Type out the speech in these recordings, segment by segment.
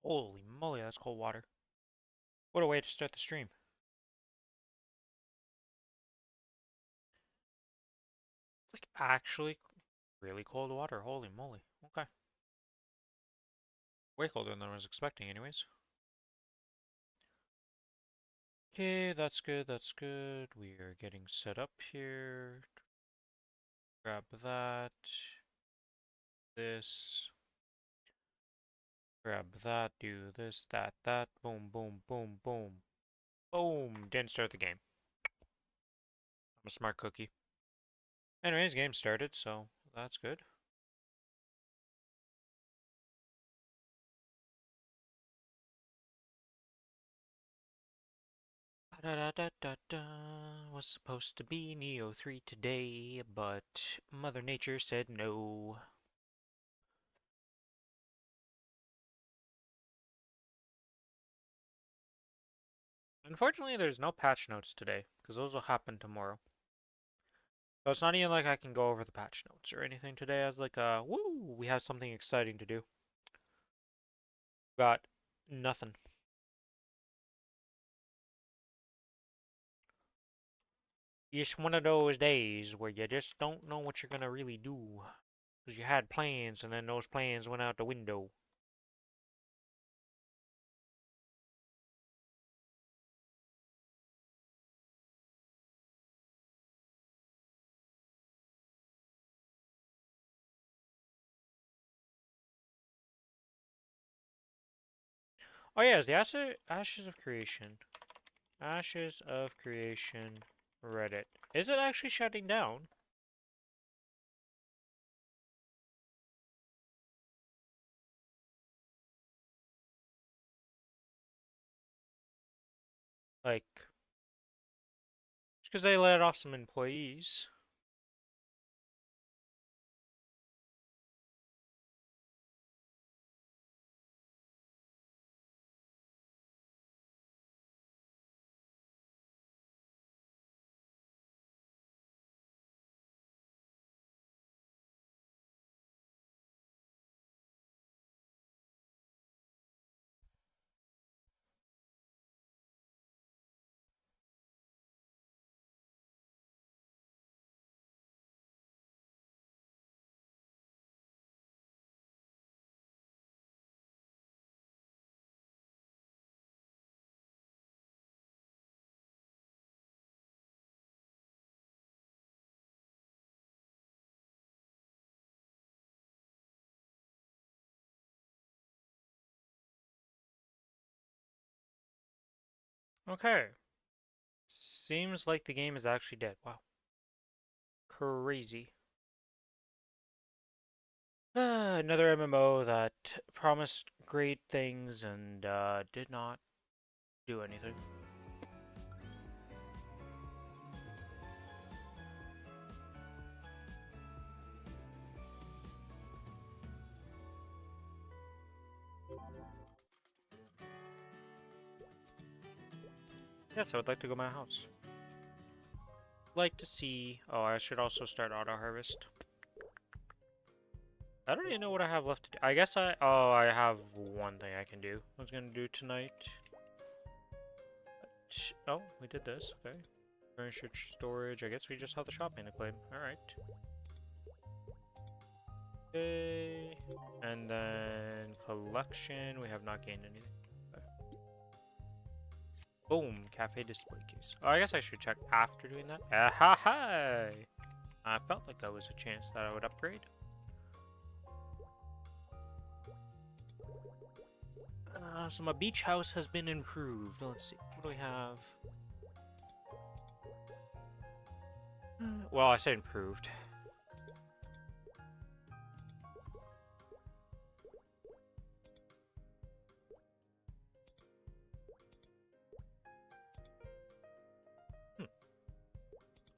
Holy moly, that's cold water. What a way to start the stream. It's like actually really cold water. Holy moly. Okay. Way colder than I was expecting, anyways. Okay, that's good, that's good. We are getting set up here. Grab that. This. Grab that, do this, that. Boom, boom, boom, boom. Boom! Didn't start the game. I'm a smart cookie. Anyways, game started, so that's good. Da da da da da. Was supposed to be Neo 3 today, but Mother Nature said no. Unfortunately, there's no patch notes today, because those will happen tomorrow. So it's not even like I can go over the patch notes or anything today. I was like, woo, we have something exciting to do. Got nothing. It's one of those days where you just don't know what you're gonna really do. Because you had plans, and then those plans went out the window. Oh yeah, it's the Ashes of Creation. Ashes of Creation Reddit. Is it actually shutting down? Like, because they let off some employees. Okay. Seems like the game is actually dead. Wow. Crazy. Another MMO that promised great things and did not do anything. Yes, I would like to go to my house. Like to see. Oh, I should also start auto harvest. I don't even know what I have left to do. I guess I. Oh, I have one thing I can do. I was gonna do tonight. Oh, we did this. Okay. Furniture storage. I guess we just have the shopping to claim. Alright. Okay. And then collection. We have not gained anything. Okay. Boom. Cafe display case. Oh, I guess I should check after doing that. Ah, ha! I felt like there was a chance that I would upgrade. So my beach house has been improved. Let's see. What do we have? Well, I say improved.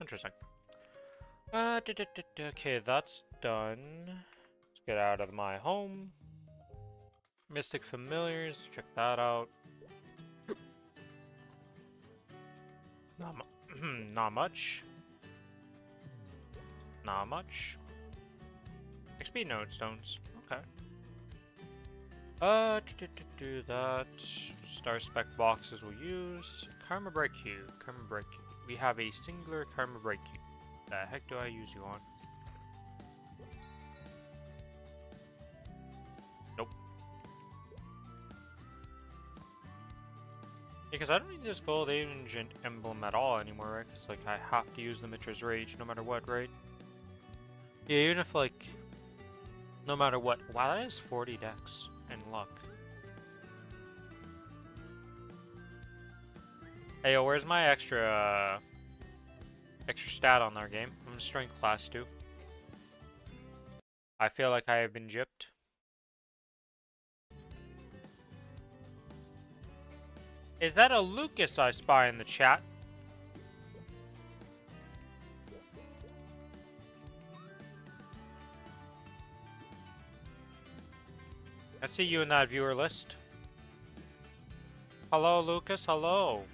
Interesting. Okay, that's done. Let's get out of my home. Mystic Familiars, check that out. Not, not much. Not much. XP node stones. Okay. Do that. Star spec boxes we'll use. Karma Break Cube. Karma Break Cube. We have a singular Karma Break Cube. The heck do I use you on? Nope. Because I don't need this gold agent emblem at all anymore, right? Because like I have to use the Mitcher's Rage no matter what, right? Yeah, even if like no matter what. Wow, that is 40 dex and luck. Hey, yo, where's my extra stat on our game? I'm strength class 2. I feel like I have been gypped. Is that a Lucas I spy in the chat? I see you in that viewer list. Hello, Lucas. Hello.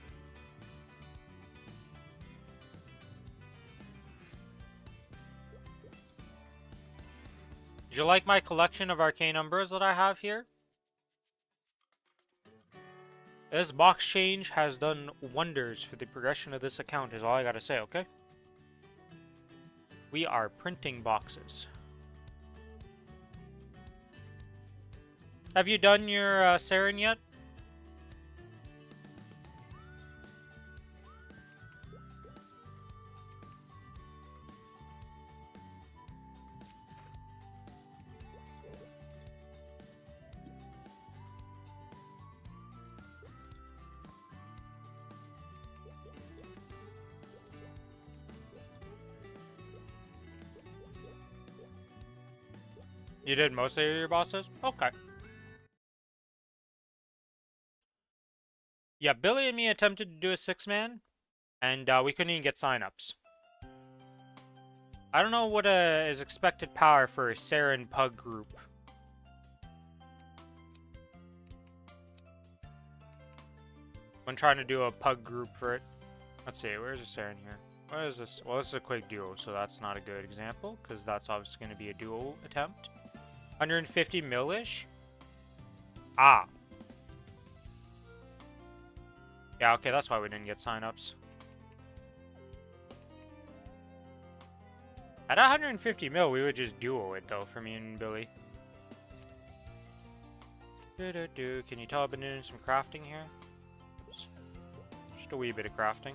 Did you like my collection of arcane numbers that I have here? This box change has done wonders for the progression of this account is all I gotta say, okay? We are printing boxes. Have you done your Saren yet? You did most of your bosses? Okay. Yeah, Billy and me attempted to do a 6-man, and we couldn't even get signups. I don't know what is expected power for a Saren Pug group. When trying to do a Pug group for it. Let's see, where's a Saren here? What is this? Well, this is a quick duo, so that's not a good example, because that's obviously going to be a duo attempt. 150 mil-ish? Ah. Yeah, okay, that's why we didn't get signups. At 150 mil, we would just duo it, though, for me and Billy. Can you tell I've been doing some crafting here? Oops. Just a wee bit of crafting.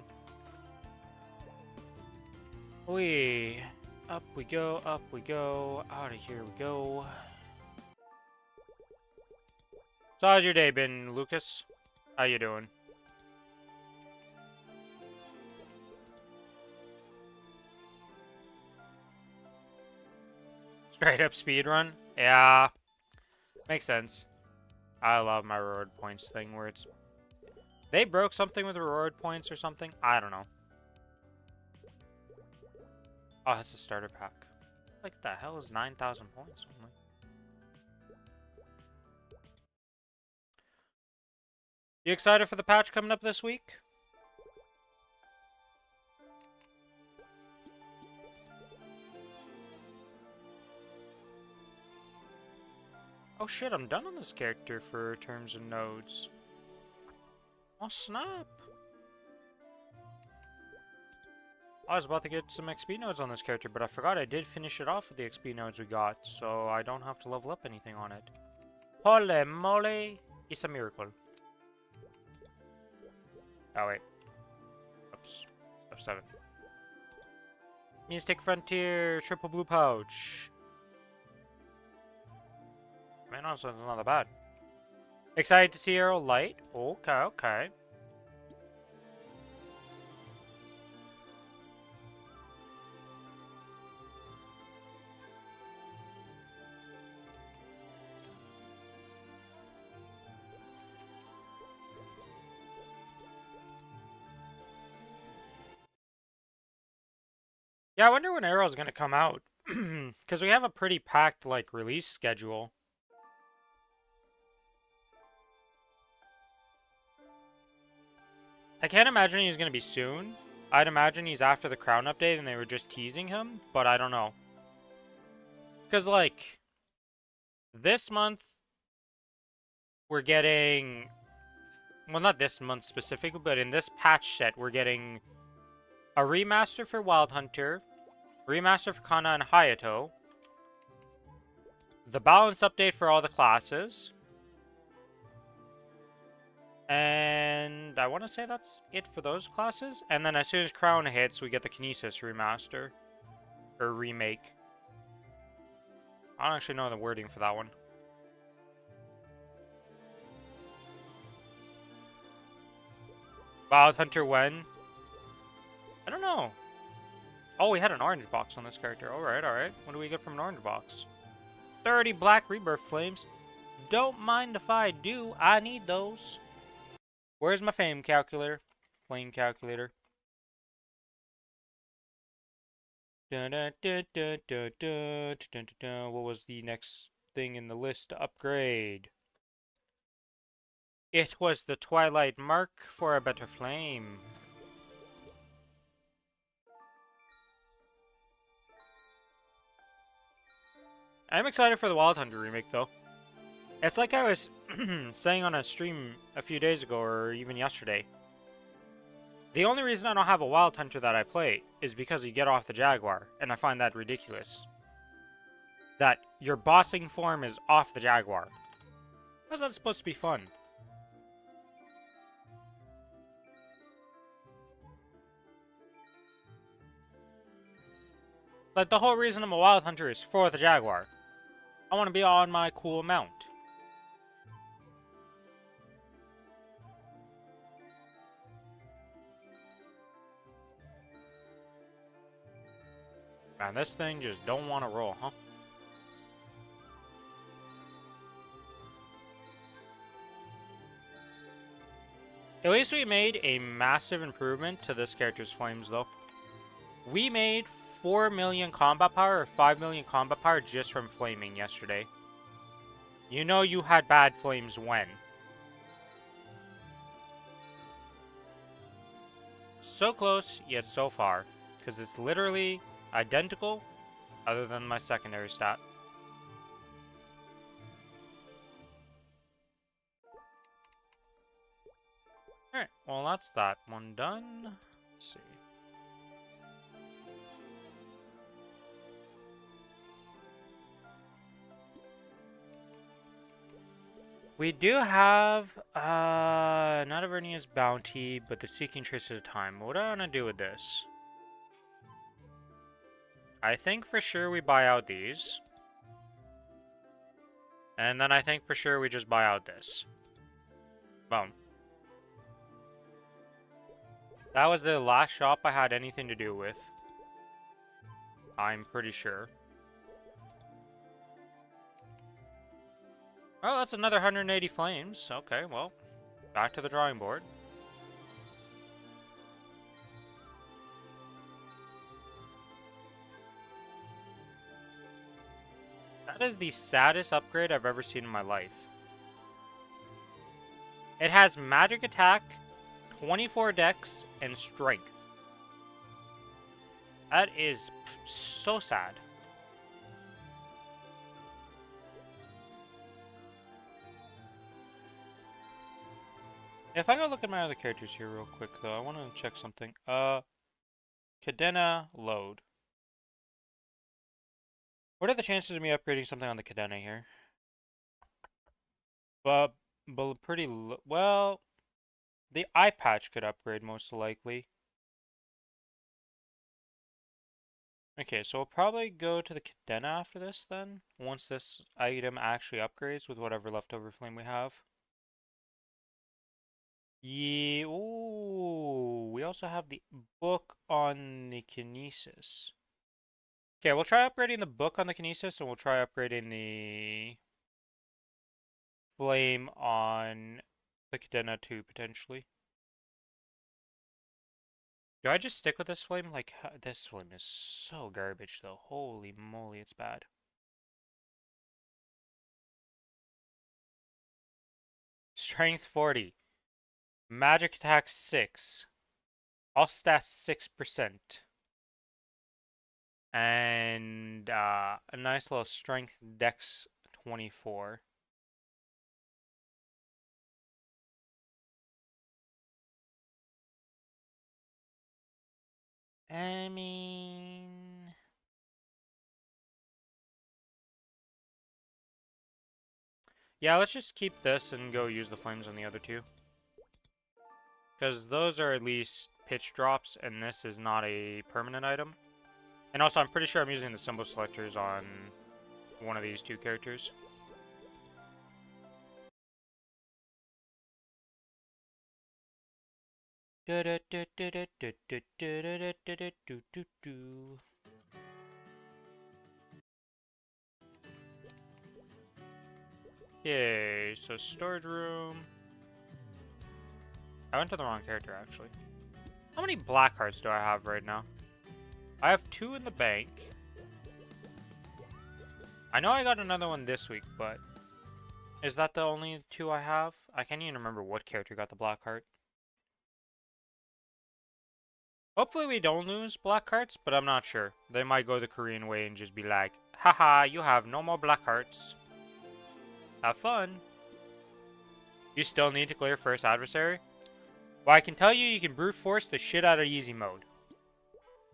Wee. Up we go, out of here we go. So how's your day been, Lucas? How you doing? Straight up speedrun? Yeah. Makes sense. I love my reward points thing where it's... They broke something with reward points or something? I don't know. Oh, that's a starter pack. Like, the hell is 9,000 points only? You excited for the patch coming up this week? Oh shit, I'm done on this character for terms and nodes. Oh snap! I was about to get some XP nodes on this character, but I forgot I did finish it off with the XP nodes we got, so I don't have to level up anything on it. Holy moly! It's a miracle. Oh wait. Oops. Step 7. Mystic Frontier, triple blue pouch. Man, honestly, it's not that bad. Excited to see Arrow Light? Okay, okay. Yeah, I wonder when Arrow's gonna come out. Because we have a pretty packed, like, release schedule. I can't imagine he's gonna be soon. I'd imagine he's after the Crown update and they were just teasing him, but I don't know. Because, like, this month, we're getting, well, not this month specifically, but in this patch set, we're getting a remaster for Wild Hunter, remaster for Kana and Hayato, the balance update for all the classes, and I want to say that's it for those classes. And then as soon as Crown hits, we get the Kinesis remaster, or remake. I don't actually know the wording for that one. Wild Hunter when? I don't know. Oh, we had an orange box on this character. Alright, alright. What do we get from an orange box? 30 black rebirth flames. Don't mind if I do. I need those. Where's my fame calculator? Flame calculator. What was the next thing in the list to upgrade? It was the Twilight Mark for a better flame. I'm excited for the Wild Hunter remake, though. It's like I was saying on a stream a few days ago, or even yesterday. The only reason I don't have a Wild Hunter that I play is because you get off the Jaguar, and I find that ridiculous. That your bossing form is off the Jaguar. How's that supposed to be fun? Like, the whole reason I'm a Wild Hunter is for the Jaguar. I want to be on my cool mount. Man, this thing just don't want to roll, huh? At least we made a massive improvement to this character's flames, though. We made 4 million combat power or 5 million combat power just from flaming yesterday. You know you had bad flames when. So close, yet so far. Because it's literally identical, other than my secondary stat. Alright, well that's that one done. Let's see. We do have, not Avernia's Bounty, but the Seeking Trace at a time. What do I want to do with this? I think for sure we buy out these. And then I think for sure we just buy out this. Boom. That was the last shop I had anything to do with. I'm pretty sure. Oh, that's another 180 flames. Okay, well, back to the drawing board. That is the saddest upgrade I've ever seen in my life. It has magic attack, 24 dex, and strength. That is so sad. If I go look at my other characters here real quick, though, I want to check something. Cadena load. What are the chances of me upgrading something on the Cadena here? But pretty well, the eye patch could upgrade most likely. Okay, so we'll probably go to the Cadena after this then, once this item actually upgrades with whatever leftover flame we have. Yeah, ooh, we also have the book on the Kinesis. Okay, we'll try upgrading the book on the Kinesis, and we'll try upgrading the flame on the Cadena too, potentially. Do I just stick with this flame? Like, this flame is so garbage, though. Holy moly, it's bad. Strength 40. Magic attack 6. All stats 6%. And a nice little strength dex 24. I mean... Yeah, let's just keep this and go use the flames on the other two. Because those are at least pitch drops, and this is not a permanent item. And also, I'm pretty sure I'm using the symbol selectors on one of these two characters. Yay, so storage room. I went to the wrong character, actually. How many black hearts do I have right now? I have 2 in the bank. I know I got another one this week, but... Is that the only 2 I have? I can't even remember what character got the black heart. Hopefully we don't lose black hearts, but I'm not sure. They might go the Korean way and just be like, haha, you have no more black hearts. Have fun. You still need to clear first adversary? Well, I can tell you, you can brute force the shit out of easy mode.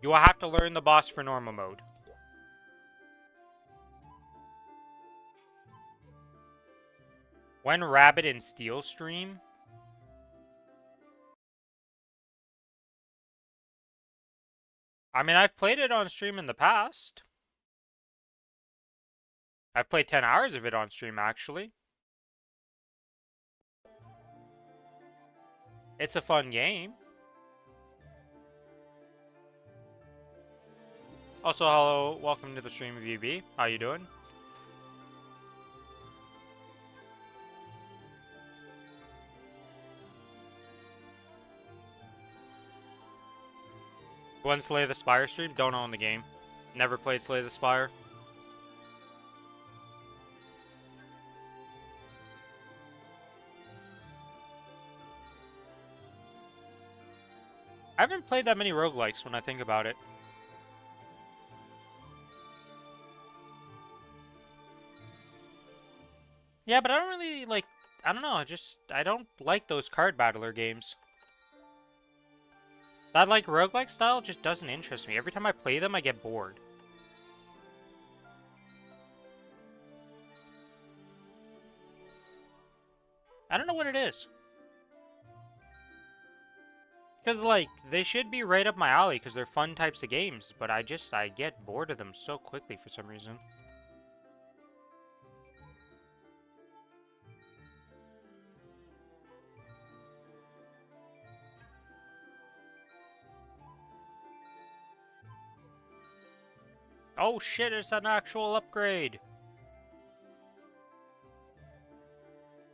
You will have to learn the boss for normal mode. When Rabbit and Steel stream? I mean, I've played it on stream in the past. I've played 10 hours of it on stream, actually. It's a fun game. Also, hello, welcome to the stream, VB. How you doing? When Slay the Spire stream? Don't own the game. Never played Slay the Spire. I haven't played that many roguelikes when I think about it. Yeah, but I don't really, like, I don't know, I don't like those card battler games. That, like, roguelike style just doesn't interest me. Every time I play them, I get bored. I don't know what it is. Because, like, they should be right up my alley because they're fun types of games, but I get bored of them so quickly for some reason. Oh shit, it's an actual upgrade!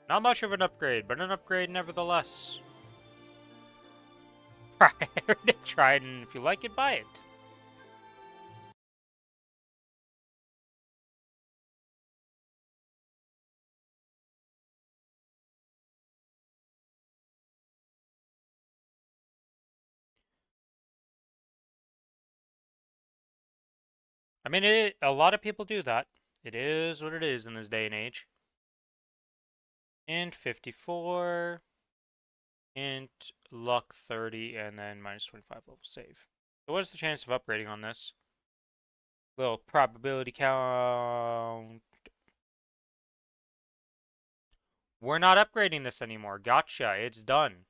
Not much of an upgrade, but an upgrade nevertheless. Try it, and if you like it, buy it. I mean, a lot of people do that. It is what it is in this day and age. Int 54, int luck 30, and then minus 25 level save. So what's the chance of upgrading on this? Little probability count. We're not upgrading this anymore. Gotcha. It's done.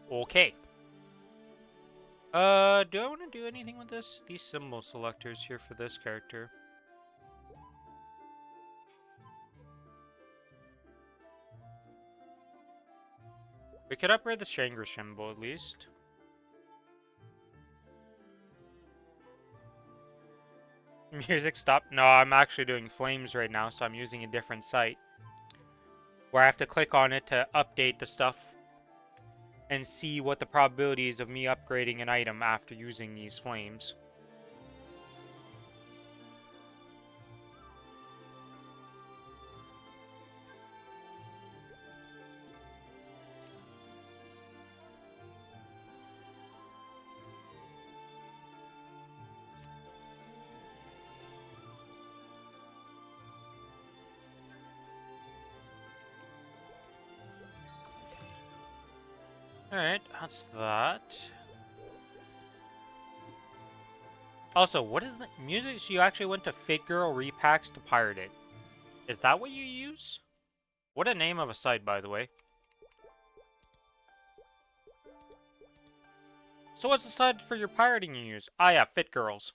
Okay. Do I want to do anything with this? These symbol selectors here for this character. We could upgrade the Shangri symbol at least. Music stopped. No, I'm actually doing flames right now, so I'm using a different site. Where I have to click on it to update the stuff. And see what the probability is of me upgrading an item after using these flames. Alright, that's that. Also, what is the music? So you actually went to Fit Girl repacks to pirate it. Is that what you use? What a name of a site, by the way. So what's the site for your pirating you use? Ah, yeah, Fit Girls.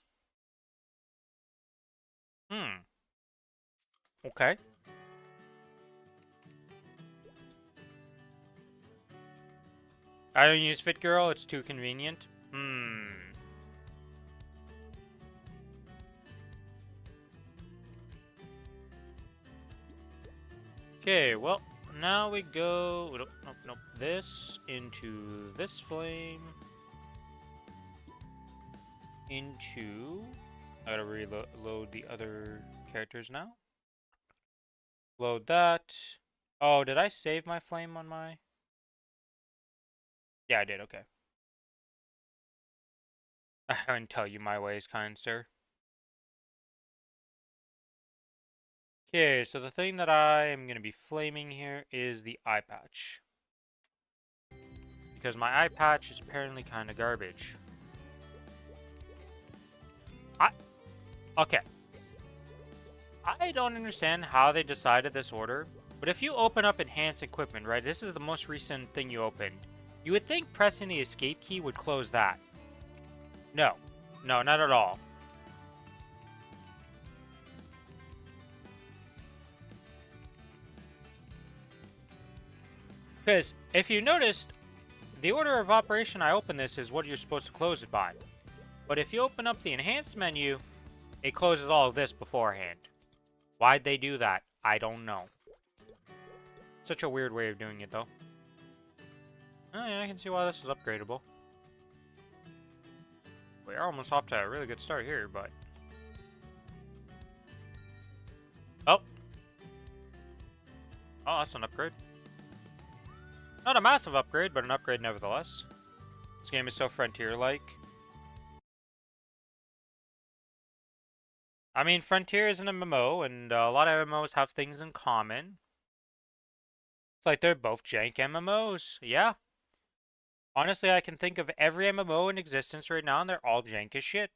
Hmm. Okay. I don't use Fit Girl, it's too convenient. Hmm. Okay, well, now we go... Nope, nope, nope. This into this flame. Into... I gotta reload the other characters now. Load that. Oh, did I save my flame on my... Yeah, I did, okay. I can tell you my ways, kind sir. Okay, so the thing that I am going to be flaming here is the eye patch. Because my eye patch is apparently kind of garbage. Okay. I don't understand how they decided this order, but if you open up enhanced equipment, right, this is the most recent thing you opened, you would think pressing the escape key would close that. No. No, not at all. Because if you noticed, the order of operation I open this is what you're supposed to close it by. But if you open up the enhanced menu, it closes all of this beforehand. Why'd they do that? I don't know. Such a weird way of doing it, though. Oh yeah, I can see why this is upgradable. We are almost off to a really good start here, but... Oh! Oh, that's an upgrade. Not a massive upgrade, but an upgrade nevertheless. This game is so Frontier-like. I mean, Frontier is an MMO, and a lot of MMOs have things in common. It's like they're both jank MMOs. Yeah. Honestly, I can think of every MMO in existence right now, and they're all jank as shit.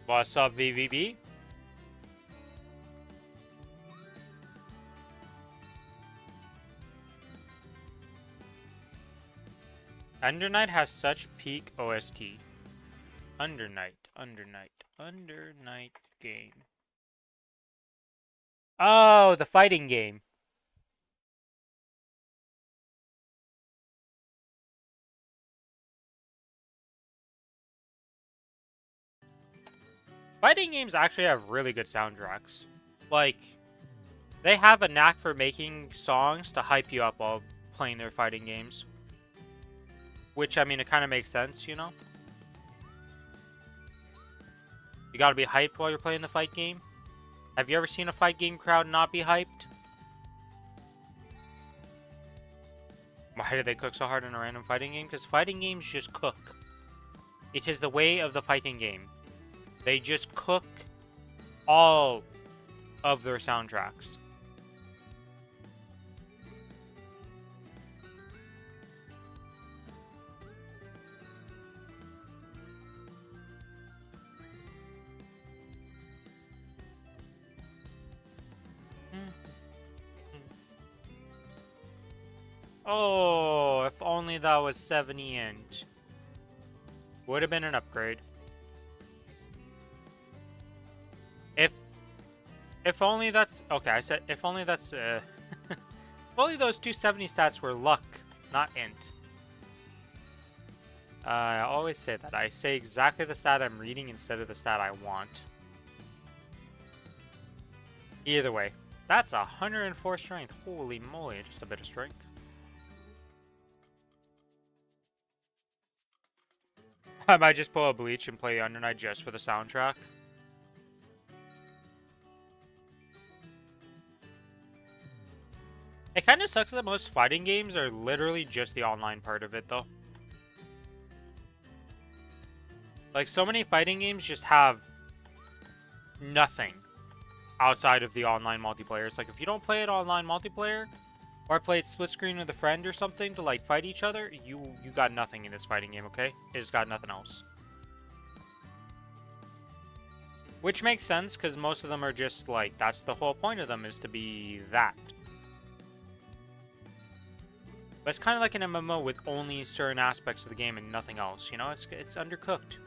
What's up, VVB? Undernight has such peak OST. Undernight game. Oh, the fighting game. Fighting games actually have really good soundtracks. Like, they have a knack for making songs to hype you up while playing their fighting games. Which, I mean, it kind of makes sense, you know? You gotta be hyped while you're playing the fight game. Have you ever seen a fight game crowd not be hyped? Why do they cook so hard in a random fighting game? Because fighting games just cook. It is the way of the fighting game. They just cook all of their soundtracks. Oh, if only that was 70 inch. Would have been an upgrade. If only that's... Okay, I said if only that's... if only those 270 stats were luck, not int. I always say that. I say exactly the stat I'm reading instead of the stat I want. Either way, that's 104 strength. Holy moly, just a bit of strength. I might just pull a Bleach and play Under Night just for the soundtrack. It kind of sucks that most fighting games are literally just the online part of it, though. Like, so many fighting games just have nothing outside of the online multiplayer. It's like, if you don't play it online multiplayer, or play it split screen with a friend or something to, like, fight each other, you got nothing in this fighting game, okay? It just got nothing else. Which makes sense, because most of them are just, like, that's the whole point of them, is to be that. But it's kind of like an MMO with only certain aspects of the game and nothing else, you know? It's undercooked.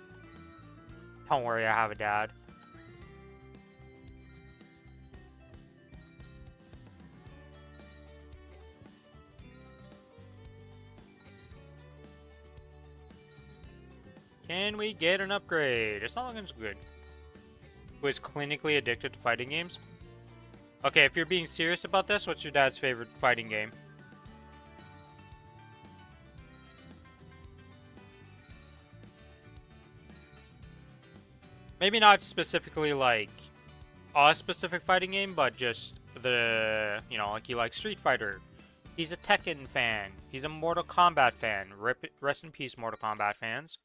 Don't worry, I have a dad. Can we get an upgrade? It's not looking so good. Who is clinically addicted to fighting games? Okay, if you're being serious about this, what's your dad's favorite fighting game? Maybe not specifically like a specific fighting game, but just the, you know, like he likes Street Fighter. He's a Tekken fan. He's a Mortal Kombat fan. Rest in peace, Mortal Kombat fans.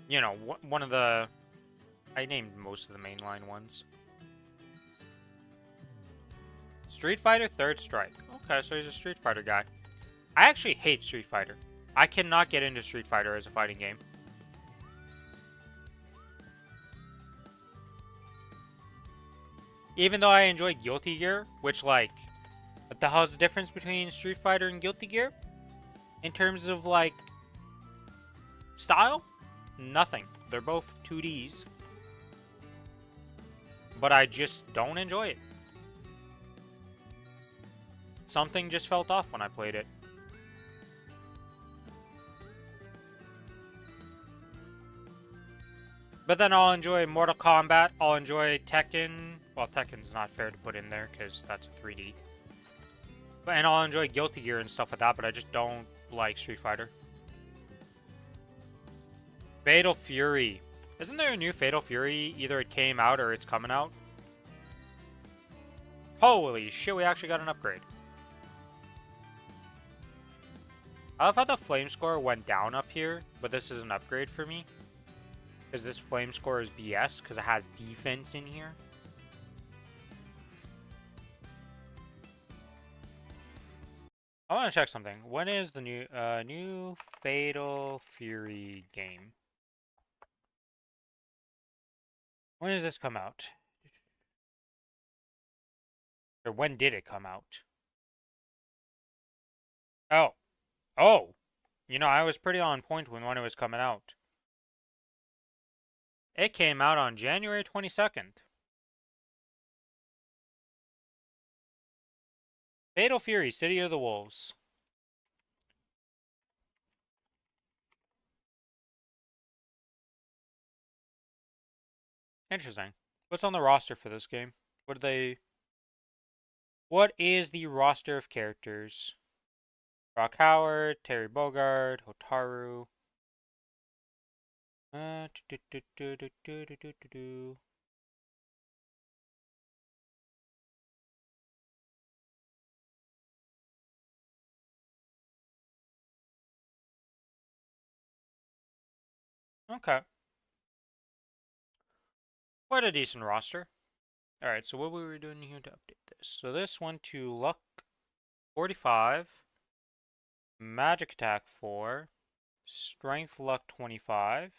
You know, one of the... I named most of the mainline ones. Street Fighter Third Strike. Okay, so he's a Street Fighter guy. I actually hate Street Fighter. I cannot get into Street Fighter as a fighting game. Even though I enjoy Guilty Gear, which, like, what the hell is the difference between Street Fighter and Guilty Gear? In terms of, like, style? Nothing. They're both 2Ds. But I just don't enjoy it. Something just felt off when I played it. But then I'll enjoy Mortal Kombat. I'll enjoy Tekken. Well, Tekken's not fair to put in there because that's a 3D. And I'll enjoy Guilty Gear and stuff like that, but I just don't like Street Fighter. Fatal Fury. Isn't there a new Fatal Fury? Either it came out or it's coming out. Holy shit, we actually got an upgrade. I love how the flame score went down up here, but this is an upgrade for me. Because this flame score is BS, because it has defense in here. I want to check something. When is the new Fatal Fury game? When does this come out? Or when did it come out? Oh. Oh! You know, I was pretty on point when it was coming out. It came out on January 22nd. Fatal Fury, City of the Wolves. Interesting. What's on the roster for this game? What is the roster of characters? Rock Howard, Terry Bogard, Hotaru. Okay. Quite a decent roster. Alright, so what were we doing here to update this? So this went to Luck 45, Magic Attack 4, Strength Luck 25,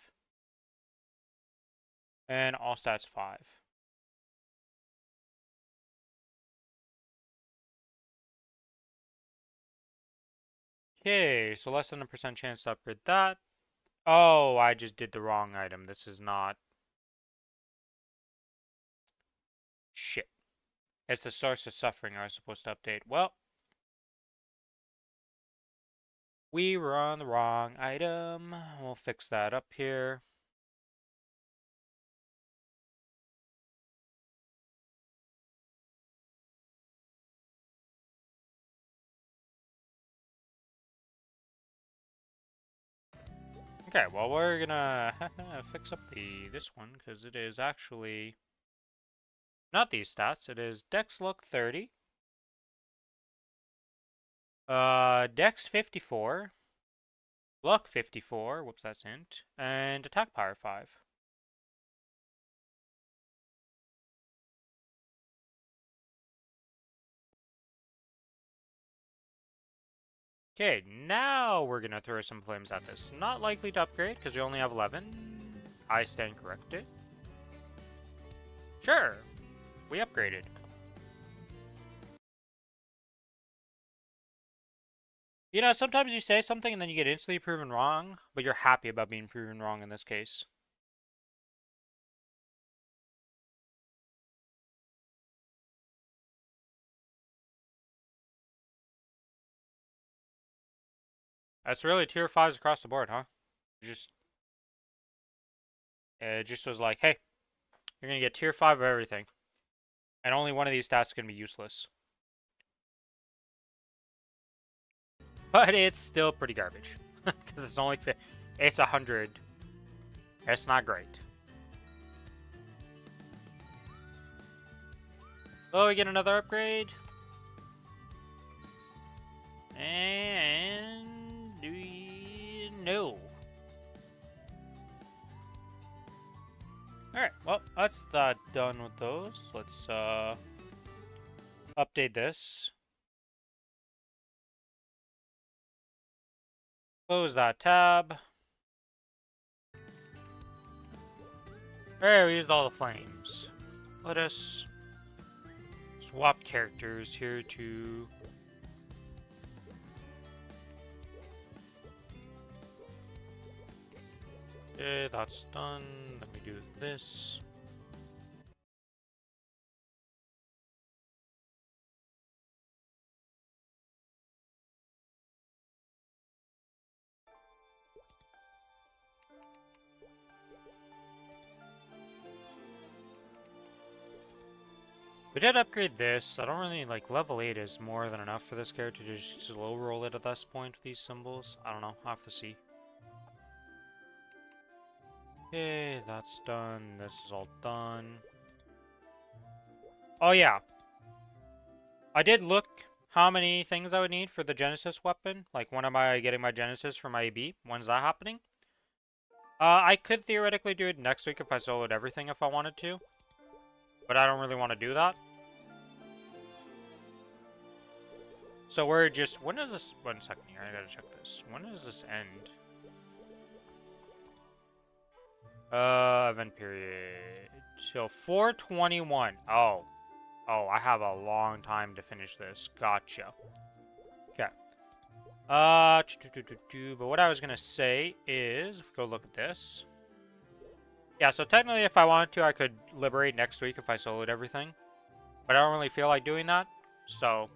and All Stats 5. Okay, so less than a % chance to upgrade that. Oh, I just did the wrong item. This is not... Shit. It's the source of suffering I was supposed to update. Well, we were on the wrong item. We'll fix that up here. Okay, well we're gonna fix up this one because it is actually not these stats. It is Dex Look 30, Dex 54, Luck 54. Whoops, that's int, and Attack Power 5. Okay, now we're gonna throw some flames at this. Not likely to upgrade because we only have 11. I stand corrected. Sure, we upgraded. You know, sometimes you say something and then you get instantly proven wrong, but you're happy about being proven wrong in this case. That's really tier 5s across the board, huh? Just, it just was like, hey, you're gonna get tier 5 of everything. And only one of these stats is gonna be useless. But it's still pretty garbage. Because it's only, it's 100. It's not great. Oh, we get another upgrade. And no. Alright, well, that's done with those. Let's update this. Close that tab. Alright, we used all the flames. Let us swap characters here to... Okay, that's done. Let me do this. We did upgrade this. I don't really, like, level 8 is more than enough for this character to just slow roll it at this point with these symbols. I don't know. I'll have to see. Okay, that's done. This is all done. Oh, yeah. I did look how many things I would need for the Genesis weapon. Like, when am I getting my Genesis for my AB? When's that happening? I could theoretically do it next week if I soloed everything if I wanted to. But I don't really want to do that. So we're just... When is this... 1 second here, I gotta check this. When does this end? Event period... Till 4/21. Oh. Oh, I have a long time to finish this. Gotcha. Okay. But what I was gonna say is... If we go look at this... Yeah, so technically if I wanted to, I could liberate next week if I soloed everything. But I don't really feel like doing that. So...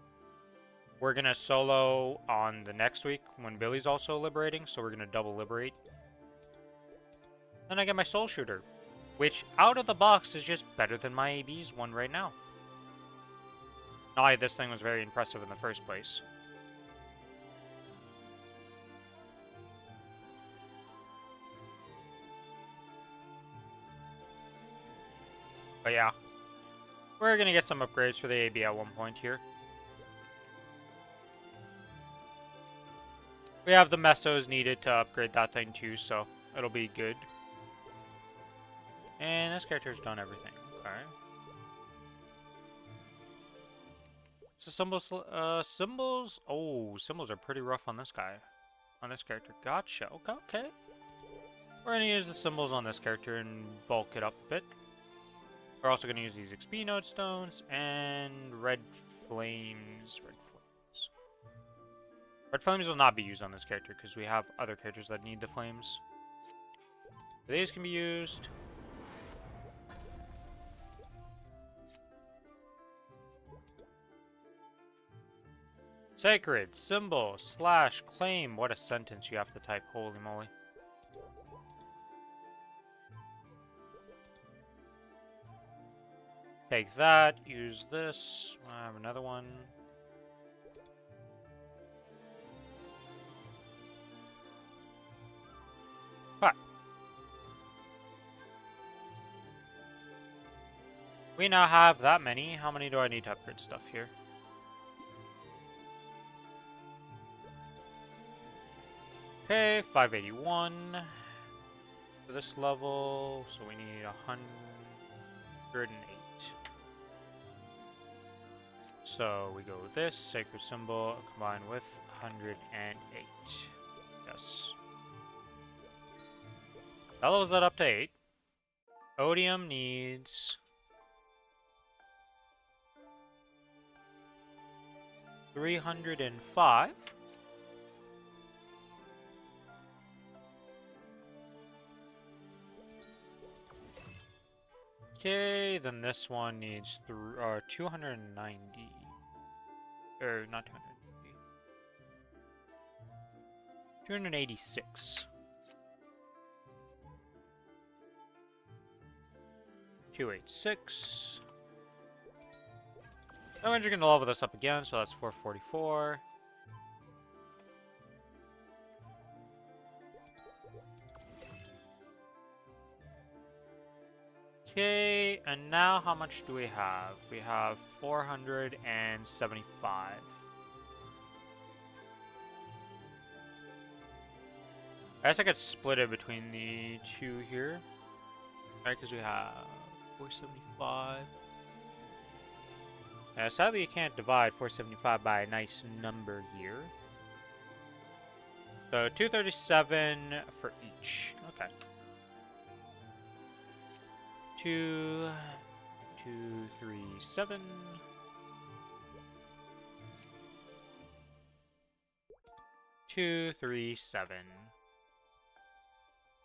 We're gonna solo on the next week when Billy's also liberating, so we're gonna double liberate. Then I get my Soul Shooter, which out of the box is just better than my AB's one right now. Not like this thing was very impressive in the first place. But yeah, we're gonna get some upgrades for the AB at one point here. We have the mesos needed to upgrade that thing too, so it'll be good. And this character's done everything. Okay. So symbols, symbols. Oh, symbols are pretty rough on this guy, on this character. Gotcha. Okay, okay. We're gonna use the symbols on this character and bulk it up a bit. We're also gonna use these XP node stones and red flames. Red flames will not be used on this character because we have other characters that need the flames. These can be used. Sacred, symbol, slash, claim. What a sentence you have to type. Holy moly. Take that, use this. I have another one. We now have that many. How many do I need to upgrade stuff here? Okay, 581 for this level, so we need 108. So we go with this sacred symbol combined with 108. Yes. That levels that up to 8. Odium needs 305. Okay, then this one needs 290. Or not 290. 286. 286. Then we're just gonna level this up again, so that's 444. Okay, and now how much do we have? We have 475. I guess I could split it between the two here. Right, because we have 475. Sadly, you can't divide 475 by a nice number here. So 237 for each. Okay. 2, 2, 3, 7. 2, 3, 7.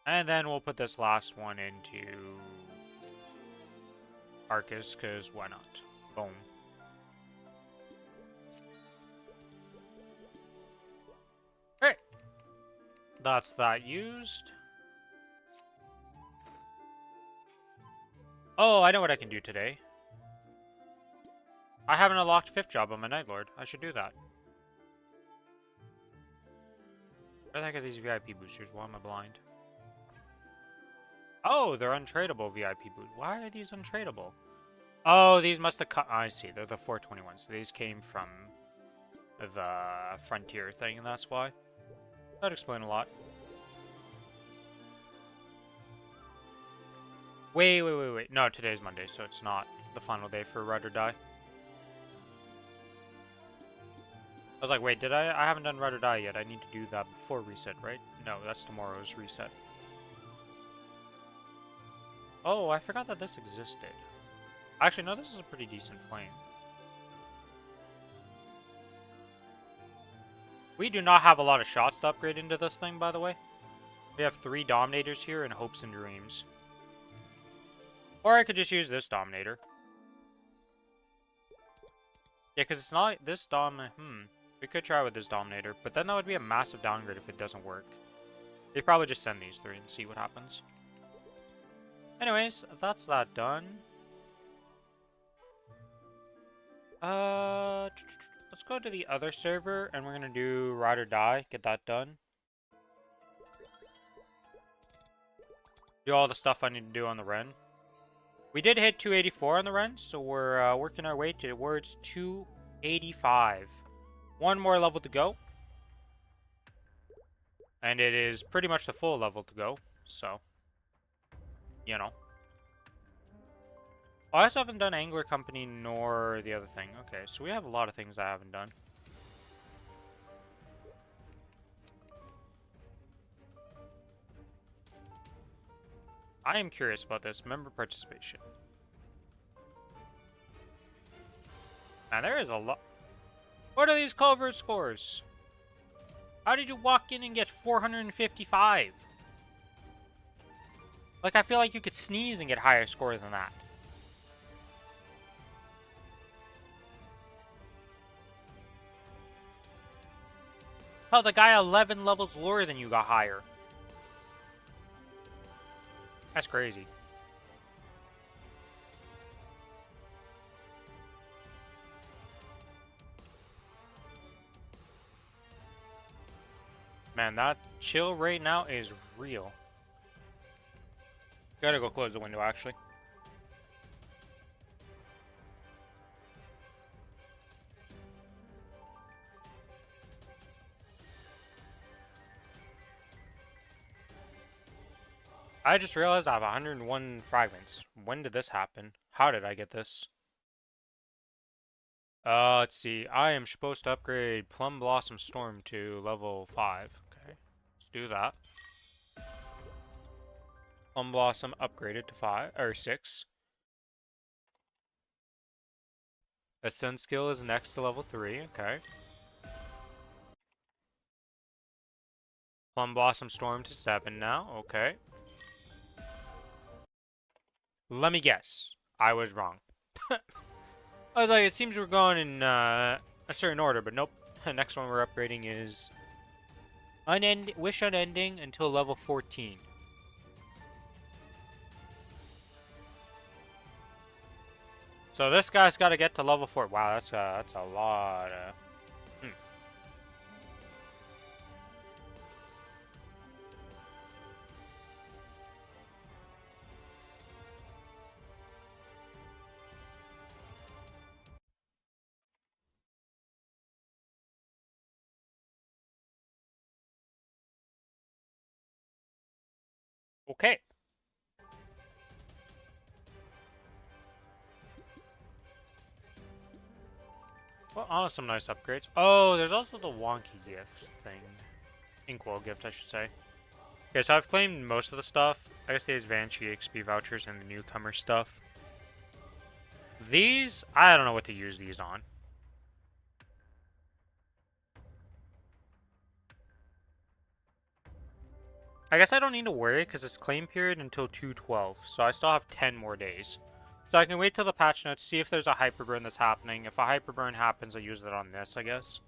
And then we'll put this last one into Arcus, because why not? Boom. Alright. That's that used. Oh, I know what I can do today. I haven't unlocked 5th job on my Night Lord. I should do that. Where the heck are these VIP boosters? Why am I blind? Oh, they're untradeable VIP boot. Why are these untradeable? Oh, these must have cut. I see. They're the 421s. These came from the Frontier thing, and that's why. That'd explain a lot. Wait. No, today's Monday, so it's not the final day for Ride or Die. I was like, wait, did I? I haven't done Ride or Die yet. I need to do that before reset, right? No, that's tomorrow's reset. Oh, I forgot that this existed. Actually, no, this is a pretty decent flame. We do not have a lot of shots to upgrade into this thing, by the way. We have 3 Dominators here and Hopes and Dreams. Or I could just use this Dominator. Yeah, because it's not like this we could try with this Dominator, but then that would be a massive downgrade if it doesn't work. They'd probably just send these 3 and see what happens. Anyways, that's that done. Let's go to the other server, and we're gonna do Ride or Die, get that done. Do all the stuff I need to do on the Ren. We did hit 284 on the Ren, so we're working our way towards 285. One more level to go. And it is pretty much the full level to go, so, you know. I also haven't done Angler Company nor the other thing. Okay, so we have a lot of things I haven't done. I am curious about this member participation. And there is a lot. What are these culvert scores? How did you walk in and get 455? Like, I feel like you could sneeze and get higher score than that. Oh, the guy 11 levels lower than you got higher. That's crazy. Man, that chill right now is real. Gotta go close the window, actually. I just realized I have 101 fragments. When did this happen? How did I get this? Let's see. I am supposed to upgrade Plum Blossom Storm to level 5. Okay, let's do that. Plum Blossom upgraded to 5 or 6. Ascend skill is next to level 3. Okay. Plum Blossom Storm to 7 now. Okay. Let me guess. I was wrong. I was like, it seems we're going in a certain order, but nope. The next one we're upgrading is Wish Unending until level 14. So this guy's got to get to level 4. Wow, that's a lot. Okay. Well, oh, some nice upgrades. Oh, there's also the wonky gift thing. Inkwell gift, I should say. Okay, so I've claimed most of the stuff. I guess there's Advanced EXP vouchers and the newcomer stuff. These, I don't know what to use these on. I guess I don't need to worry because it's claim period until 2/12, so I still have 10 more days. So I can wait till the patch notes, see if there's a hyperburn that's happening. If a hyperburn happens, I use it on this, I guess.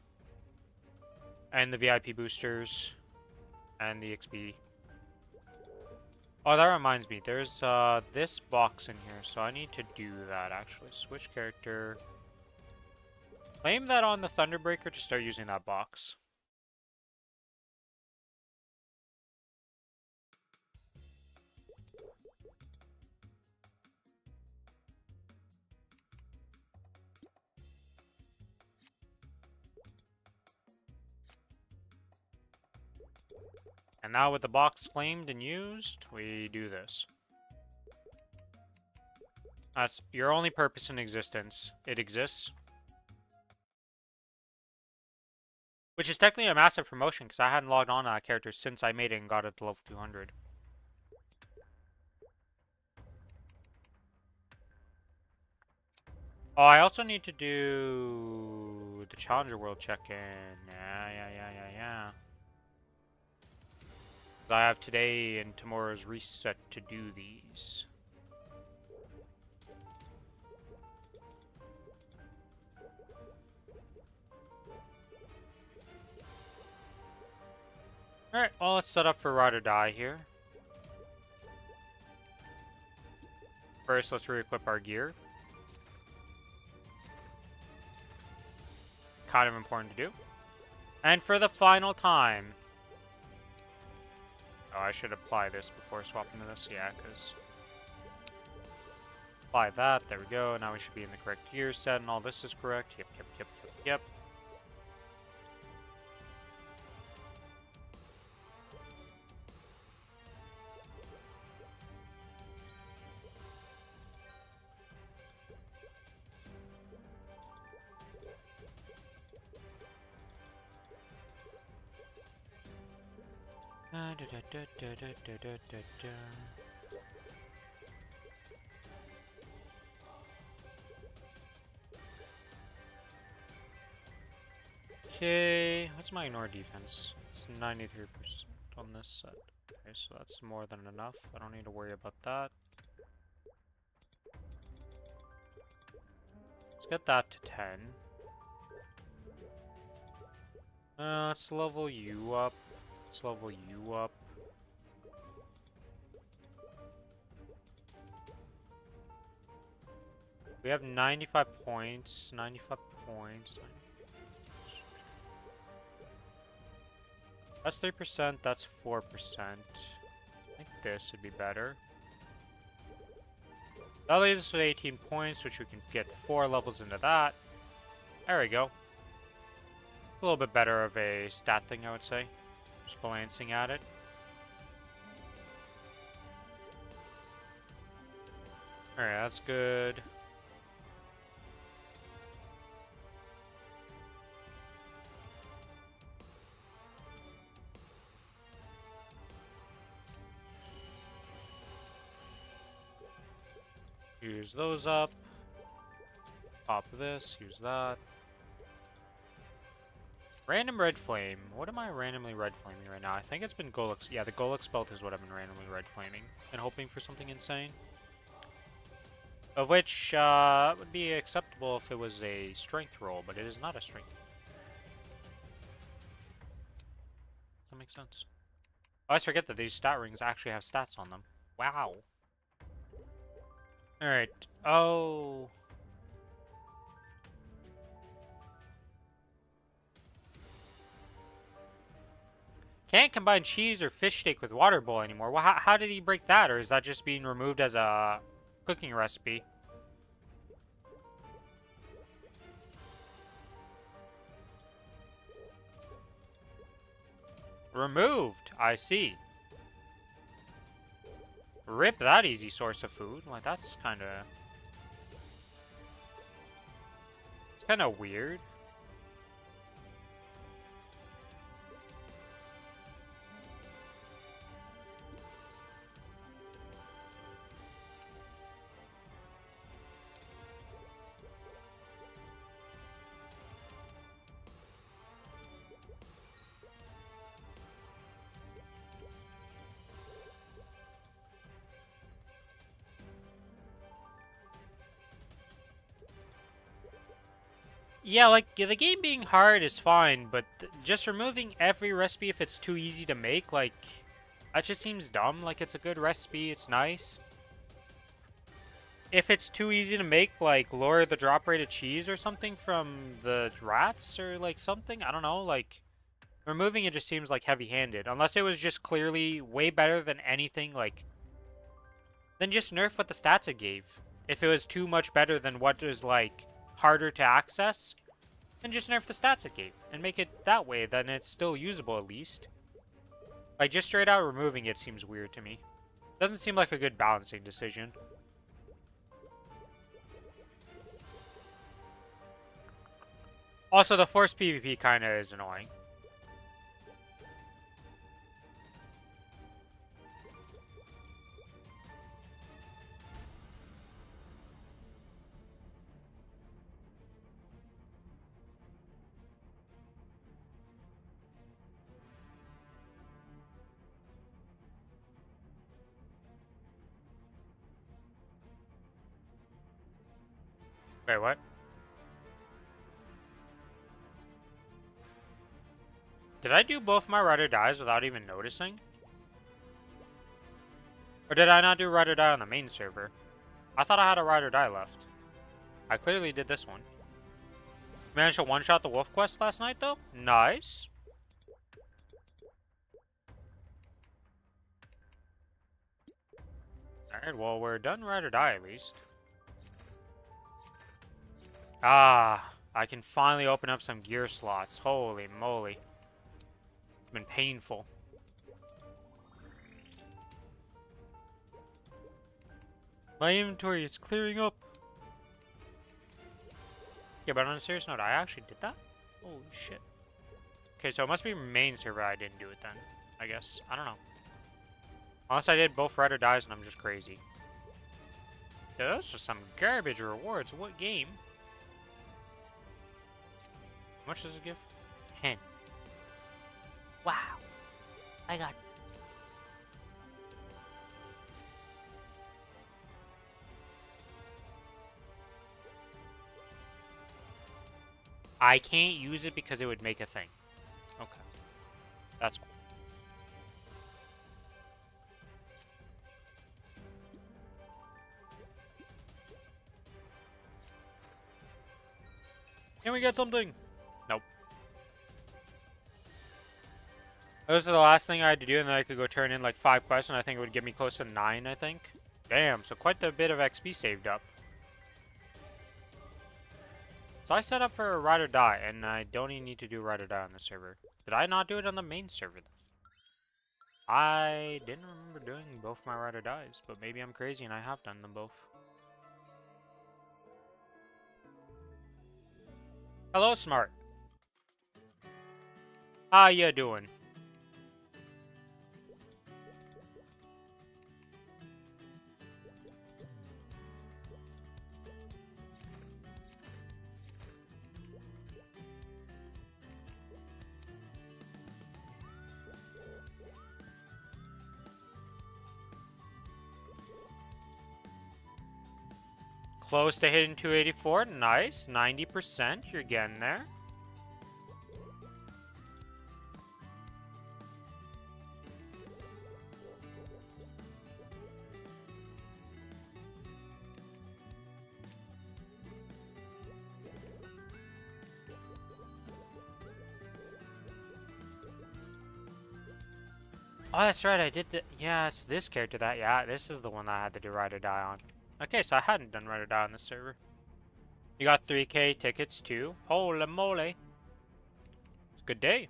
And the VIP boosters. And the XP. Oh, that reminds me. There's this box in here, so I need to do that, actually. Switch character. Claim that on the Thunderbreaker to start using that box. And now with the box claimed and used, we do this. That's your only purpose in existence. It exists. Which is technically a massive promotion, because I hadn't logged on to that character since I made it and got it to level 200. Oh, I also need to do the Challenger World check-in. Yeah. I have today and tomorrow's reset to do these. Alright, well, let's set up for Ride or Die here. First, let's re-equip our gear. Kind of important to do. And for the final time... Oh, I should apply this before swapping to this. Yeah, because... Apply that. There we go. Now we should be in the correct gear set, and all this is correct. Yep. Okay, what's my ignore defense? It's 93% on this set. Okay, so that's more than enough. I don't need to worry about that. Let's get that to 10. Let's level you up. We have 95 points. 95 points. That's 3%, that's 4%. I think this would be better. That leaves us with 18 points, which we can get 4 levels into that. There we go. A little bit better of a stat thing, I would say. Just glancing at it. Alright, that's good. Use those up. Pop this, use that. Random red flame. What am I randomly red flaming right now? I think it's been Golux. Yeah, the Golux belt is what I've been randomly red flaming. And hoping for something insane. Of which, would be acceptable if it was a strength roll, but it is not a strength. Does that make sense? I always forget that these stat rings actually have stats on them. Wow. Alright. Oh. Can't combine cheese or fish steak with water bowl anymore. Well, how did he break that? Or is that just being removed as a cooking recipe? Removed. I see. Rip that easy source of food. Like, that's kind of... It's kind of weird. Yeah, like, the game being hard is fine, but just removing every recipe if it's too easy to make, like, that just seems dumb. Like, it's a good recipe, it's nice. If it's too easy to make, like, lower the drop rate of cheese or something from the rats or, like, something, I don't know, like, removing it just seems, like, heavy-handed. Unless it was just clearly way better than anything, like, then just nerf what the stats it gave. If it was too much better than what is, like, harder to access, then just nerf the stats it gave and make it that way, then it's still usable at least. Like, just straight out removing it seems weird to me. Doesn't seem like a good balancing decision. Also, the forced PvP kind of is annoying. Wait, what? Did I do both my ride or dies without even noticing? Or did I not do ride or die on the main server? I thought I had a ride or die left. I clearly did this one. Managed to one-shot the wolf quest last night, though? Nice. Alright, well, we're done ride or die, at least. Ah, I can finally open up some gear slots. Holy moly. It's been painful. My inventory is clearing up. Yeah, but on a serious note, I actually did that? Holy shit. Okay, so it must be main server I didn't do it then. I guess. I don't know. Unless I did both ride or dies and I'm just crazy. Yeah, those are some garbage rewards. What game? How much does it give? 10. Wow. I got... I can't use it because it would make a thing. Okay. That's cool. Can we get something? Nope. Those are the last thing I had to do, and then I could go turn in like 5 quests, and I think it would get me close to 9, I think. Damn, so quite a bit of XP saved up. So I set up for a ride or die, and I don't even need to do ride or die on the server. Did I not do it on the main server, though? I didn't remember doing both my ride or dies, but maybe I'm crazy and I have done them both. Hello, Smart. How you doing? Close to hitting 284. Nice. 90%. You're getting there. Oh, that's right. I did the. Yeah, it's this character that. Yeah, this is the one that I had to do Ride or Die on. Okay, so I hadn't done Ride or Die on this server. You got 3K tickets too. Holy moly. It's a good day.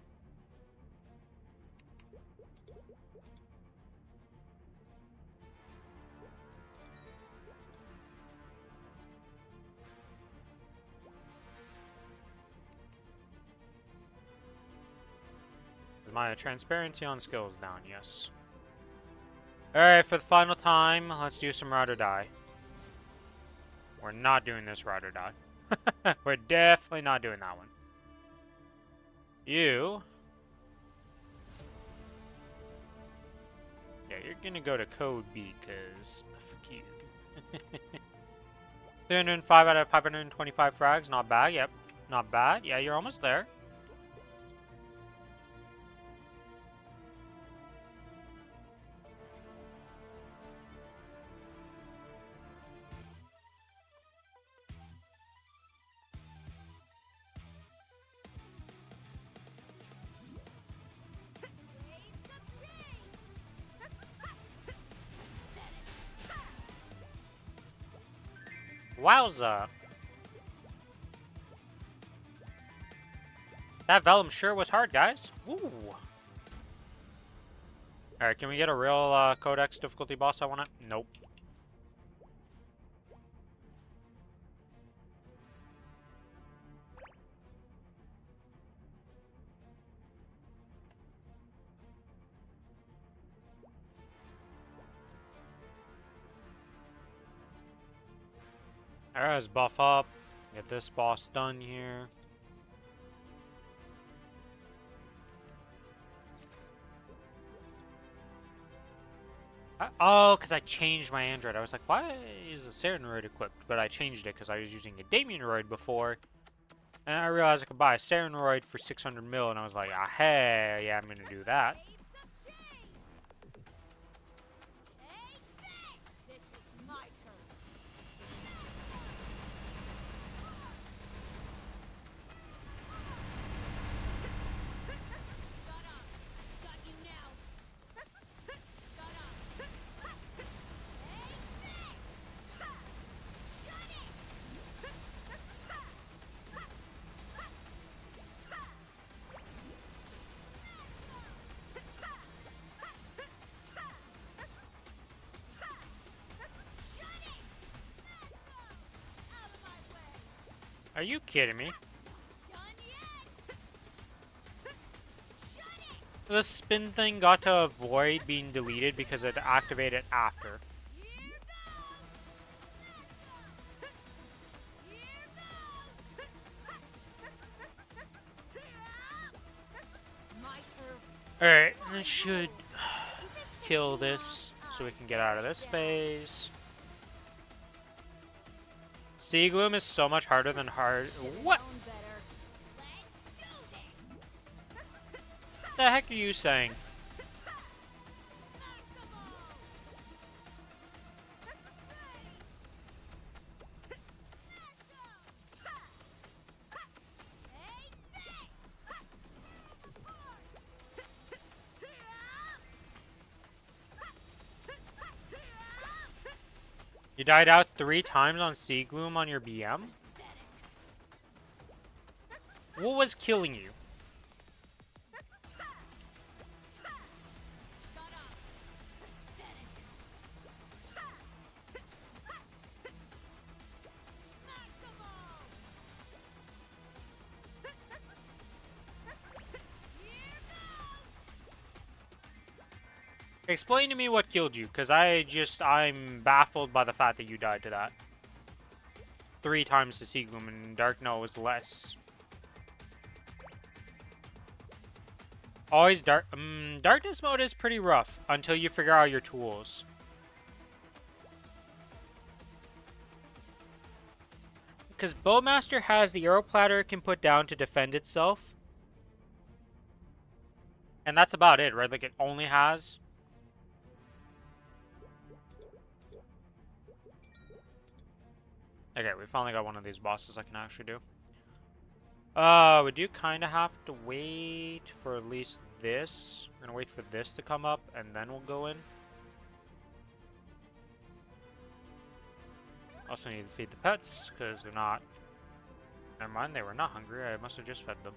Is my transparency on skills down? Yes. Alright, for the final time, let's do some Ride or Die. We're not doing this Ride or Die. We're definitely not doing that one. You. Yeah, you're gonna go to code B, because fuck you. 305 out of 525 frags, not bad, yep. Not bad. Yeah, you're almost there. Wowza. That Vellum sure was hard, guys. Woo. Alright, can we get a real Codex difficulty boss I want it? Nope. Alright, let's buff up. Get this boss done here. Oh, because I changed my Android. I was like, why is the Serenoid equipped? But I changed it because I was using a Damianoid before. And I realized I could buy a Serenoid for 600 mil, and I was like, ah, hey, yeah, I'm going to do that. Are you kidding me? The spin thing got to avoid being deleted because it activated after. Alright, I should kill this so we can get out of this phase. Sea Gloom is so much harder than hard. What the heck are you saying? You died out 3 times on Sea Gloom on your BM? What was killing you? Explain to me what killed you, because I'm baffled by the fact that you died to that. 3 times the Sea Gloom, and Dark Note was less. Always darkness mode is pretty rough until you figure out your tools. Because Bowmaster has the arrow platter it can put down to defend itself. And that's about it, right? Like, it only has... Okay, we finally got one of these bosses I can actually do. We do kind of have to wait for at least this. We're gonna wait for this to come up, and then we'll go in. Also need to feed the pets, because they're not... Never mind, they were not hungry. I must have just fed them.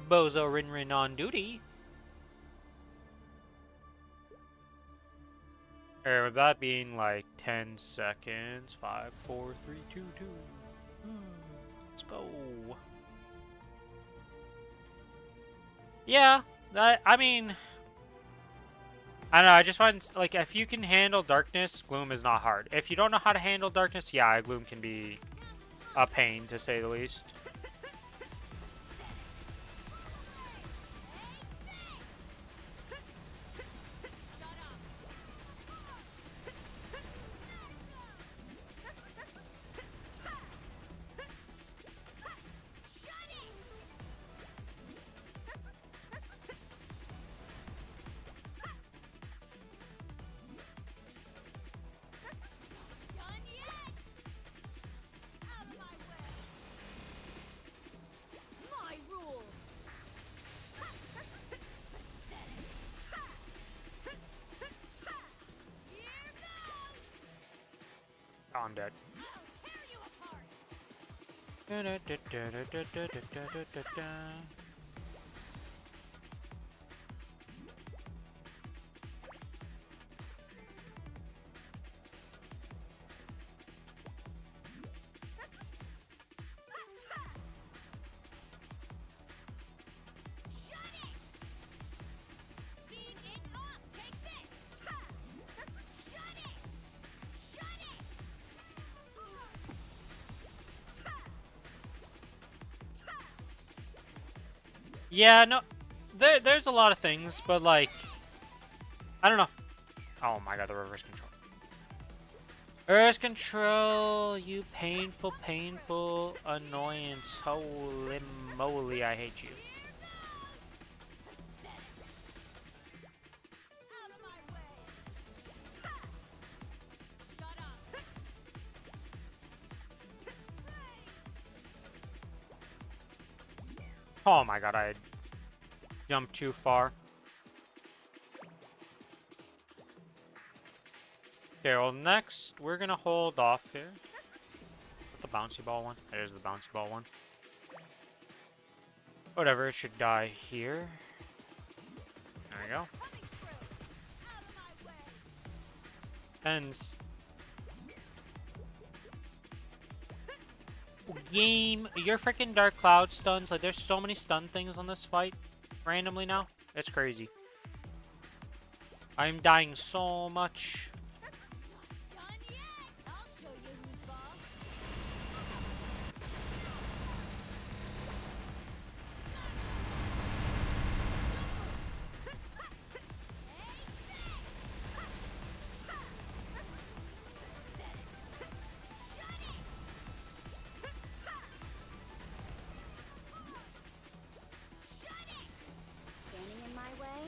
Bozo Rin on duty. Alright, with that being like 10 seconds. 5, 4, 3, 2, 2. Let's go. Yeah, I mean... I don't know, I just find, like, if you can handle darkness, Gloom is not hard. If you don't know how to handle darkness, yeah, Gloom can be a pain, to say the least. Oh, I'm dead. Yeah, no, there's a lot of things, but like, I don't know. Oh my god, the reverse control. Reverse control, you painful, painful annoyance. Holy moly, I hate you. Oh my god, I jumped too far. Okay, well next, we're gonna hold off here. Is that the bouncy ball one? It is the bouncy ball one. Whatever, it should die here. There we go. And... Game, your freaking Dark Cloud stuns. Like, there's so many stun things on this fight randomly now. It's crazy. I'm dying so much.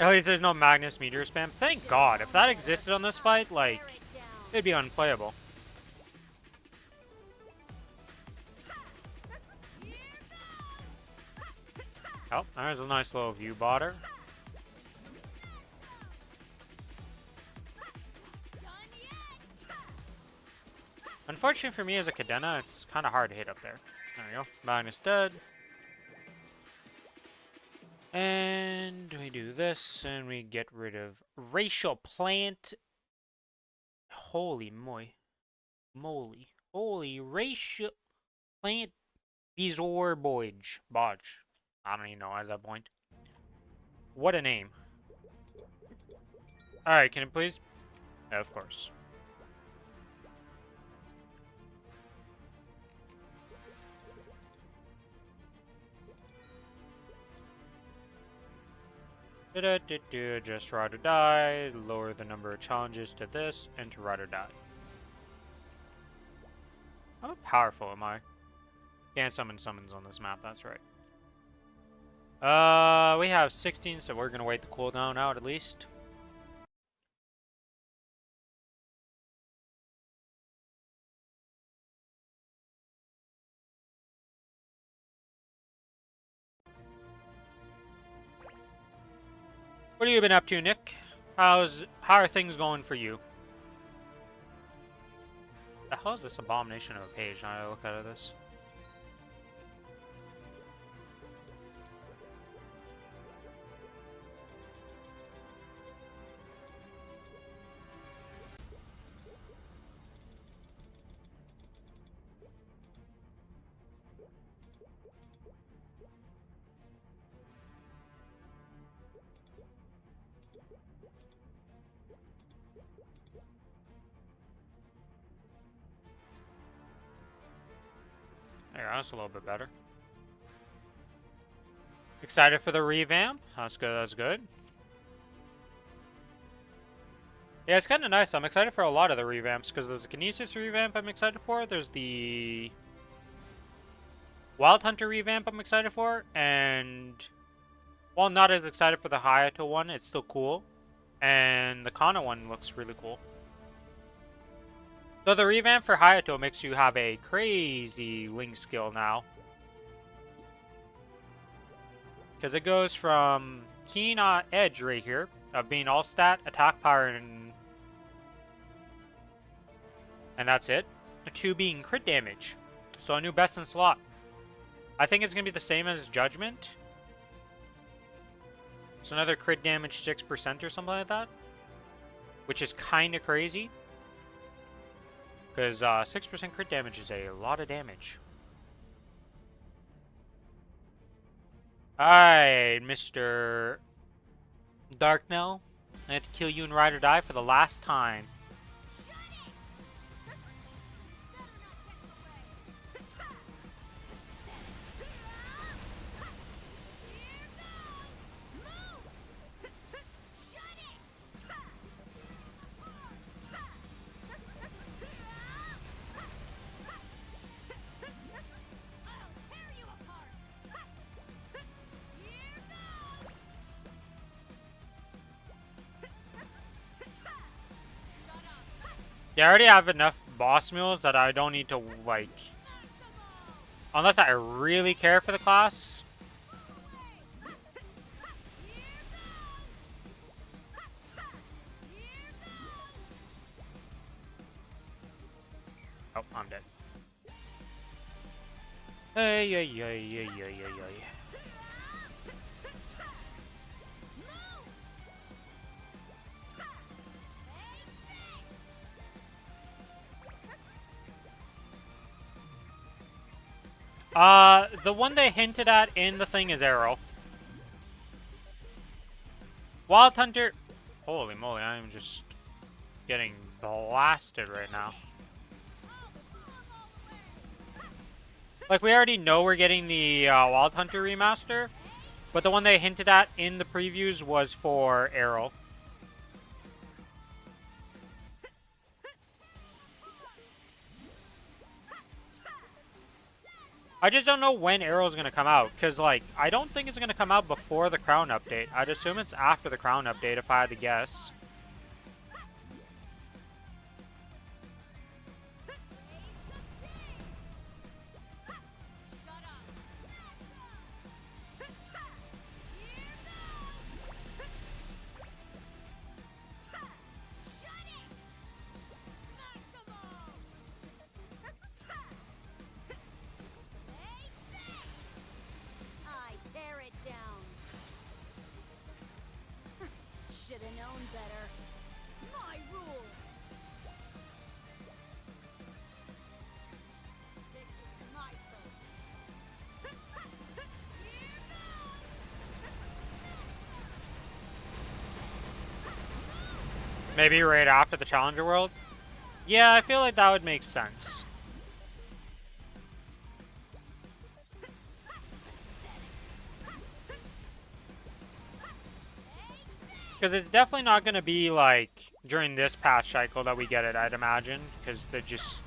At least there's no Magnus meteor spam. Thank God. If that existed on this fight, like, it'd be unplayable. Oh, there's a nice little view botter. Unfortunately for me as a Cadena, it's kind of hard to hit up there. There we go. Magnus dead. And we do this, and we get rid of racial plant. Holy moly. Holy racial plant bizarre bodge. I don't even know at that point. What a name. Alright, can you please? Yeah, of course. Just ride or die. Lower the number of challenges to this, and to ride or die. How powerful am I? Can't summon summons on this map, that's right. We have 16, so we're gonna wait the cooldown out at least. What have you been up to, Nick? How are things going for you? The hell is this abomination of a page? Now I look out of this. There, that's a little bit better. Excited for the revamp? That's good, that's good. Yeah, it's kind of nice. I'm excited for a lot of the revamps, because there's a Kinesis revamp I'm excited for. There's the Wild Hunter revamp I'm excited for, and while not as excited for the Hayato one, it's still cool. And the Kana one looks really cool. So the revamp for Hayato makes you have a crazy Link skill now. Because it goes from Keen Edge right here, of being all stat, attack power, and that's it, to being crit damage. So a new best in slot. I think it's going to be the same as Judgment. So another crit damage 6% or something like that. Which is kind of crazy. Because 6% crit damage is a lot of damage. Alright, Mr. Darknell. I have to kill you and ride or die for the last time. Yeah, I already have enough boss mules that I don't need to, like... Unless I really care for the class. Oh, I'm dead. Hey, hey, hey, hey, hey, hey, hey. The one they hinted at in the thing is Arrow. Wild Hunter... Holy moly, I am just getting blasted right now. Like, we already know we're getting the Wild Hunter remaster, but the one they hinted at in the previews was for Arrow. I just don't know when Arrow's going to come out, because, like, I don't think it's going to come out before the Crown update. I'd assume it's after the Crown update, if I had to guess. Should have known better. My rules. This is my turn. Maybe right after the Challenger World? Yeah, I feel like that would make sense. Because it's definitely not going to be, like, during this patch cycle that we get it, I'd imagine. Because there just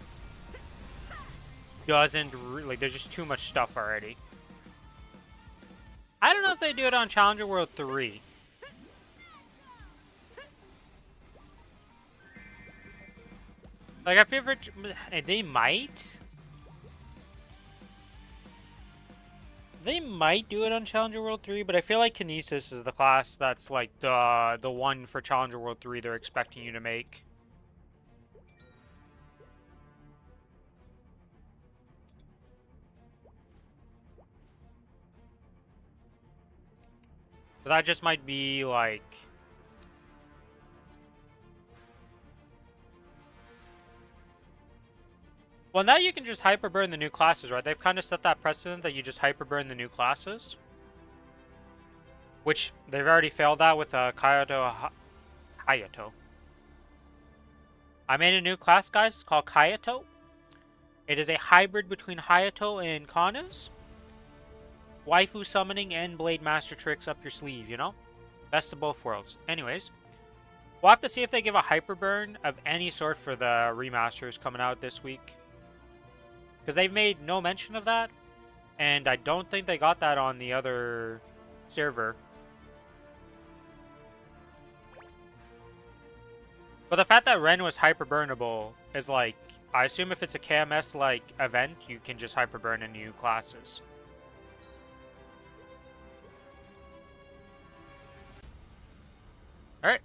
doesn't really... There's just too much stuff already. I don't know if they do it on Challenger World 3. Like, I feel for... They might. They might do it on Challenger World 3, but I feel like Kinesis is the class that's, like, the one for Challenger World 3 they're expecting you to make. But that just might be, like... Well, now you can just hyperburn the new classes, right? They've kind of set that precedent that you just hyperburn the new classes. Which they've already failed at with Hayato. I made a new class, guys. It's called Hayato. It is a hybrid between Hayato and Kronos. Waifu summoning and Blade Master tricks up your sleeve, you know? Best of both worlds. Anyways, we'll have to see if they give a hyperburn of any sort for the remasters coming out this week. Because they've made no mention of that. And I don't think they got that on the other server. But the fact that Ren was hyperburnable is like... I assume if it's a KMS-like event, you can just hyperburn in new classes. Alright.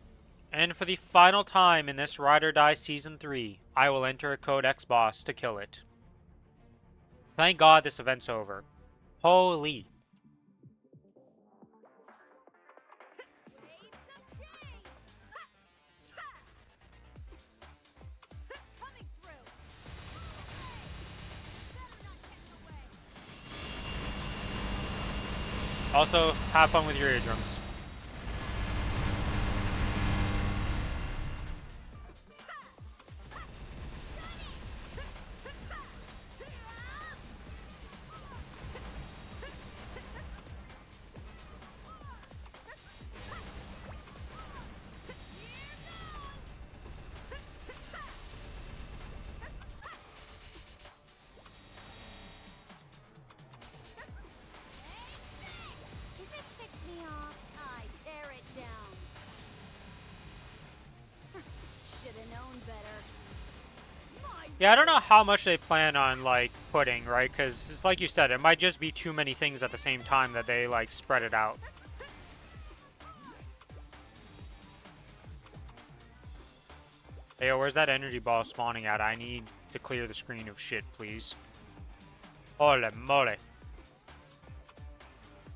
And for the final time in this Ride or Die Season 3, I will enter a Codex boss to kill it. Thank God this event's over. Holy. Also, have fun with your eardrums. Yeah, I don't know how much they plan on, like, putting, right? Because it's like you said, it might just be too many things at the same time that they, like, spread it out. Hey, yo, where's that energy ball spawning at? I need to clear the screen of shit, please. Holy moly.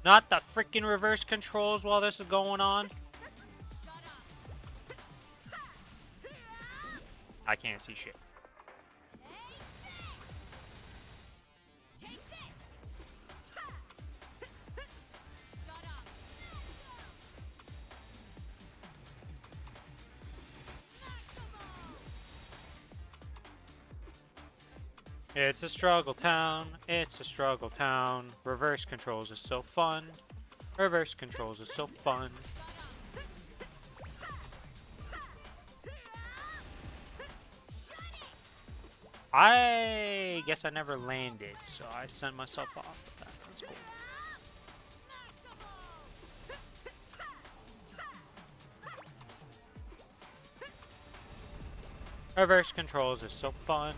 Not the freaking reverse controls while this is going on. I can't see shit. It's a struggle town, it's a struggle town. Reverse controls is so fun. Reverse controls is so fun. I guess I never landed, so I sent myself off with that. That's cool. Reverse controls is so fun.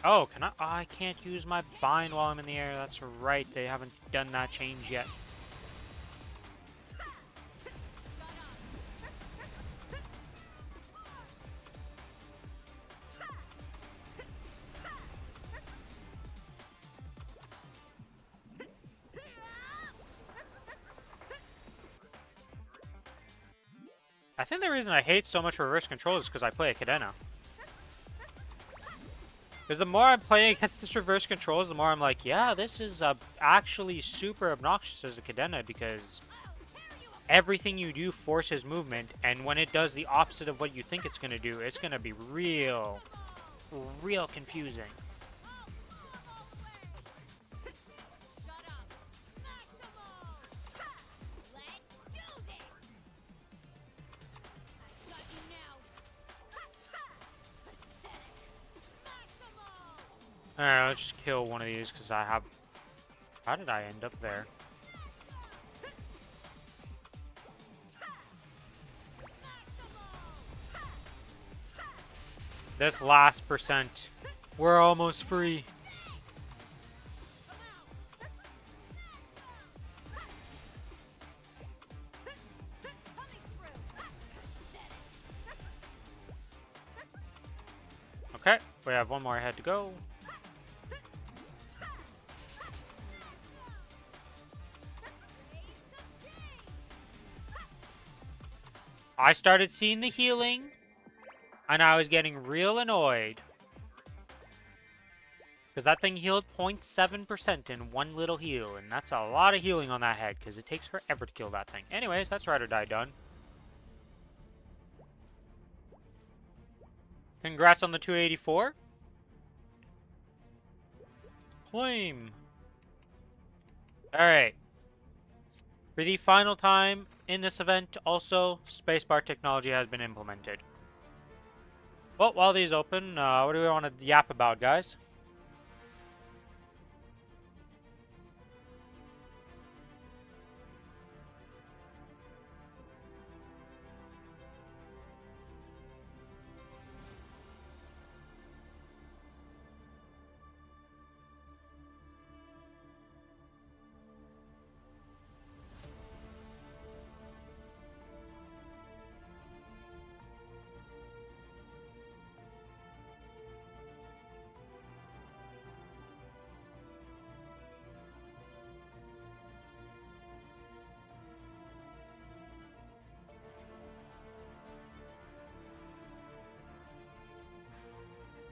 Oh, can I? Oh, I can't use my bind while I'm in the air. That's right. They haven't done that change yet. I think the reason I hate so much reverse control is because I play a Cadena. Because the more I'm playing against this reverse controls, the more I'm like, yeah, this is actually super obnoxious as a Cadena because everything you do forces movement, and when it does the opposite of what you think it's going to do, it's going to be real confusing. Alright, let's just kill one of these because I have... How did I end up there? This last percent. We're almost free. Okay, we have one more head to go. I started seeing the healing, and I was getting real annoyed. Because that thing healed 0.7% in one little heal, and that's a lot of healing on that head, because it takes forever to kill that thing. Anyways, that's Ride or Die done. Congrats on the 284. Claim. Alright. For the final time in this event, also, spacebar technology has been implemented. Well, while these open, what do we want to yap about, guys?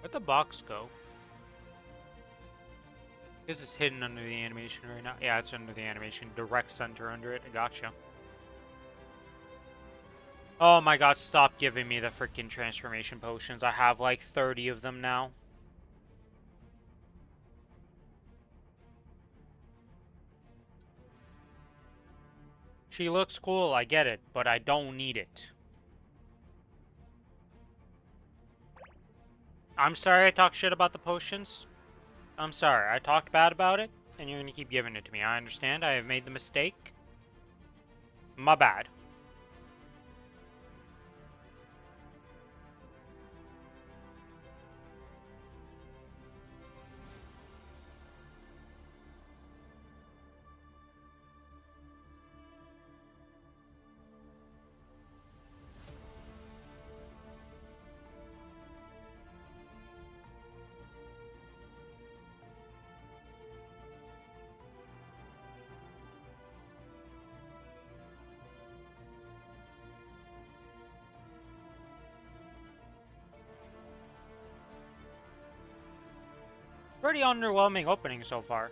Where'd the box go? This is hidden under the animation right now. Yeah, it's under the animation. Direct center under it. I gotcha. Oh my god, stop giving me the freaking transformation potions. I have like 30 of them now. She looks cool, I get it, but I don't need it. I'm sorry I talked shit about the potions. I'm sorry, I talked bad about it, and you're gonna keep giving it to me. I understand, I have made the mistake. My bad. Pretty underwhelming opening so far.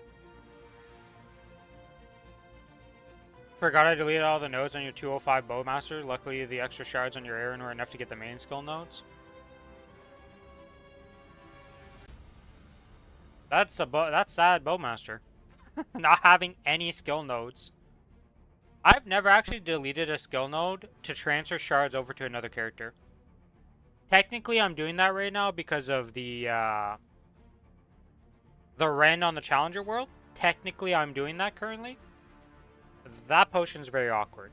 Forgot I deleted all the nodes on your 205 Bowmaster. Luckily, the extra shards on your Aaron were enough to get the main skill nodes. That's sad, Bowmaster. Not having any skill nodes. I've never actually deleted a skill node to transfer shards over to another character. Technically, I'm doing that right now because of the Ren on the Challenger world. Technically, I'm doing that currently. That potion's very awkward.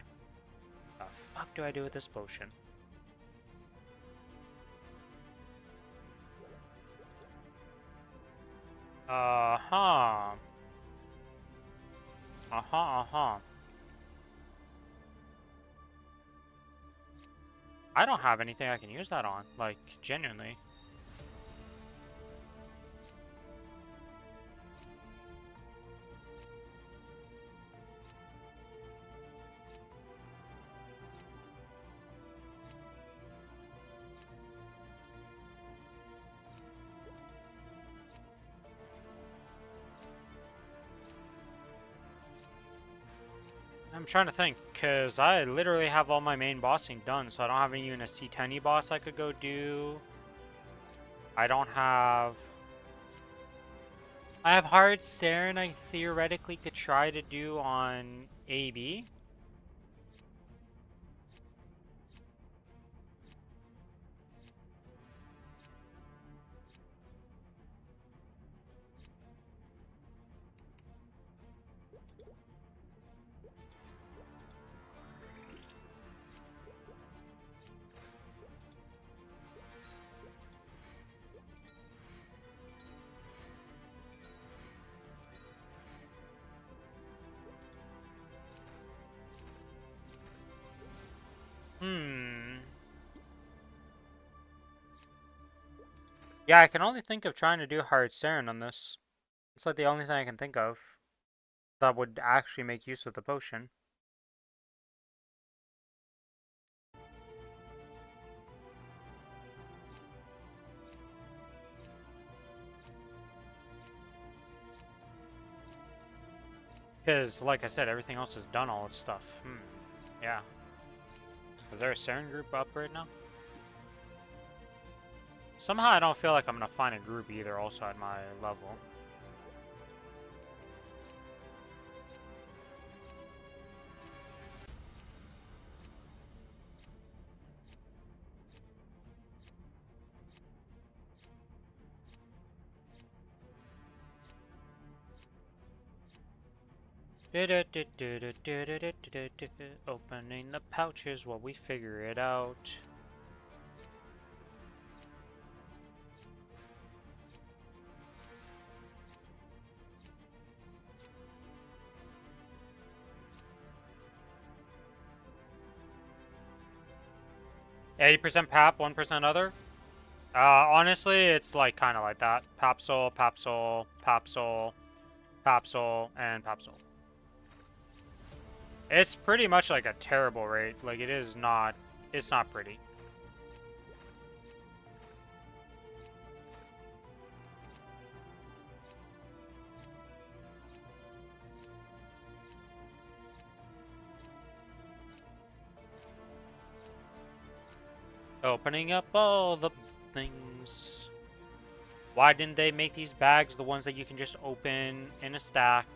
What the fuck do I do with this potion? Uh-huh. Uh-huh. I don't have anything I can use that on. Like, genuinely. I'm trying to think, because I literally have all my main bossing done, so I don't have even a C10 boss I could go do. I don't have... I have Hard Saren I theoretically could try to do on AB. Hmm. Yeah, I can only think of trying to do Hard Saren on this. It's like the only thing I can think of that would actually make use of the potion. Because, like I said, everything else has done all its stuff. Yeah. Is there a Saren group up right now? Somehow I don't feel like I'm gonna find a group either also at my level. Opening the pouches while we figure it out. %, pap, 1% other. Honestly, it's like kind of like that. Papsol, Papsol, Papsol, Papsol, and Papsol. It's pretty much like a terrible rate. Like, it is not... It's not pretty. Opening up all the things. Why didn't they make these bags the ones that you can just open in a stack?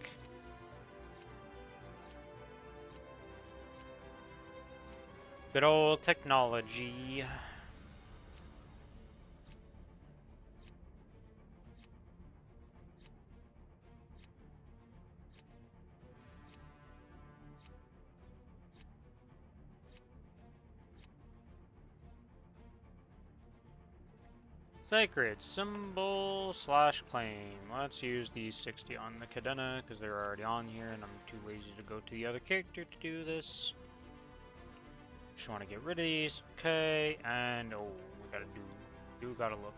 Good old technology. Sacred symbol slash claim. Let's use these 60 on the Cadena because they're already on here and I'm too lazy to go to the other character to do this. Just want to get rid of these. Okay, and oh, we gotta gotta look.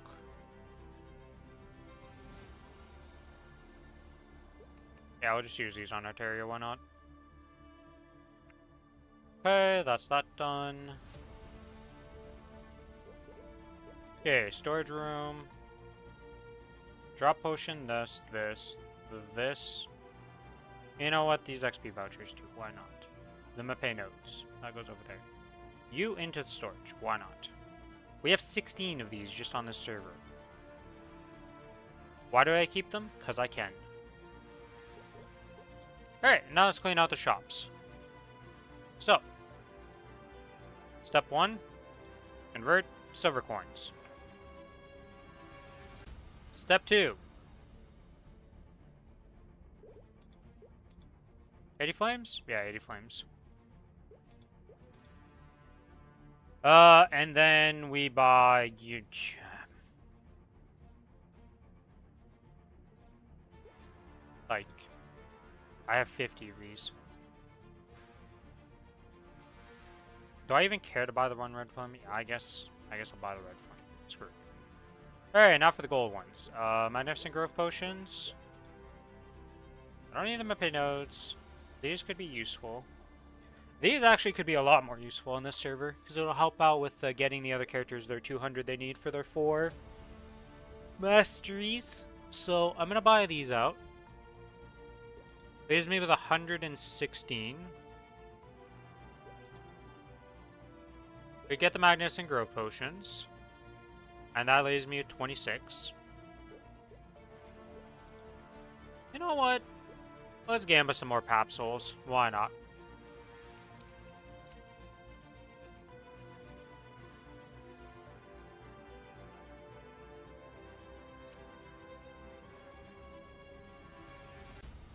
Yeah, I'll just use these on Arteria, why not? Okay, that's that done. Okay, storage room. Drop potion, this. You know what? These XP vouchers too. Why not? The Mape notes. That goes over there. You into the storage. Why not? We have 16 of these just on this server. Why do I keep them? Because I can. Alright, now let's clean out the shops. So, step 1, convert silver coins. Step 2. 80 flames? Yeah, 80 flames. And then we buy... Like, I have 50 of these. Do I even care to buy the one red flame? I guess I'll buy the red flame. Screw it. Alright, now for the gold ones. Magnificent Growth Potions. I don't need the Mape nodes. These could be useful. These actually could be a lot more useful on this server, because it'll help out with getting the other characters their 200 they need for their 4 masteries. So, I'm going to buy these out. Leaves me with 116. We get the Magnus and Growth Potions. And that leaves me at 26. You know what? Let's gamba some more Pap Souls. Why not?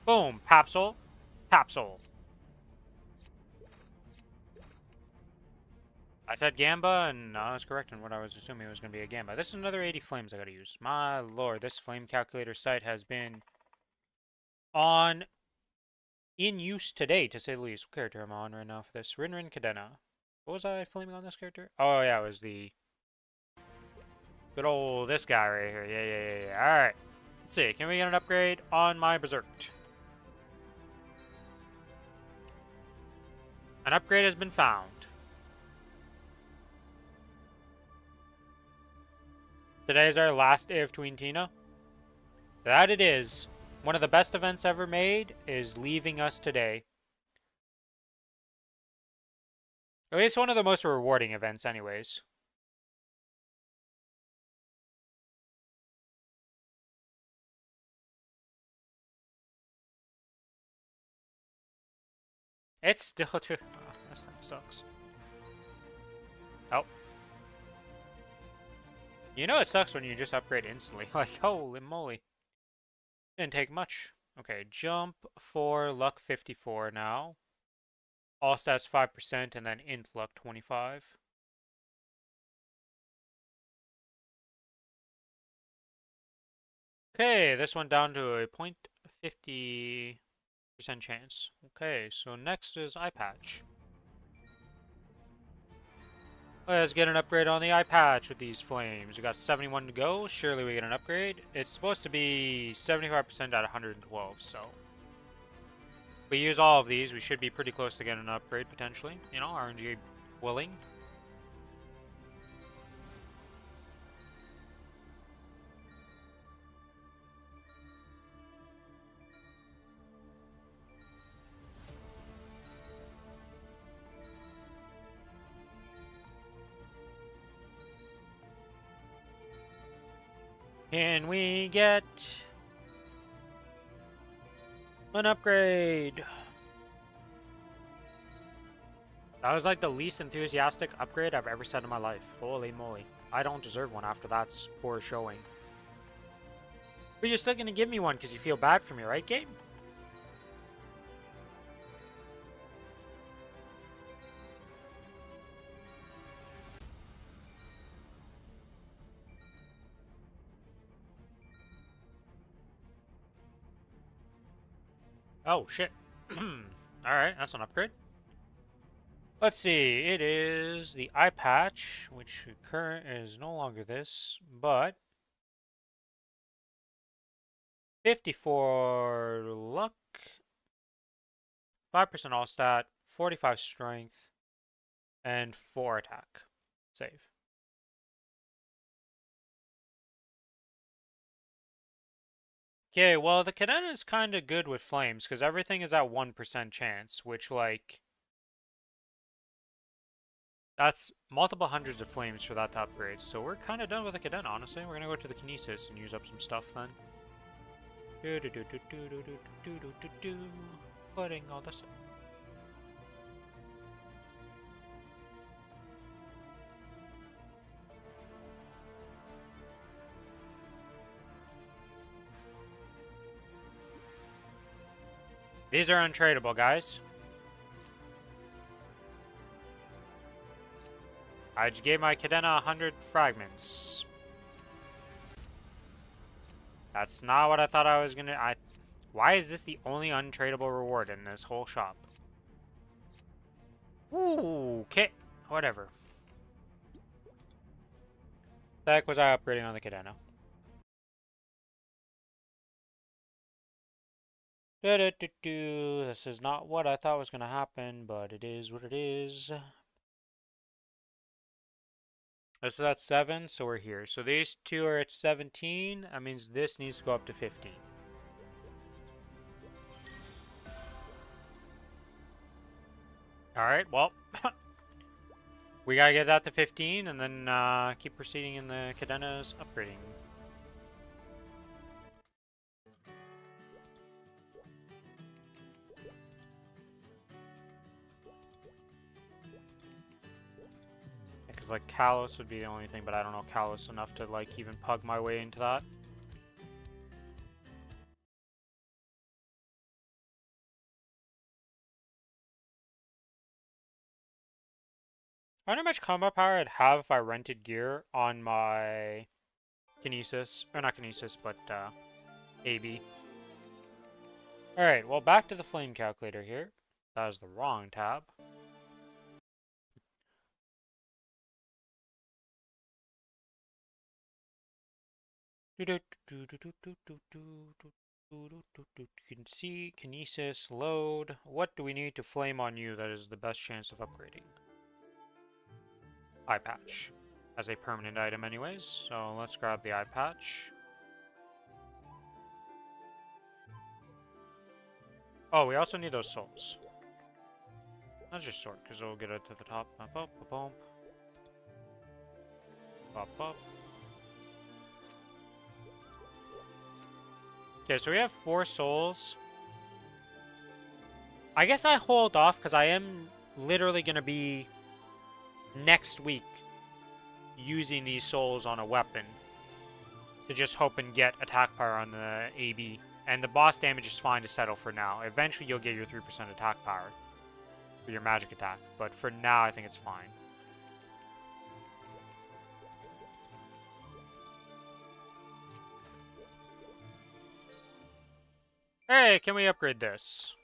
Boom! Pap Soul. Pap Soul. I said Gamba, and I was correct in what I was assuming it was going to be a Gamba. This is another 80 flames I gotta use. My lord, this flame calculator site has been on in use today, to say the least. What character am I on right now for this? Rinrin Cadena. What was I flaming on this character? Oh, yeah, it was the good old this guy right here. Yeah. Alright. Let's see. Can we get an upgrade on my Berserk? An upgrade has been found. Today is our last day of Tween Tina. That it is. One of the best events ever made is leaving us today. At least one of the most rewarding events anyways. It's still too... Oh, that sucks. Oh. You know it sucks when you just upgrade instantly. Like, holy moly. Didn't take much. Okay, jump 4, luck 54 now. All stats 5%, and then int luck 25. Okay, this one down to a 0.50% chance. Okay, so next is eye patch. Let's get an upgrade on the eye patch with these flames. We got 71 to go. Surely we get an upgrade. It's supposed to be 75% at 112, so... If we use all of these, we should be pretty close to getting an upgrade, potentially. You know, RNG willing. Can we get an upgrade? That was like the least enthusiastic upgrade I've ever said in my life. Holy moly. I don't deserve one after that's poor showing. But you're still gonna give me one because you feel bad for me, right, game? Oh, shit. Alright, that's an upgrade. Let's see, it is the eye patch, which current is no longer this, but 54 luck, 5% all stat, 45 strength, and 4 attack. Save. Okay, well, the Cadena is kind of good with flames, because everything is at 1% chance, which, like... That's multiple hundreds of flames for that to upgrade, so we're kind of done with the Cadena, honestly. We're gonna go to the Kinesis and use up some stuff then. Putting all the stuff. These are untradeable, guys. I just gave my Cadena 100 fragments. That's not what I thought I was gonna... Why is this the only untradeable reward in this whole shop? Ooh, okay. Whatever. The heck was I upgrading on the Cadena? This is not what I thought was gonna happen, but it is what it is. This is at 7, so we're here. So these two are at 17. That means this needs to go up to 15. Alright, well. We gotta get that to 15 and then keep proceeding in the Cadena's upgrading. Because like Kalos would be the only thing, but I don't know Kalos enough to like even pug my way into that. I wonder how much combat power I'd have if I rented gear on my Kinesis, or not Kinesis, but AB. Alright, well back to the flame calculator here. That was the wrong tab. You can see Kinesis load. What do we need to flame on you that is the best chance of upgrading? Eye patch. As a permanent item anyways, so let's grab the eye patch. Oh, we also need those souls. Let's just sort, because it'll get it to the top. Up, up, up, up. Up, up. Okay, so we have 4 souls. I guess I hold off, because I am literally going to be, next week, using these souls on a weapon. To just hope and get attack power on the AB. And the boss damage is fine to settle for now. Eventually you'll get your 3% attack power. For your magic attack. But for now, I think it's fine. Hey, can we upgrade this?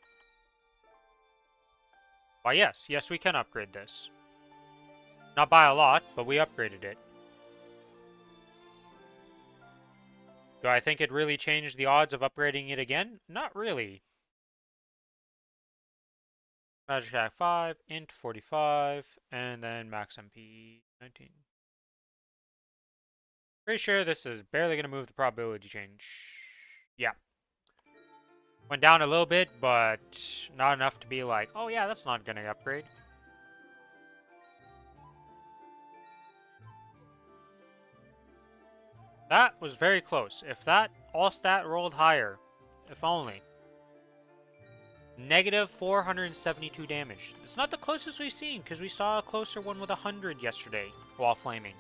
Why, yes. Yes, we can upgrade this. Not by a lot, but we upgraded it. Do I think it really changed the odds of upgrading it again? Not really. Magic attack 5, int 45, and then max MP 19. Pretty sure this is barely going to move the probability change. Yeah. Went down a little bit, but not enough to be like, oh yeah, that's not going to upgrade. That was very close. If that all stat rolled higher, if only. Negative 472 damage. It's not the closest we've seen, because we saw a closer one with 100 yesterday while flaming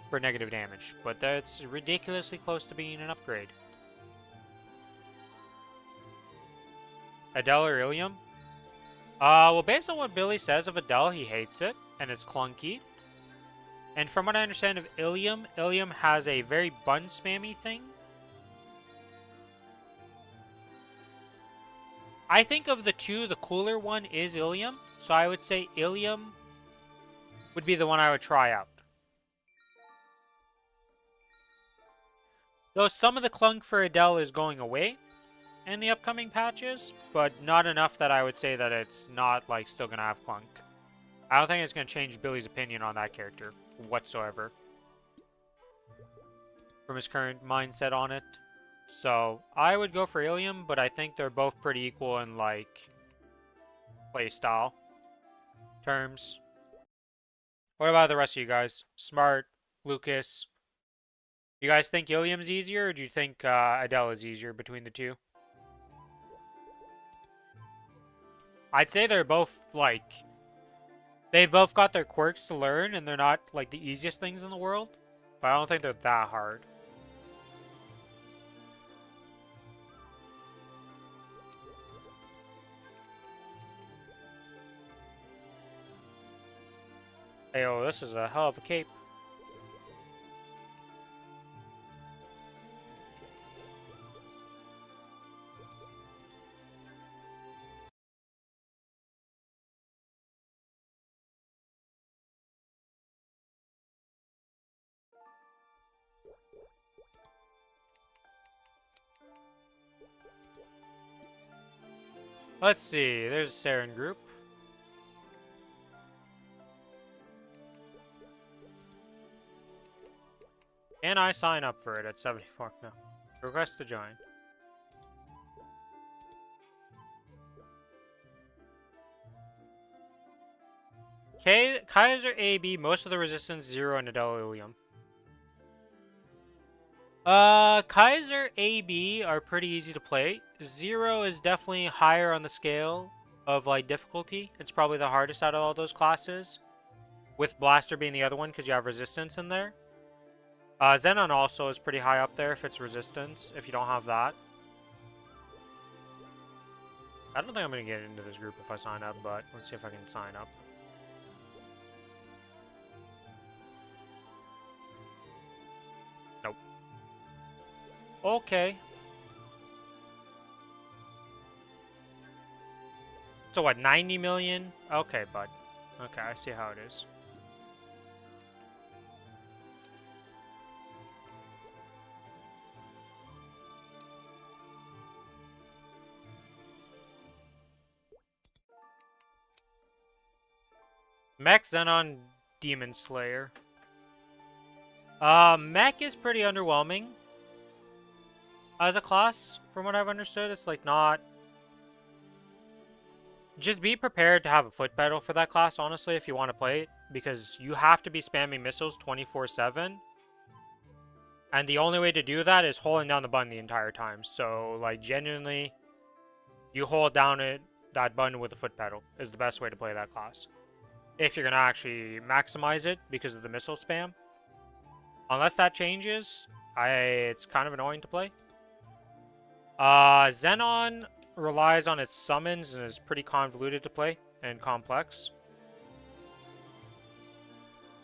for negative damage. But that's ridiculously close to being an upgrade. Adele or Ilium? Well, based on what Billy says of Adele, he hates it, and it's clunky. And from what I understand of Ilium, Ilium has a very bun spammy thing. I think of the two, the cooler one is Ilium, so I would say Ilium would be the one I would try out. Though some of the clunk for Adele is going away in the upcoming patches, but not enough that I would say that it's not like still gonna have clunk. I don't think it's gonna change Billy's opinion on that character whatsoever from his current mindset on it. So I would go for Ilium, but I think they're both pretty equal in like playstyle terms. What about the rest of you guys? Smart, Lucas. You guys think Ilium's easier, or do you think Adele is easier between the two? I'd say they're both like they've both got their quirks to learn, and they're not like the easiest things in the world. But I don't think they're that hard. Hey, oh, this is a hell of a cape. Let's see. There's a Saren group. Can I sign up for it at 74? No. Request to join. Kaiser AB, most of the resistance 0 and Delirium. Kaiser AB are pretty easy to play. 0 is definitely higher on the scale of like difficulty. It's probably the hardest out of all those classes. With Blaster being the other one because you have resistance in there. Xenon also is pretty high up there if it's resistance, if you don't have that. I don't think I'm going to get into this group if I sign up, but let's see if I can sign up. Nope. Okay. So what, 90 million? Okay, bud. Okay, I see how it is. Mech Xenon Demon Slayer. Mech is pretty underwhelming as a class, from what I've understood. It's like not... Just be prepared to have a foot pedal for that class, honestly, if you want to play it. Because you have to be spamming missiles 24/7. And the only way to do that is holding down the button the entire time. So, like, genuinely, you hold down that button with the foot pedal is the best way to play that class. If you're going to actually maximize it because of the missile spam. Unless that changes, it's kind of annoying to play. Xenon relies on its summons and is pretty convoluted to play and complex.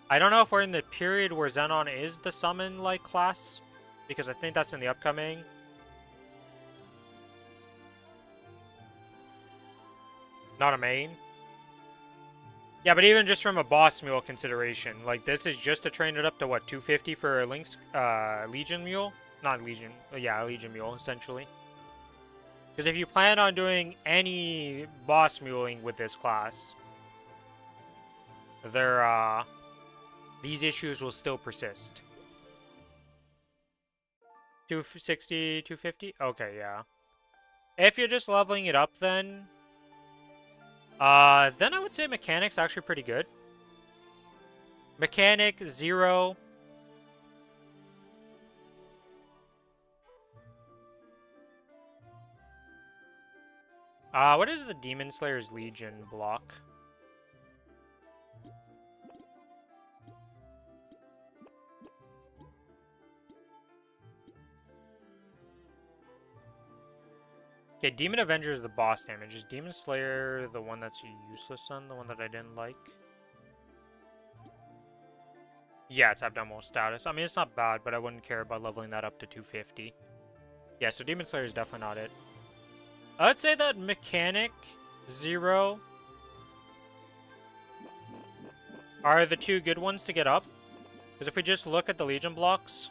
I don't know if we're in the period where Xenon is the summon-like class, because I think that's in the upcoming. Not a main. Yeah, but even just from a boss mule consideration, like this is just to train it up to what, 250 for a Link's Legion mule? Not Legion, yeah, Legion mule essentially. Because if you plan on doing any boss muling with this class, these issues will still persist. 260, 250? Okay, yeah. If you're just leveling it up then I would say Mechanic's actually pretty good. Mechanic, 0. What is the Demon Slayer's Legion block? Okay, Demon Avenger is the boss damage. Is Demon Slayer the one that's useless on? The one that I didn't like? Yeah, it's abdominal status. I mean, it's not bad, but I wouldn't care about leveling that up to 250. Yeah, so Demon Slayer is definitely not it. I'd say that Mechanic, 0 are the two good ones to get up. Because if we just look at the Legion blocks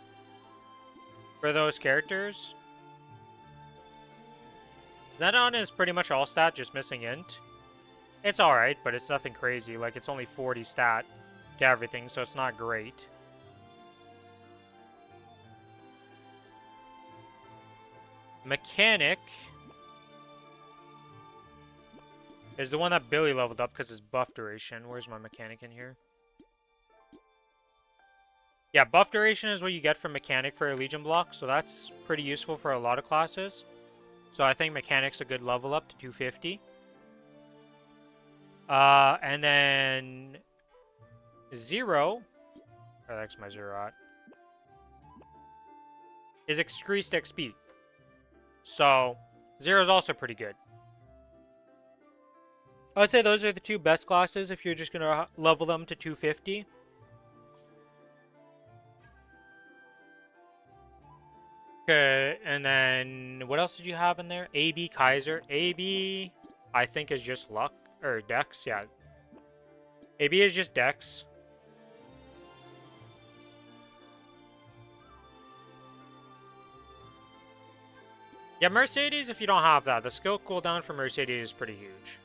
for those characters, Xenon is pretty much all stat, just missing int. It's alright, but it's nothing crazy. Like, it's only 40 stat to everything, so it's not great. Mechanic is the one that Billy leveled up because it's buff duration. Where's my Mechanic in here? Yeah, buff duration is what you get from Mechanic for a Legion block, so that's pretty useful for a lot of classes. So I think Mechanic's a good level up to 250. And then 0, or that's my 0 at, is increased XP. So 0 is also pretty good. I would say those are the two best classes if you're just going to level them to 250. Okay, and then what else did you have in there? AB Kaiser. AB, I think, is just luck, or dex, yeah. AB is just dex. Yeah, Mercedes, if you don't have that, the skill cooldown for Mercedes is pretty huge.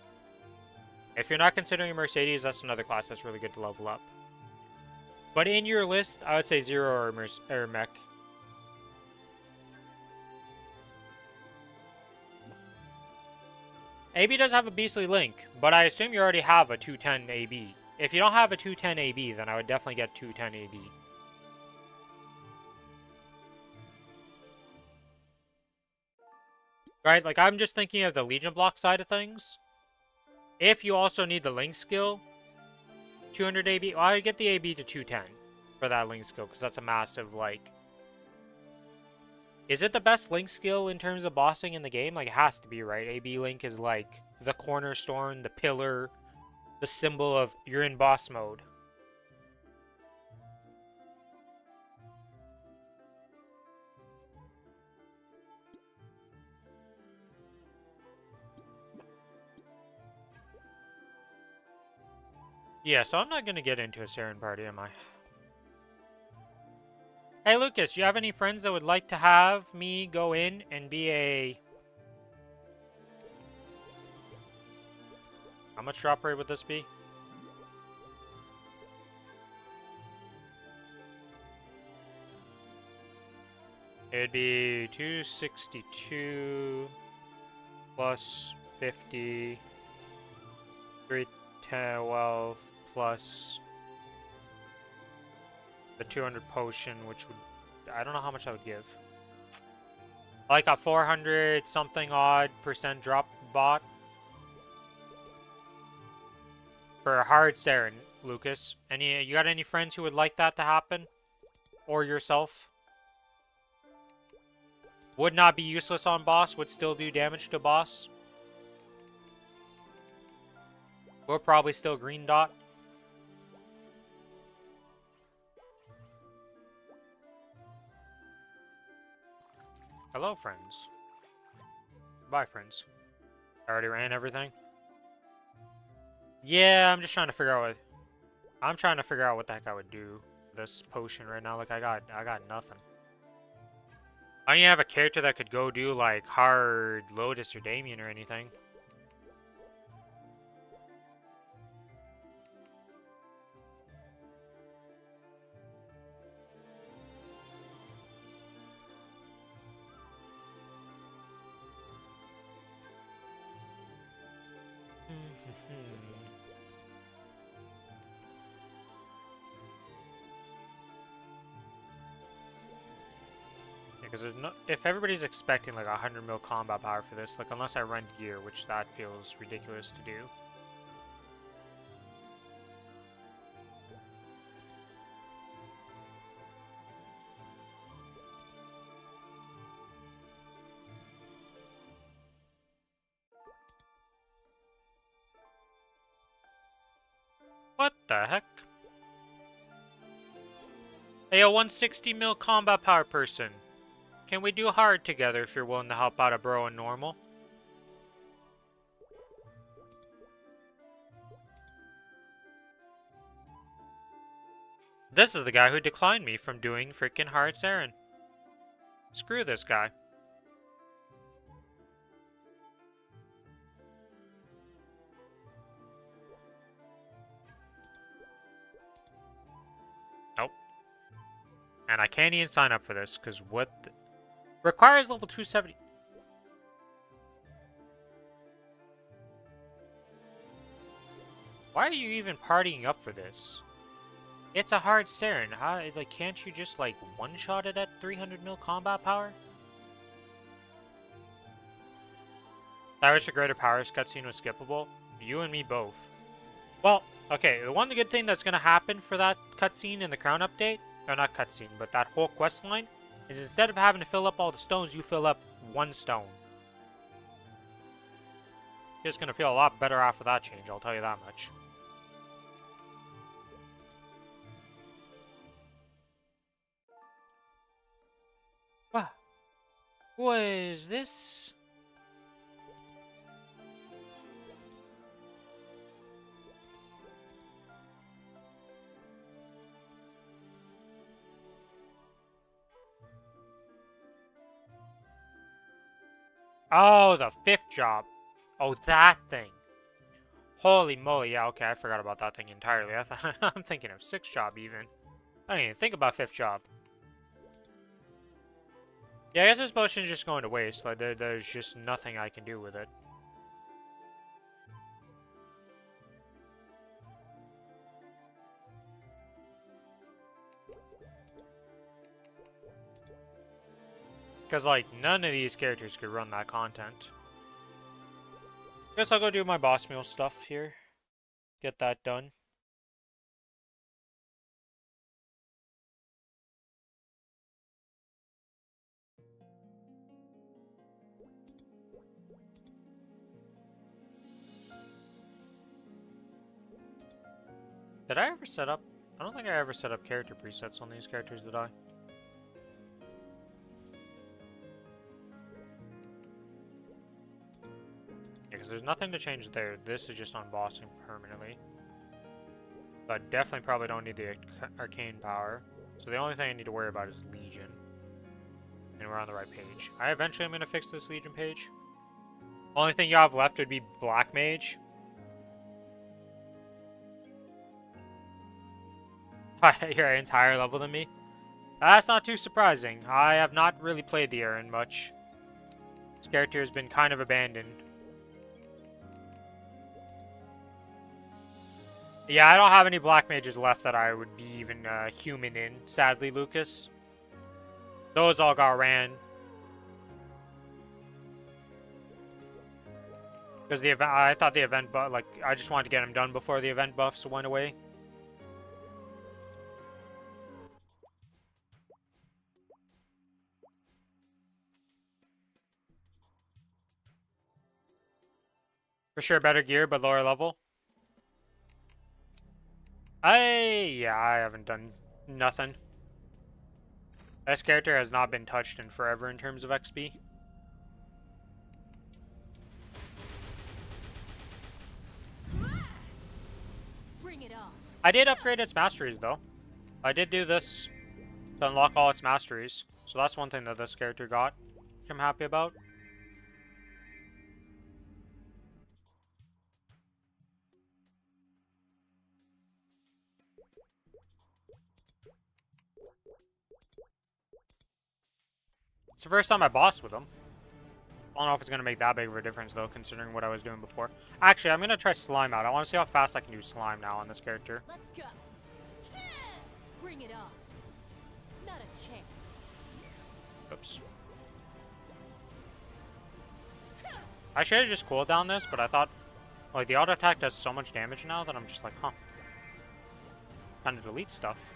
If you're not considering Mercedes, that's another class that's really good to level up. But in your list, I would say 0 or Mech. AB does have a beastly link, but I assume you already have a 210 AB If you don't have a 210 AB, then I would definitely get 210 AB. Right? Like, I'm just thinking of the Legion block side of things. If you also need the Link skill, 200 AB, well, I'd get the AB to 210 for that Link skill, because that's a massive, like... Is it the best Link skill in terms of bossing in the game? Like, it has to be, right? AB Link is, like, the cornerstone, the pillar, the symbol of you're in boss mode. Yeah, so I'm not gonna get into a Saren party, am I? Hey, Lucas, you have any friends that would like to have me go in and be a... How much drop rate would this be? It'd be 262 plus 50, 312 plus the 200 potion, which would... I don't know how much I would give. Like a 400 something odd % drop bot. For a hard Saren, Lucas. You got any friends who would like that to happen? Or yourself? Would not be useless on boss, would still do damage to boss. We're probably still green dot. Hello, friends. Bye, friends. I already ran everything. Yeah, I'm just trying to figure out what... I'm trying to figure out what the heck I would do for this potion right now. Like, I got nothing. I don't even have a character that could go do, like, hard Lotus or Damien or anything. Because no, if everybody's expecting like 100 mil combat power for this, like unless I rent gear, which that feels ridiculous to do. What the heck? Hey, a 160 mil combat power person. Can we do hard together if you're willing to help out a bro in normal? This is the guy who declined me from doing freaking hard Saren. Screw this guy. Nope. And I can't even sign up for this, because what... Requires level 270. Why are you even partying up for this? It's a hard Saren. How, like, can't you just, like, one-shot it at 300 mil combat power? I wish the Greater Powers cutscene was skippable. You and me both. Well, okay, the one good thing that's going to happen for that cutscene in the Crown update, or not cutscene, but that whole quest line, is instead of having to fill up all the stones, you fill up one stone. You're just going to feel a lot better after that change, I'll tell you that much. What is this? Oh, the 5th job. Oh, that thing. Holy moly, yeah, okay, I forgot about that thing entirely. I'm thinking of 6th job, even. I didn't even think about 5th job. Yeah, I guess this potion is just going to waste. Like, there's just nothing I can do with it. Because, like, none of these characters could run that content. Guess I'll go do my boss meal stuff here. Get that done. Did I ever set up... I don't think I ever set up character presets on these characters, did I? Yeah, because there's nothing to change there. This is just unbossing permanently. But definitely probably don't need the arcane power. So the only thing I need to worry about is Legion. And we're on the right page. I eventually am going to fix this Legion page. Only thing you have left would be Black Mage. Your Aaron's higher level than me. That's not too surprising. I have not really played the Aaron much. This character has been kind of abandoned. Yeah, I don't have any Black Mages left that I would be even human in, sadly, Lucas. Those all got ran. Because the event, I thought the event buff, like, I just wanted to get them done before the event buffs went away. For sure, better gear, but lower level. Yeah, I haven't done nothing. This character has not been touched in forever in terms of XP. Bring it on. I did upgrade its masteries, though. I did do this to unlock all its masteries. So that's one thing that this character got, which I'm happy about. It's the first time I bossed with him. I don't know if it's going to make that big of a difference, though, considering what I was doing before. Actually, I'm going to try Slime out. I want to see how fast I can do Slime now on this character. Let's go. Bring it on. Not a chance. Oops. I should have just cooled down this, but I thought, like, the auto attack does so much damage now that I'm just like, huh. Kind of delete stuff.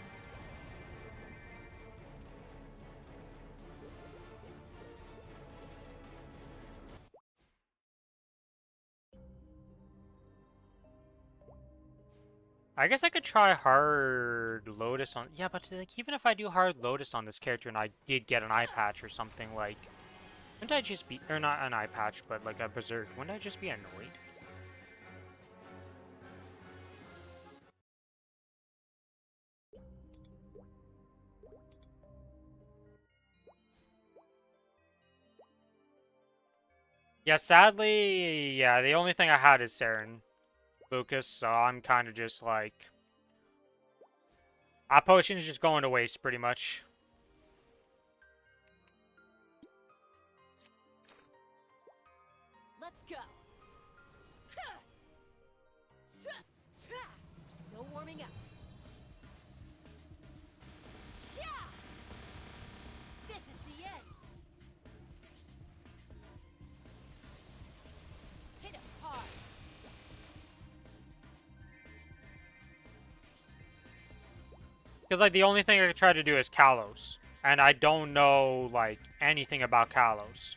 I guess I could try Hard Lotus on... Yeah, but like, even if I do Hard Lotus on this character and I did get an eye patch or something, like... Wouldn't I just be... Or not an eye patch, but like a Berserk. Wouldn't I just be annoyed? Yeah, sadly, yeah, the only thing I had is Saren, Lucas, so I'm kind of just like... That potion is just going to waste, pretty much. Let's go. No warming up. This is the end. Hit him hard. Because, like, the only thing I could try to do is Kalos. And I don't know, like, anything about Kalos.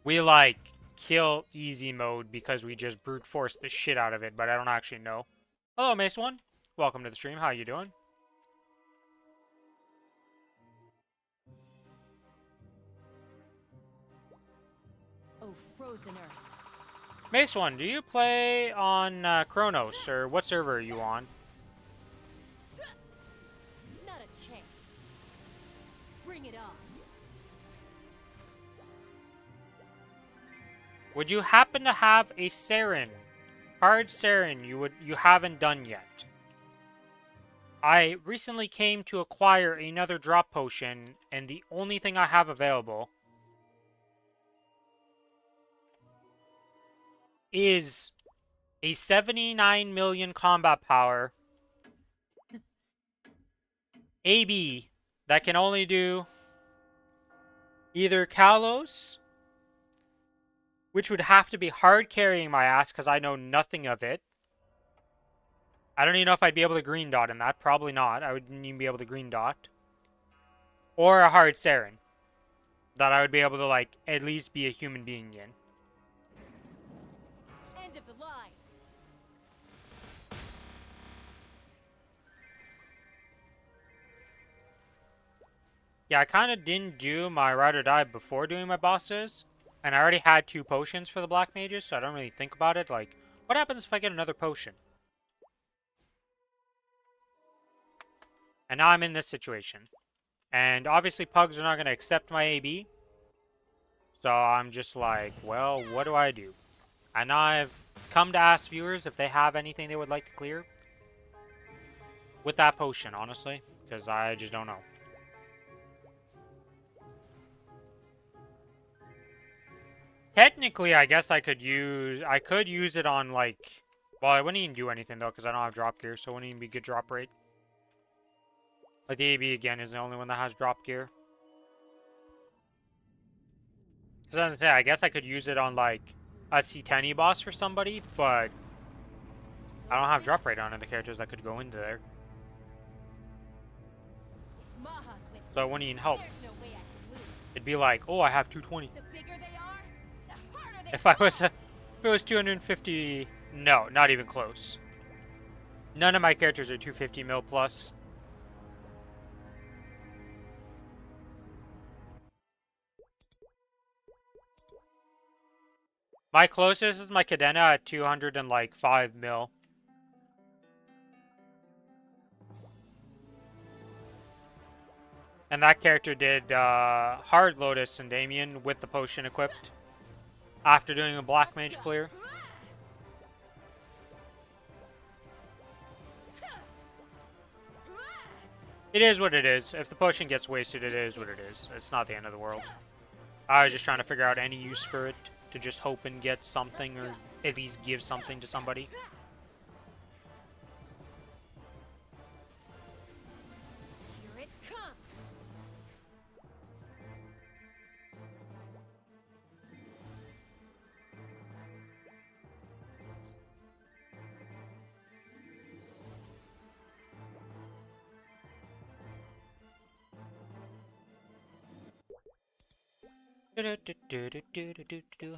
We, like, kill easy mode because we just brute force the shit out of it, but I don't actually know. Hello, Mace One. Welcome to the stream. How you doing? Oh, frozen earth. Mace One, do you play on Kronos, or what server are you on? Not a chance. Bring it on. Would you happen to have a Saren? Hard Saren you haven't done yet. I recently came to acquire another drop potion, and the only thing I have available is a 79 million combat power AB that can only do Either Kalos, which would have to be hard carrying my ass because I know nothing of it. I don't even know if I'd be able to green dot in that. Probably not. I wouldn't even be able to green dot. Or a hard Saren that I would be able to, like, at least be a human being in. End of the line. Yeah, I kind of didn't do my ride or die before doing my bosses. And I already had 2 potions for the black mages, so I don't really think about it. Like, what happens if I get another potion? And now I'm in this situation. And obviously pugs are not going to accept my AB. So I'm just like, well, what do I do? And I've come to ask viewers if they have anything they would like to clear with that potion, honestly, because I just don't know. Technically, I guess I could use it on, like, well, I wouldn't even do anything though because I don't have drop gear, so it wouldn't even be good drop rate. Like the AB again is the only one that has drop gear. Because I was gonna say, I guess I could use it on like a C10 boss for somebody, but I don't have drop rate on the characters that could go into there. If Maha's with So it wouldn't even help. there's no way I can lose. It'd be like, oh, I have 220. The bigger they are, the harder they If I fall. was, if it was 250, no, not even close. None of my characters are 250 mil plus. My closest is my Cadena at 205 mil. And that character did Hard Lotus and Damien with the potion equipped after doing a Black Mage clear. It is what it is. If the potion gets wasted, it is what it is. It's not the end of the world. I was just trying to figure out any use for it to just hope and get something or at least give something to somebody. Here it comes.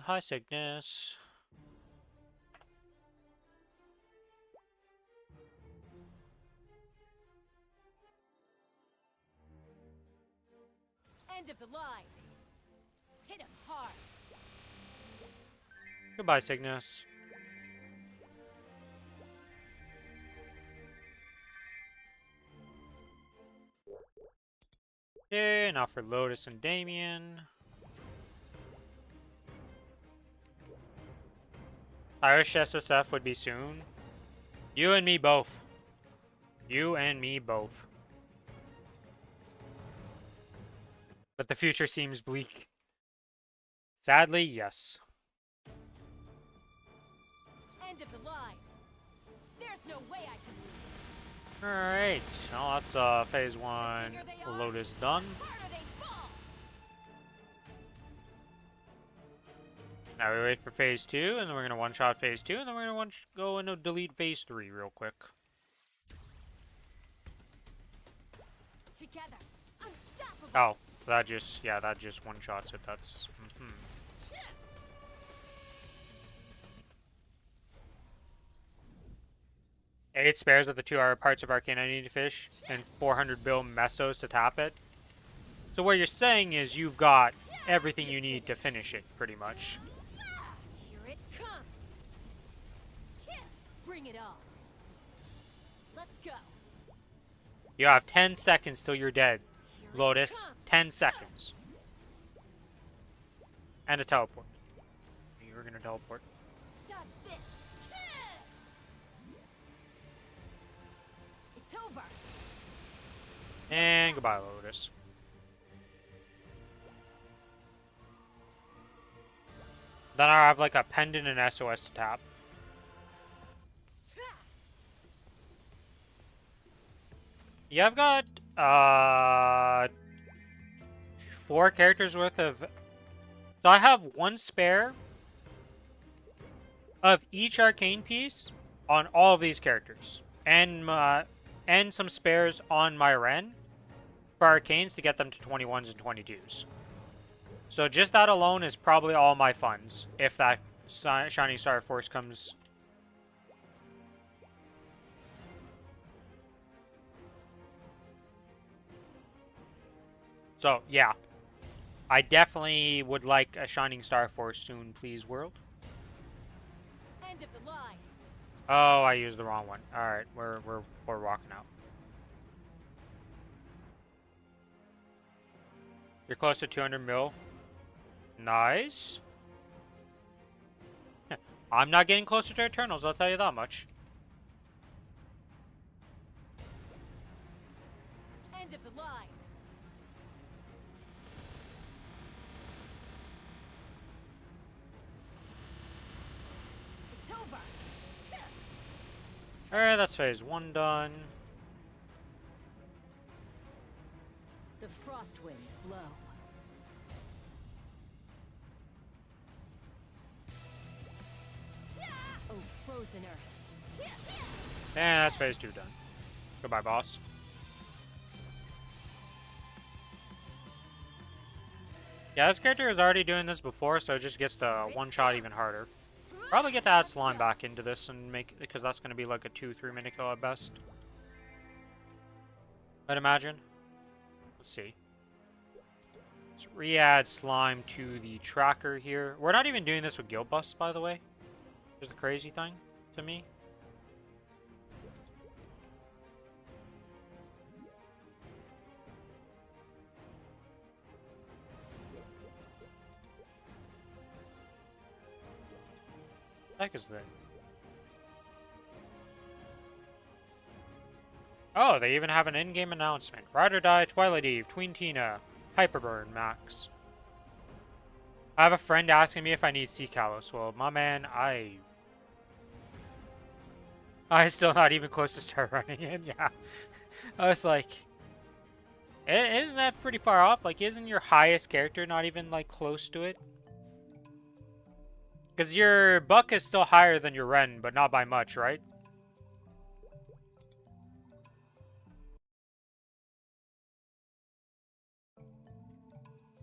Hi, Cygnus. End of the line. Hit him hard. Goodbye, Cygnus. Okay, now for Lotus and Damien. I wish SSF would be soon. You and me both. You and me both. But the future seems bleak. Sadly, yes. End of the line. There's no way I can lose. Alright, well that's phase 1 Lotus done. The harder they fall. Now we wait for phase 2, and then we're gonna one-shot phase 2, and then we're gonna go into delete phase 3 real quick. Together, unstoppable. Oh, that just one-shots it, that's... Eight spares with the 2 parts of Arcane I need to fish, and 400 bill mesos to tap it. So what you're saying is you've got everything you need to finish it, pretty much. Here it comes. Bring it on. Let's go. You have 10 seconds till you're dead, Here it Lotus. comes. 10 seconds. And a teleport. You're gonna teleport. Dodge this. It's over. And goodbye, Lotus. Then I have like a pendant and SOS to tap. Yeah, I've got 4 characters worth of... So I have 1 spare of each arcane piece on all of these characters. And some spares on my Ren for arcanes to get them to 21s and 22s. So just that alone is probably all my funds if that Shining Star Force comes. So, yeah. I definitely would like a Shining Star Force soon, please, world. End of the line. Oh, I used the wrong one. Alright, we're walking out. You're close to 200 mil. Nice. I'm not getting closer to Eternals, I'll tell you that much. End of the line. It's over. Alright, that's phase 1 done. The frost winds blow. Oh, frozen earth. And that's phase 2 done. Goodbye, boss. Yeah, this character is already doing this before, so it just gets the one-shot even harder. Probably get to add slime back into this and make, because that's going to be like a 2-3 minute kill at best. I'd imagine. Let's see. Let's re-add slime to the tracker here. We're not even doing this with guild busts, by the way. Just the crazy thing to me. What the heck is that? Oh, they even have an in-game announcement. Ride or Die, Twilight Eve, Tween Tina, Hyperburn, Max. I have a friend asking me if I need Sea Kalos. Well, my man, I still not even close to start running it. Yeah. I was like, isn't that pretty far off? Like, isn't your highest character not even, like, close to it? Because your Buck is still higher than your Ren, but not by much, right?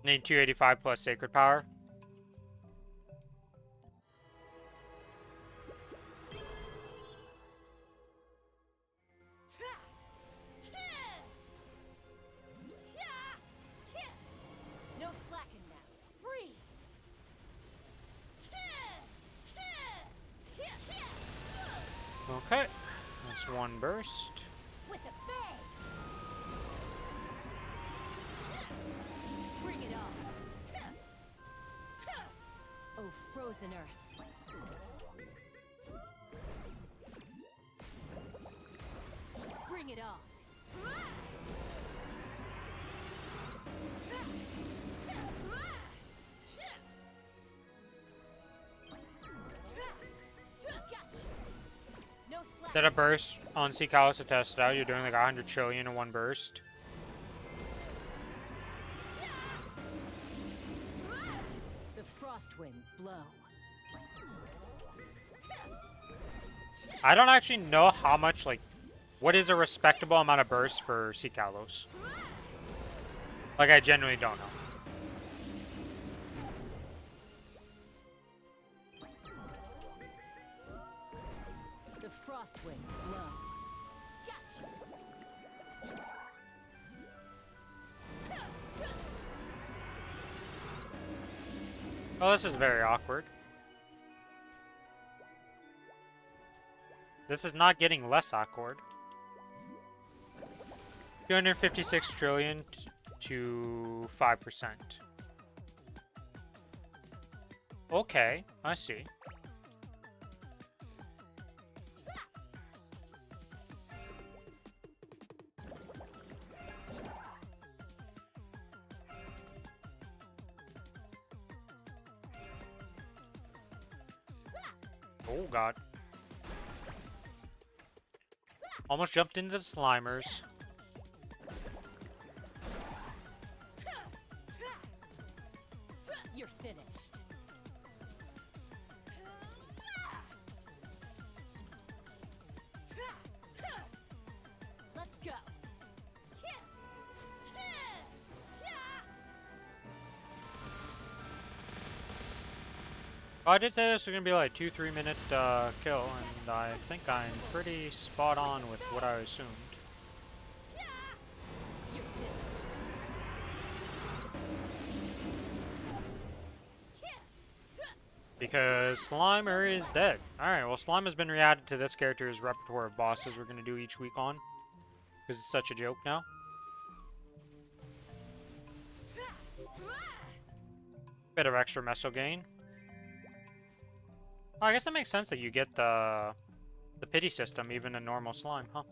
Need 285 plus Sacred Power. No slacking now. Freeze. Okay. That's 1 burst. With a bang. Bring it on. Oh, frozen earth. Bring it on. Gotcha. No slack. Did a burst on Sea Kalos to test it out. You're doing like 100 trillion in 1 burst. The frost winds blow. I don't actually know how much, like, what is a respectable amount of burst for Sea Kalos? Like, I genuinely don't know. The frost winds blow. Gotcha. Oh, this is very awkward. This is not getting less awkward. 256 trillion to 5%. Okay, I see. Oh god. Almost jumped into the Slimers. You're finished. Let's go. I did say this was gonna be like 2-3 minute kill, and I think I'm pretty spot on with what I assumed. You're finished. Because Slimer is dead. Alright, well Slime has been re-added to this character's repertoire of bosses we're gonna do each week on. Because it's such a joke now. Bit of extra meso gain. Oh, I guess that makes sense that you get the pity system even in normal slime, huh?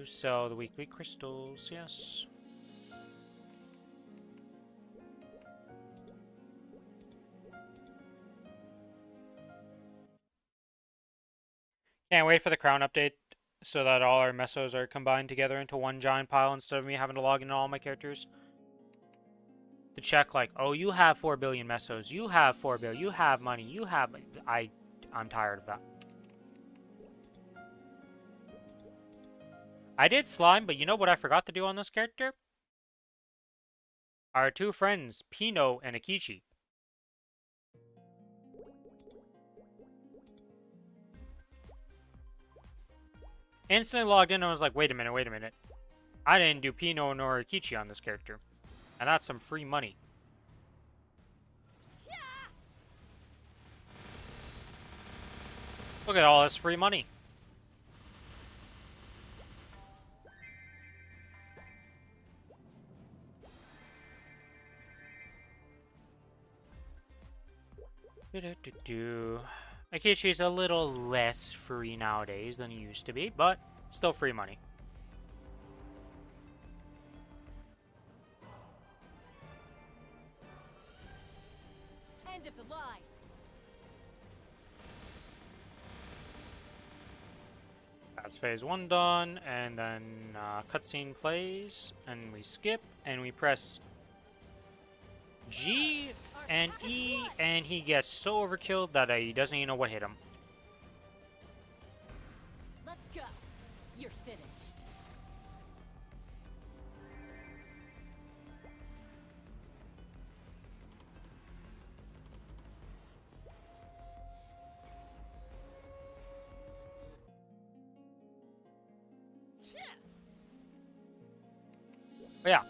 Sell the weekly crystals, yes. Can't wait for the crown update so that all our mesos are combined together into one giant pile instead of me having to log in all my characters. To check like, oh, you have 4 billion mesos, you have 4 billion, you have money, you have... I'm tired of that. I did slime, but you know what I forgot to do on this character? Our two friends, Pino and Akichi. Instantly logged in and was like, wait a minute. I didn't do Pino nor Akichi on this character. And that's some free money. Look at all this free money. Akichi's a little less free nowadays than he used to be, but still free money. End of the line. That's phase 1 done, and then cutscene plays, and we skip, and we press G and E, and he gets so overkilled that he doesn't even know what hit him. Let's go. You're finished. But yeah.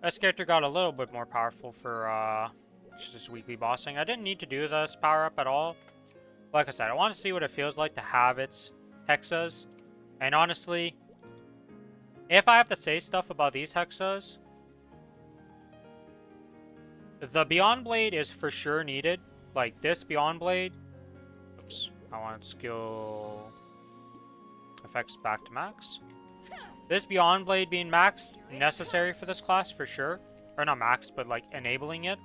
This character got a little bit more powerful for just this weekly bossing. I didn't need to do this power up at all. Like I said, I want to see what it feels like to have its hexas. And honestly, if I have to say stuff about these hexas, the Beyond Blade is for sure needed. Like this Beyond Blade. Oops, I want skill effects back to max. This Beyond Blade being maxed, necessary for this class for sure. Or not maxed, but like enabling it.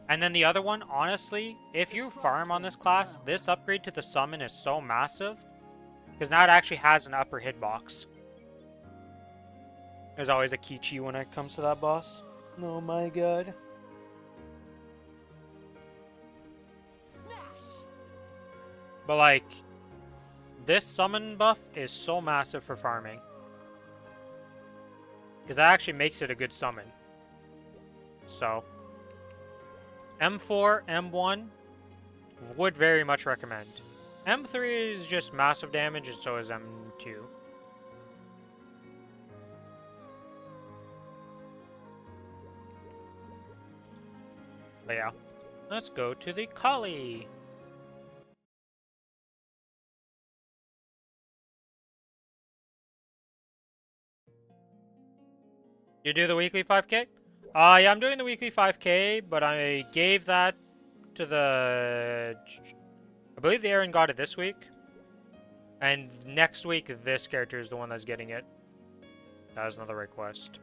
And then the other one, honestly, if you farm on this class, this upgrade to the summon is so massive. Because now it actually has an upper hitbox. There's always a Kichi when it comes to that boss. Oh my god. Smash. But like, this summon buff is so massive for farming. Because that actually makes it a good summon. So, M4, M1, would very much recommend. M3 is just massive damage, and so is M2. But yeah, let's go to the Kali. You do the weekly 5K? Yeah, I'm doing the weekly 5K, but I gave that to the... I believe the Aaron got it this week. And next week, this character is the one that's getting it. That is another request.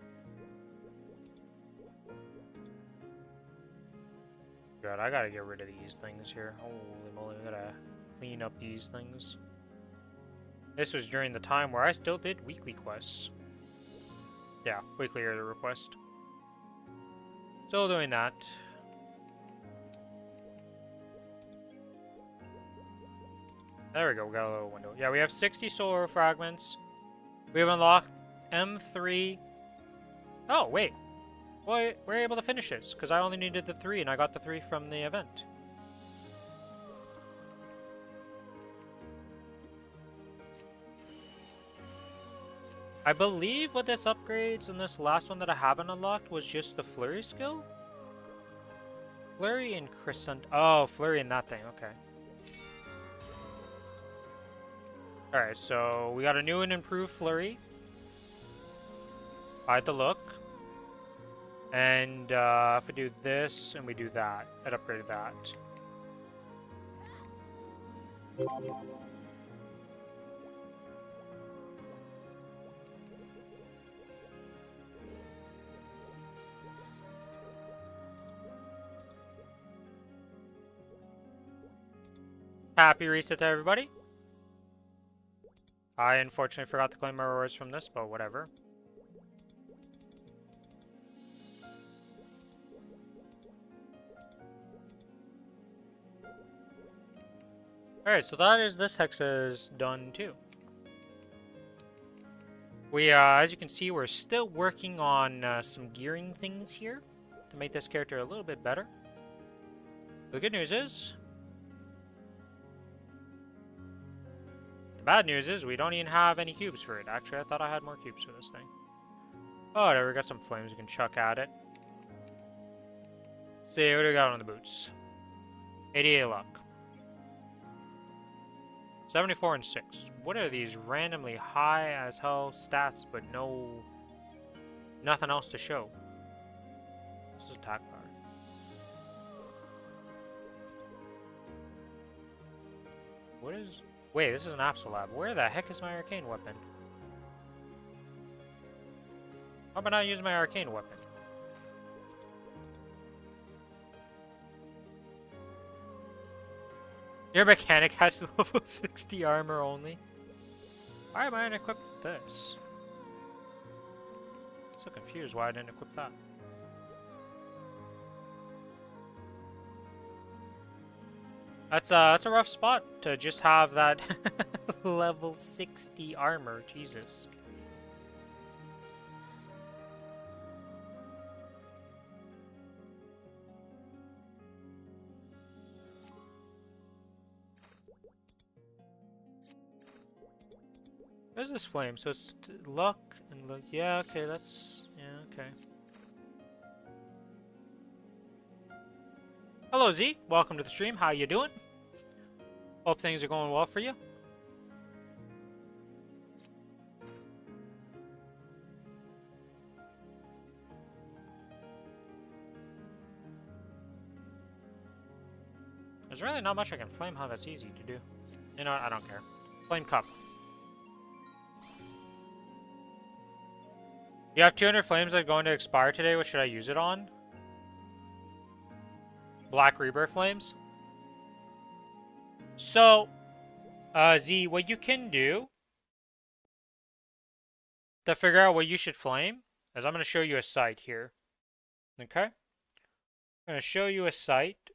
God, I gotta get rid of these things here. Holy moly, I gotta clean up these things. This was during the time where I still did weekly quests. Yeah, weekly are the request. Still doing that. There we go, we got a little window. Yeah, we have 60 solar fragments. We have unlocked M3. Oh, wait. Well, we're able to finish this, because I only needed the 3, and I got the 3 from the event. I believe what this upgrades and this last one that I haven't unlocked was just the Flurry skill? Flurry and Crescent. Oh, Flurry and that thing, okay. Alright, so we got a new and improved Flurry. Hide the look. And if we do this and we do that, it upgraded that. Happy reset to everybody. I unfortunately forgot to claim my rewards from this, but whatever. Alright, so that is this hex is done too. We, as you can see, we're still working on some gearing things here to make this character a little bit better. The good news is, the bad news is we don't even have any cubes for it. Actually, I thought I had more cubes for this thing. Oh, there we got some flames we can chuck at it. Let's see, what do we got on the boots? 88 luck. 74 and 6. What are these randomly high as hell stats, but nothing else to show? This is attack power. What is... Wait, this is an Absolab. Where the heck is my arcane weapon? How am I not using my arcane weapon? Your mechanic has level 60 armor only. Why am I unequipped with this? I'm so confused why I didn't equip that. That's a rough spot to just have that level 60 armor. Jesus. What is this flame? So it's luck and luck. Yeah, okay, that's... Yeah, okay. Hello, Z. Welcome to the stream. How you doing? Hope things are going well for you. There's really not much I can flame how that's easy to do. You know what? I don't care. Flame cup. You have 200 flames that are going to expire today. What should I use it on? Black Rebirth flames. So, Z, what you can do to figure out what you should flame is I'm going to show you a site here. Okay? I'm going to show you a site.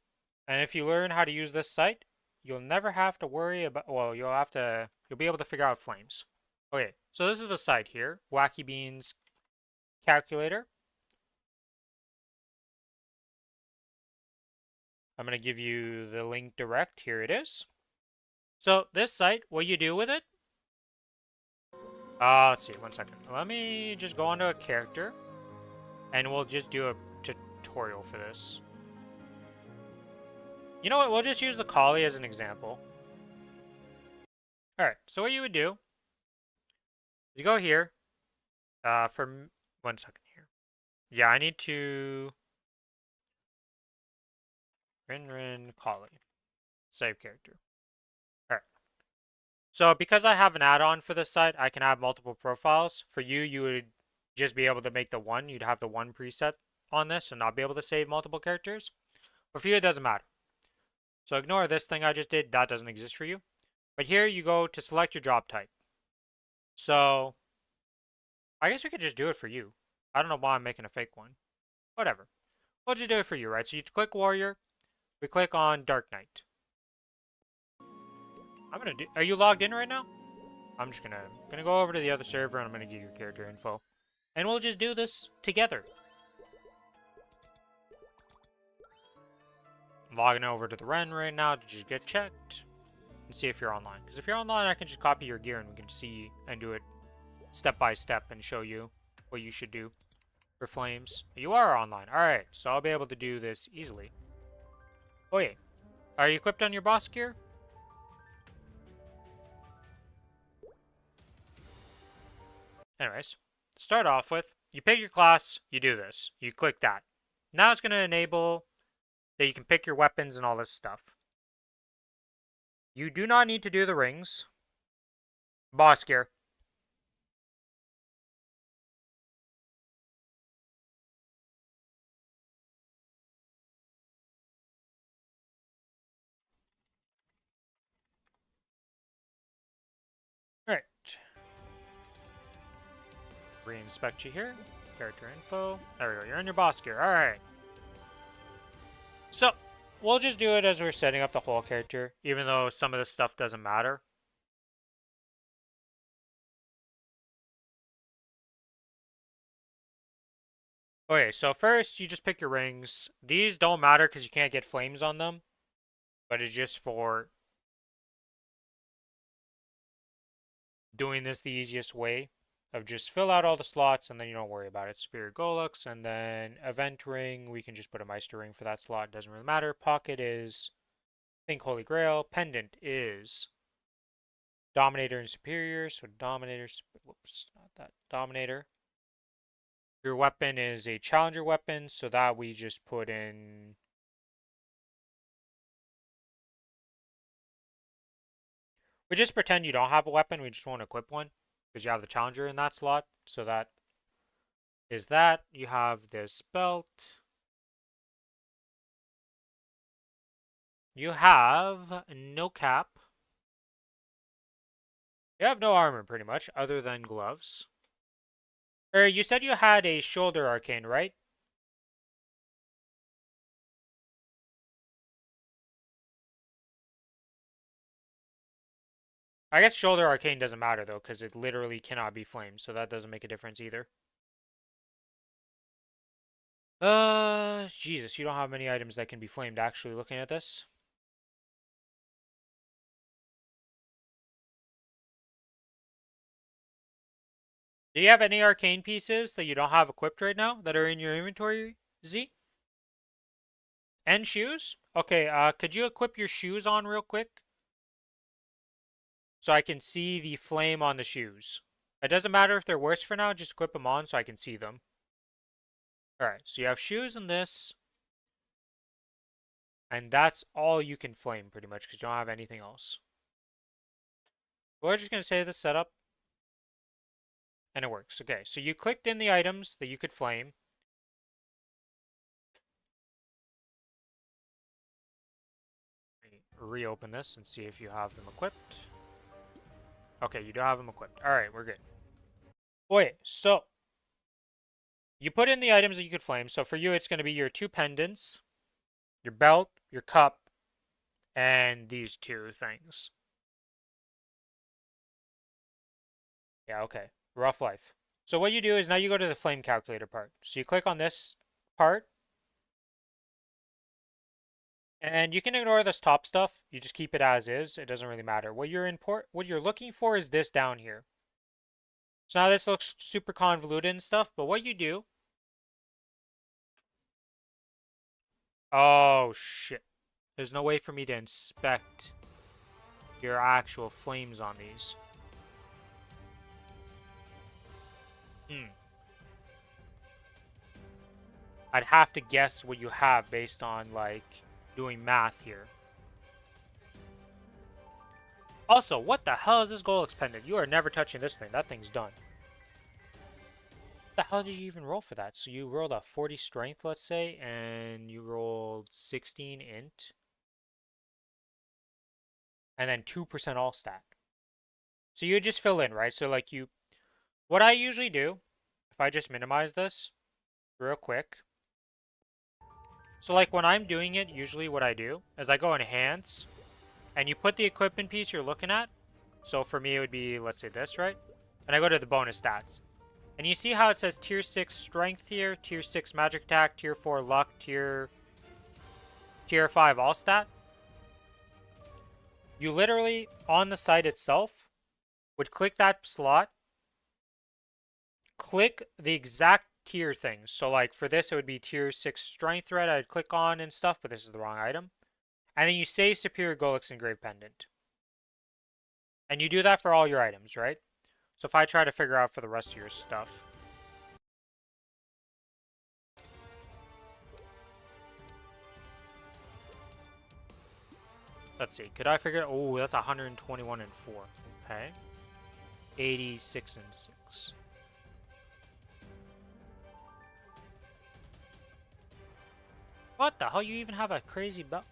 And if you learn how to use this site, you'll never have to worry about... Well, you'll be able to figure out flames. Okay, so this is the site here. Wacky Beans calculator. I'm going to give you the link direct. Here it is. So this site, what you do with it... let's see, 1 second. Let me just go onto a character. And we'll just do a tutorial for this. You know what? We'll just use the collie as an example. Alright, so what you would do is you go here. For 1 second here. Yeah, I need to... Rin collie. Save character. Alright. So because I have an add-on for this site, I can have multiple profiles. For you, you would just be able to make the one. You'd have the one preset on this and not be able to save multiple characters. But for you, it doesn't matter. So ignore this thing I just did. That doesn't exist for you. But here you go to select your job type. So I guess we could just do it for you. I don't know why I'm making a fake one. Whatever. We'll just do it for you, right? So you click Warrior. We click on Dark Knight. I'm gonna do. Are you logged in right now? I'm just gonna go over to the other server and I'm gonna give you your character info, and we'll just do this together. I'm logging over to the Ren right now to just get checked and see if you're online. Because if you're online, I can just copy your gear and we can see and do it step by step and show you what you should do for flames. You are online. All right, so I'll be able to do this easily. Oh yeah, are you equipped on your boss gear? Anyways, to start off with, you pick your class, you do this. You click that. Now it's going to enable that you can pick your weapons and all this stuff. You do not need to do the rings. Boss gear. Alright. Re-inspect you here. Character info. There we go. You're in your boss gear. Alright. So, we'll just do it as we're setting up the whole character, even though some of this stuff doesn't matter. Okay, so first, you just pick your rings. These don't matter because you can't get flames on them, but it's just for doing this the easiest way of just fill out all the slots and then you don't worry about it. Superior Golux, and then event ring, we can just put a Meister ring for that slot. Doesn't really matter. Pocket is Think Holy Grail. Pendant is Dominator and Superior. So Dominator, whoops, not that. Dominator. Your weapon is a Challenger weapon, so that we just put in. We just pretend you don't have a weapon, we just won't equip one because you have the Challenger in that slot. So that is that. You have this belt. You have no cap. You have no armor pretty much, other than gloves. You said you had a shoulder arcane, right? I guess shoulder arcane doesn't matter though, because it literally cannot be flamed, so that doesn't make a difference either. Jesus, you don't have many items that can be flamed actually looking at this. Do you have any arcane pieces that you don't have equipped right now that are in your inventory, Z? And shoes? Okay, could you equip your shoes on real quick? So I can see the flame on the shoes. It doesn't matter if they're worse for now, just equip them on so I can see them. Alright, so you have shoes in this. And that's all you can flame pretty much because you don't have anything else. We're just going to say this setup. And it works. Okay, so you clicked in the items that you could flame. Reopen this and see if you have them equipped. Okay, you do have them equipped. Alright, we're good. Wait, so you put in the items that you could flame. So for you, it's going to be your two pendants, your belt, your cup, and these two things. Yeah, okay. Rough life. So what you do is now you go to the flame calculator part. So you click on this part, and you can ignore this top stuff. You just keep it as is. It doesn't really matter. What you're looking for is this down here. So now this looks super convoluted and stuff, but what you do. Oh shit. There's no way for me to inspect your actual flames on these. I'd have to guess what you have based on, like, doing math here. Also, what the hell is this Golux pendant? You are never touching this thing. That thing's done. What the hell did you even roll for that? So you rolled a 40 strength, let's say, and you rolled 16 int. And then 2% all stat. So you just fill in, right? So like what I usually do, if I just minimize this real quick. So like when I'm doing it, usually what I do is I go enhance, and you put the equipment piece you're looking at. So for me, it would be, let's say this, right? And I go to the bonus stats. And you see how it says tier 6 strength here, tier 6 magic attack, tier 4 luck, tier 5 all stat? You literally, on the site itself, would click that slot, click the exact tier things. So like for this, it would be tier 6 strength thread I'd click on and stuff, but this is the wrong item. And then you save Superior Golix Engraved Pendant. And you do that for all your items, right? So if I try to figure out for the rest of your stuff. Let's see. Could I figure? Oh, that's 121 and 4. Okay. 86 and 6. What the hell? You even have a crazy belt?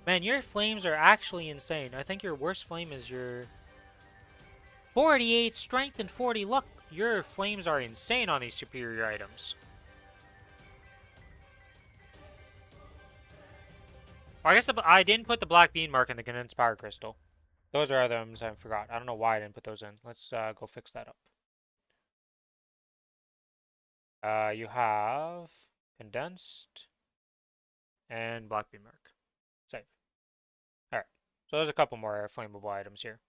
Man, your flames are actually insane. I think your worst flame is your 48 strength and 40 luck. Your flames are insane on these superior items. I guess I didn't put the black bean mark in the condensed power crystal. Those are items I forgot. I don't know why I didn't put those in. Let's go fix that up. You have condensed and black bean mark. Save. All right. So there's a couple more flammable items here.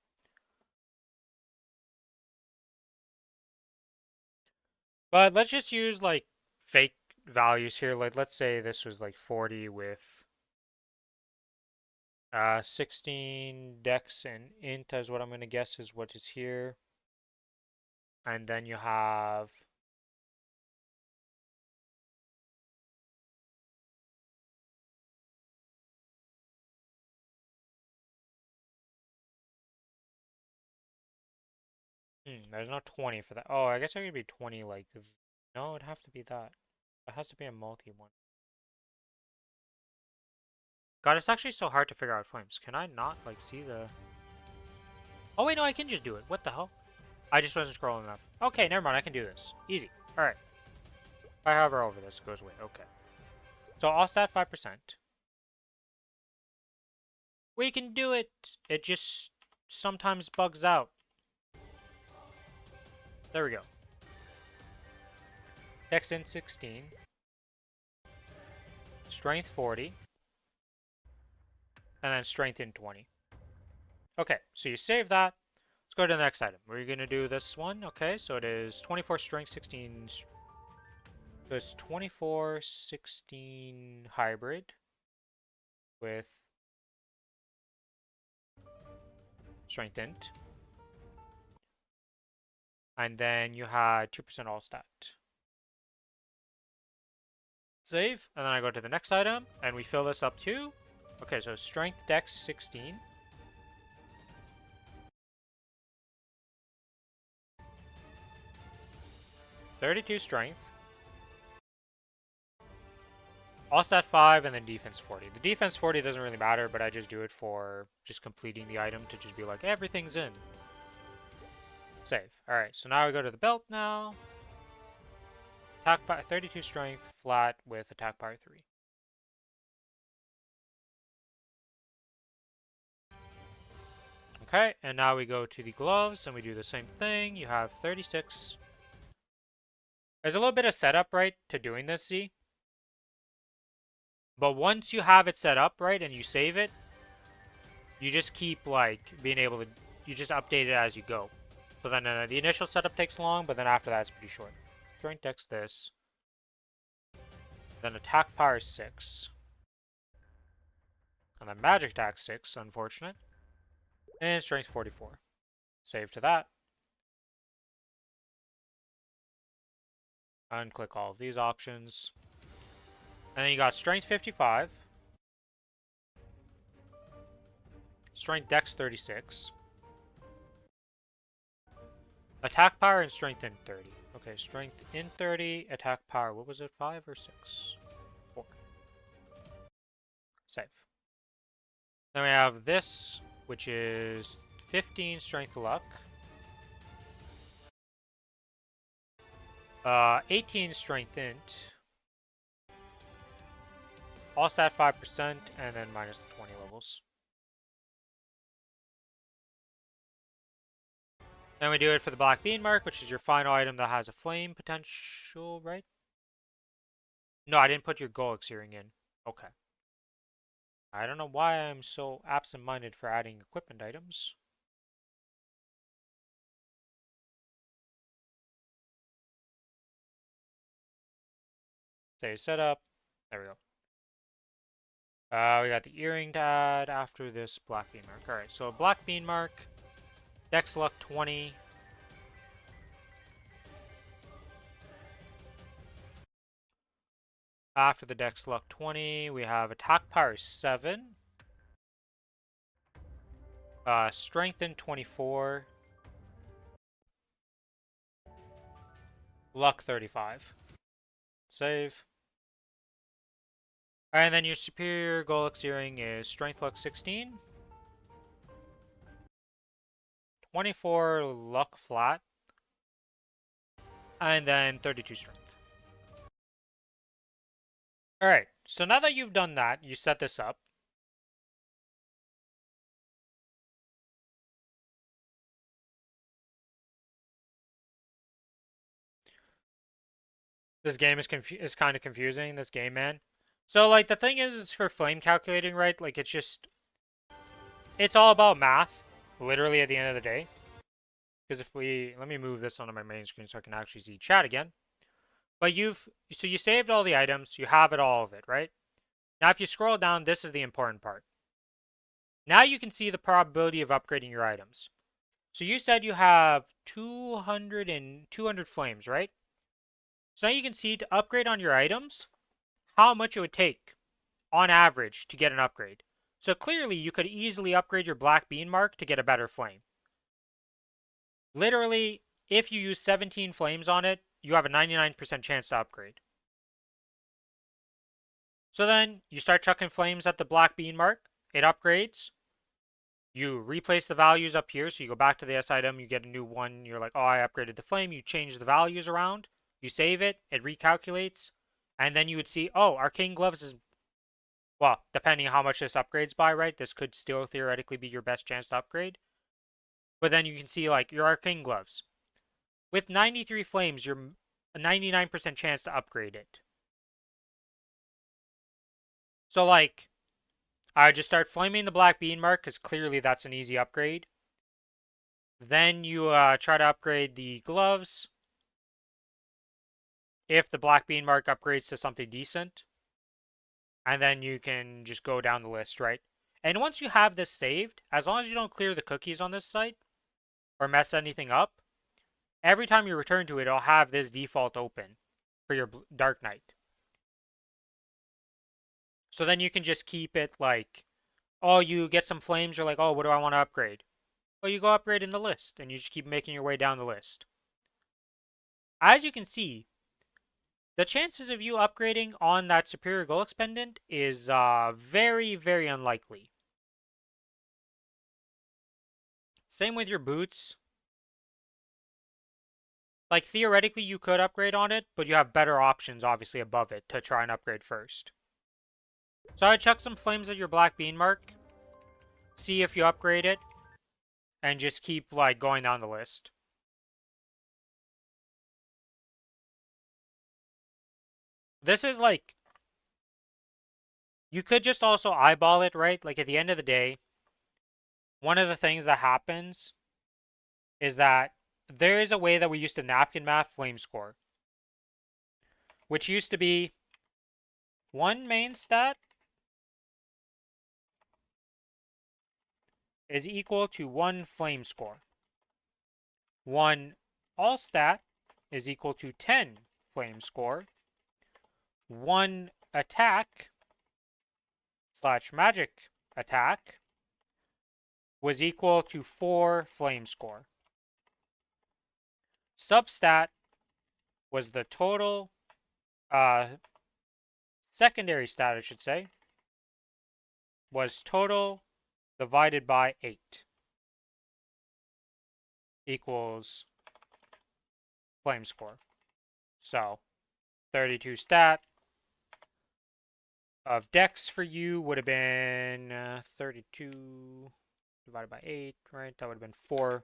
But let's just use like fake values here. Like let's say this was like 40 with 16 dex and int as what I'm gonna guess is what is here. And then you have there's no 20 for that. Oh, I guess it could be 20 like no, it'd have to be that. It has to be a multi one. God, it's actually so hard to figure out flames. Can I not like see the Oh wait, no, I can just do it. What the hell? I just wasn't scrolling enough. Okay, never mind, I can do this. Easy. Alright. If I hover over this, it goes away. Okay. So all stat 5%. We can do it! It just sometimes bugs out. There we go. Dex in 16. Strength 40. And then strength in 20. Okay, so you save that. Let's go to the next item. We're going to do this one. Okay, so it is 24 strength, 16. So it's 24, 16 hybrid with strength int. And then you had 2% all stat. Save, and then I go to the next item, and we fill this up too. Okay, so strength dex 16. .32 strength. All stat 5, and then defense 40. The defense 40 doesn't really matter, but I just do it for just completing the item to just be like, everything's in. Save. Alright, so now we go to the belt now. Attack power 32 strength, flat with attack power 3. Okay, and now we go to the gloves and we do the same thing. You have 36. There's a little bit of setup, right, to doing this, Z. But once you have it set up, right, and you save it, you just keep, like, being able to, you just update it as you go. So then the initial setup takes long, but then after that it's pretty short. Strength dex this. Then attack power 6. And then magic attack 6, unfortunate. And strength 44. Save to that. Unclick all of these options. And then you got strength 55. Strength dex 36. Attack power and strength in 30. Okay, strength in 30, attack power, what was it, 5 or 6? 4. Save. Then we have this, which is 15 strength luck. 18 strength int. All stat 5%, and then minus the 20 levels. Then we do it for the black bean mark, which is your final item that has a flame potential, right? No, I didn't put your Golix earring in. Okay. I don't know why I'm so absent-minded for adding equipment items. Save setup. There we go. We got the earring to add after this black bean mark. Alright, so black bean mark. Dex luck 20. After the Dex luck 20, we have attack power 7. Strengthen 24. Luck 35. Save. And then your superior Golix earring is strength luck 16. 24 luck flat. And then 32 strength. Alright, so now that you've done that, you set this up. This game is kind of confusing, this game, man. So, like, the thing is for flame calculating, right? Like, it's all about math, literally, at the end of the day. Because if let me move this onto my main screen so I can actually see chat again. But so you saved all the items, you have all of it, right? Now, if you scroll down, this is the important part. Now you can see the probability of upgrading your items. So you said you have 200 flames, right? So now you can see to upgrade on your items, how much it would take, on average, to get an upgrade. So clearly, you could easily upgrade your black bean mark to get a better flame. Literally, if you use 17 flames on it, you have a 99% chance to upgrade. So then, you start chucking flames at the black bean mark, it upgrades. You replace the values up here, so you go back to the S item, you get a new one, you're like, oh, I upgraded the flame, you change the values around, you save it, it recalculates, and then you would see, oh, arcane gloves is, well, depending on how much this upgrades by, right, this could still theoretically be your best chance to upgrade. But then you can see, like, your arcane gloves. With 93 flames, you're a 99% chance to upgrade it. So, like, I just start flaming the black bean mark, because clearly that's an easy upgrade. Then you try to upgrade the gloves. If the black bean mark upgrades to something decent. And then you can just go down the list, right? And once you have this saved, as long as you don't clear the cookies on this site, or mess anything up, every time you return to it, it'll have this default open for your Dark Knight. So then you can just keep it like, oh, you get some flames, you're like, oh, what do I want to upgrade? Well, you go upgrade in the list, and you just keep making your way down the list. As you can see, the chances of you upgrading on that Superior Golix pendant is very, very unlikely. Same with your boots. Like, theoretically, you could upgrade on it, but you have better options, obviously, above it to try and upgrade first. So I chuck some flames at your black bean mark. See if you upgrade it. And just keep, like, going down the list. This is, like... You could just also eyeball it, right? Like, at the end of the day, one of the things that happens is that there is a way that we used to napkin math flame score, which used to be one main stat is equal to one flame score. One all stat is equal to 10 flame score. One attack / magic attack was equal to 4 flame score. Substat was the total secondary stat, I should say, was total divided by 8 equals flame score. So 32 stat of dex for you would have been 32 divided by 8, right? That would have been 4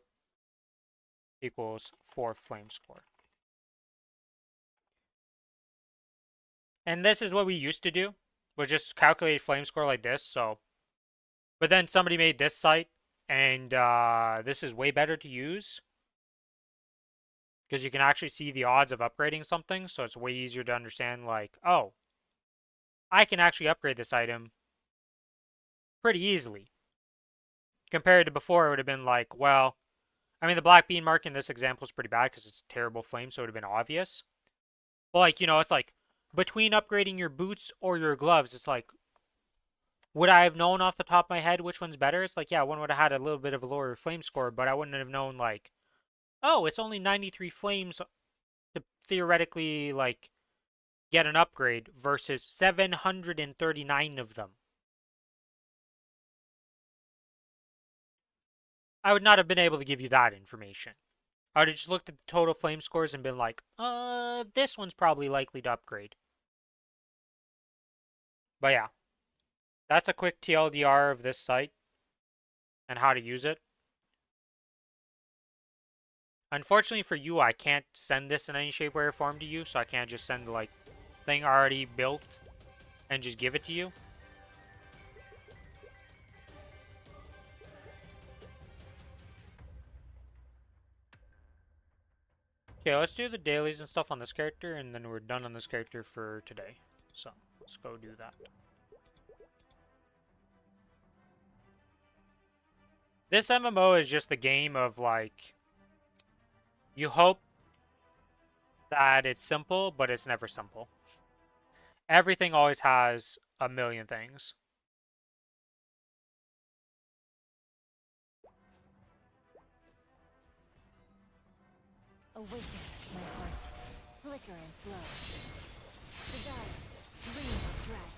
equals 4 flame score. And this is what we used to do, was just calculate flame score like this. So, but then somebody made this site, and this is way better to use because you can actually see the odds of upgrading something. So it's way easier to understand. Like, oh, I can actually upgrade this item pretty easily compared to before. It would have been like, well, I mean, the black bean mark in this example is pretty bad because it's a terrible flame, so it would have been obvious. But like, it's like between upgrading your boots or your gloves, it's like, would I have known off the top of my head which one's better? It's like, yeah, one would have had a little bit of a lower flame score, but I wouldn't have known like, oh, it's only 93 flames to theoretically like get an upgrade versus 739 of them. I would not have been able to give you that information. I would have just looked at the total flame scores and been like, this one's probably likely to upgrade. But yeah, that's a quick TLDR of this site and how to use it. Unfortunately for you, I can't send this in any shape, way, or form to you, so I can't just send the like thing already built and just give it to you. Okay, let's do the dailies and stuff on this character, and then we're done on this character for today. So, let's go do that. This MMO is just the game of, like, you hope that it's simple, but it's never simple. Everything always has a million things. Awaken, my heart. Flicker and flow. Desire, dream of dragon.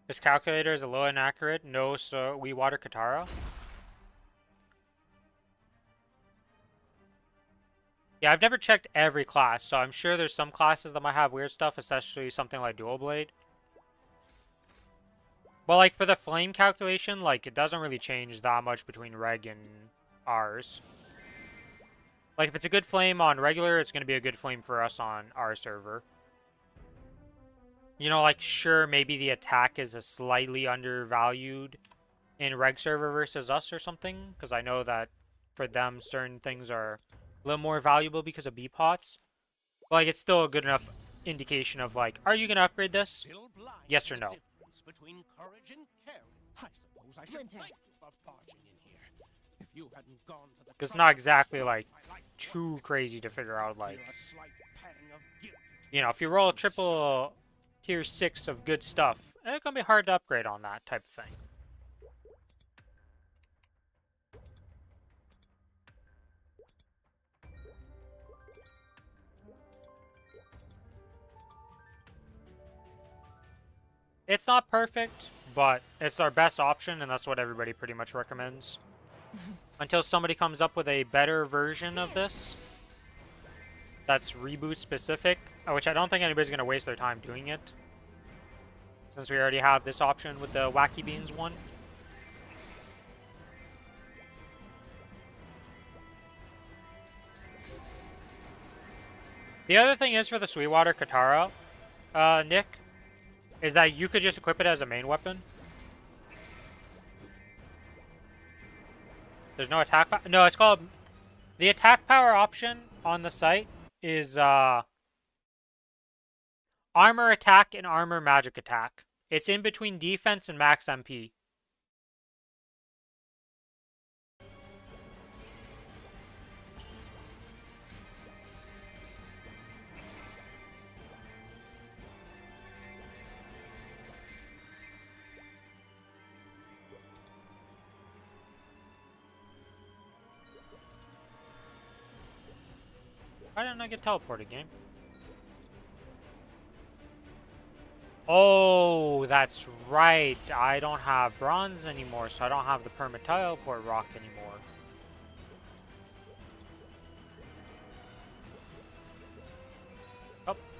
This calculator is a little inaccurate. No, so we water Katara. Yeah, I've never checked every class, so I'm sure there's some classes that might have weird stuff, especially something like Dual Blade. But like for the flame calculation, like it doesn't really change that much between reg and ours. Like if it's a good flame on regular, it's going to be a good flame for us on our server. Like sure, maybe the attack is a slightly undervalued in reg server versus us or something, because I know that for them certain things are a little more valuable because of B-pots. But like it's still a good enough indication of like, are you going to upgrade this? Yes or no? Between courage and caring. I suppose I should thank you for barging in here. If you hadn't gone to the It's not exactly like too crazy to figure out like, if you roll a triple tier 6 of good stuff, it's gonna be hard to upgrade on that type of thing. It's not perfect, but it's our best option, and that's what everybody pretty much recommends. Until somebody comes up with a better version of this that's reboot specific, which I don't think anybody's going to waste their time doing it, since we already have this option with the Wacky Beans one. The other thing is for the Sweetwater Katara, Nick, is that you could just equip it as a main weapon. There's no attack power. No, it's called... The attack power option on the site is armor attack and armor magic attack. It's in between defense and max MP. Why didn't I get teleported, game? Oh, that's right. I don't have bronze anymore, so I don't have the perma teleport rock anymore.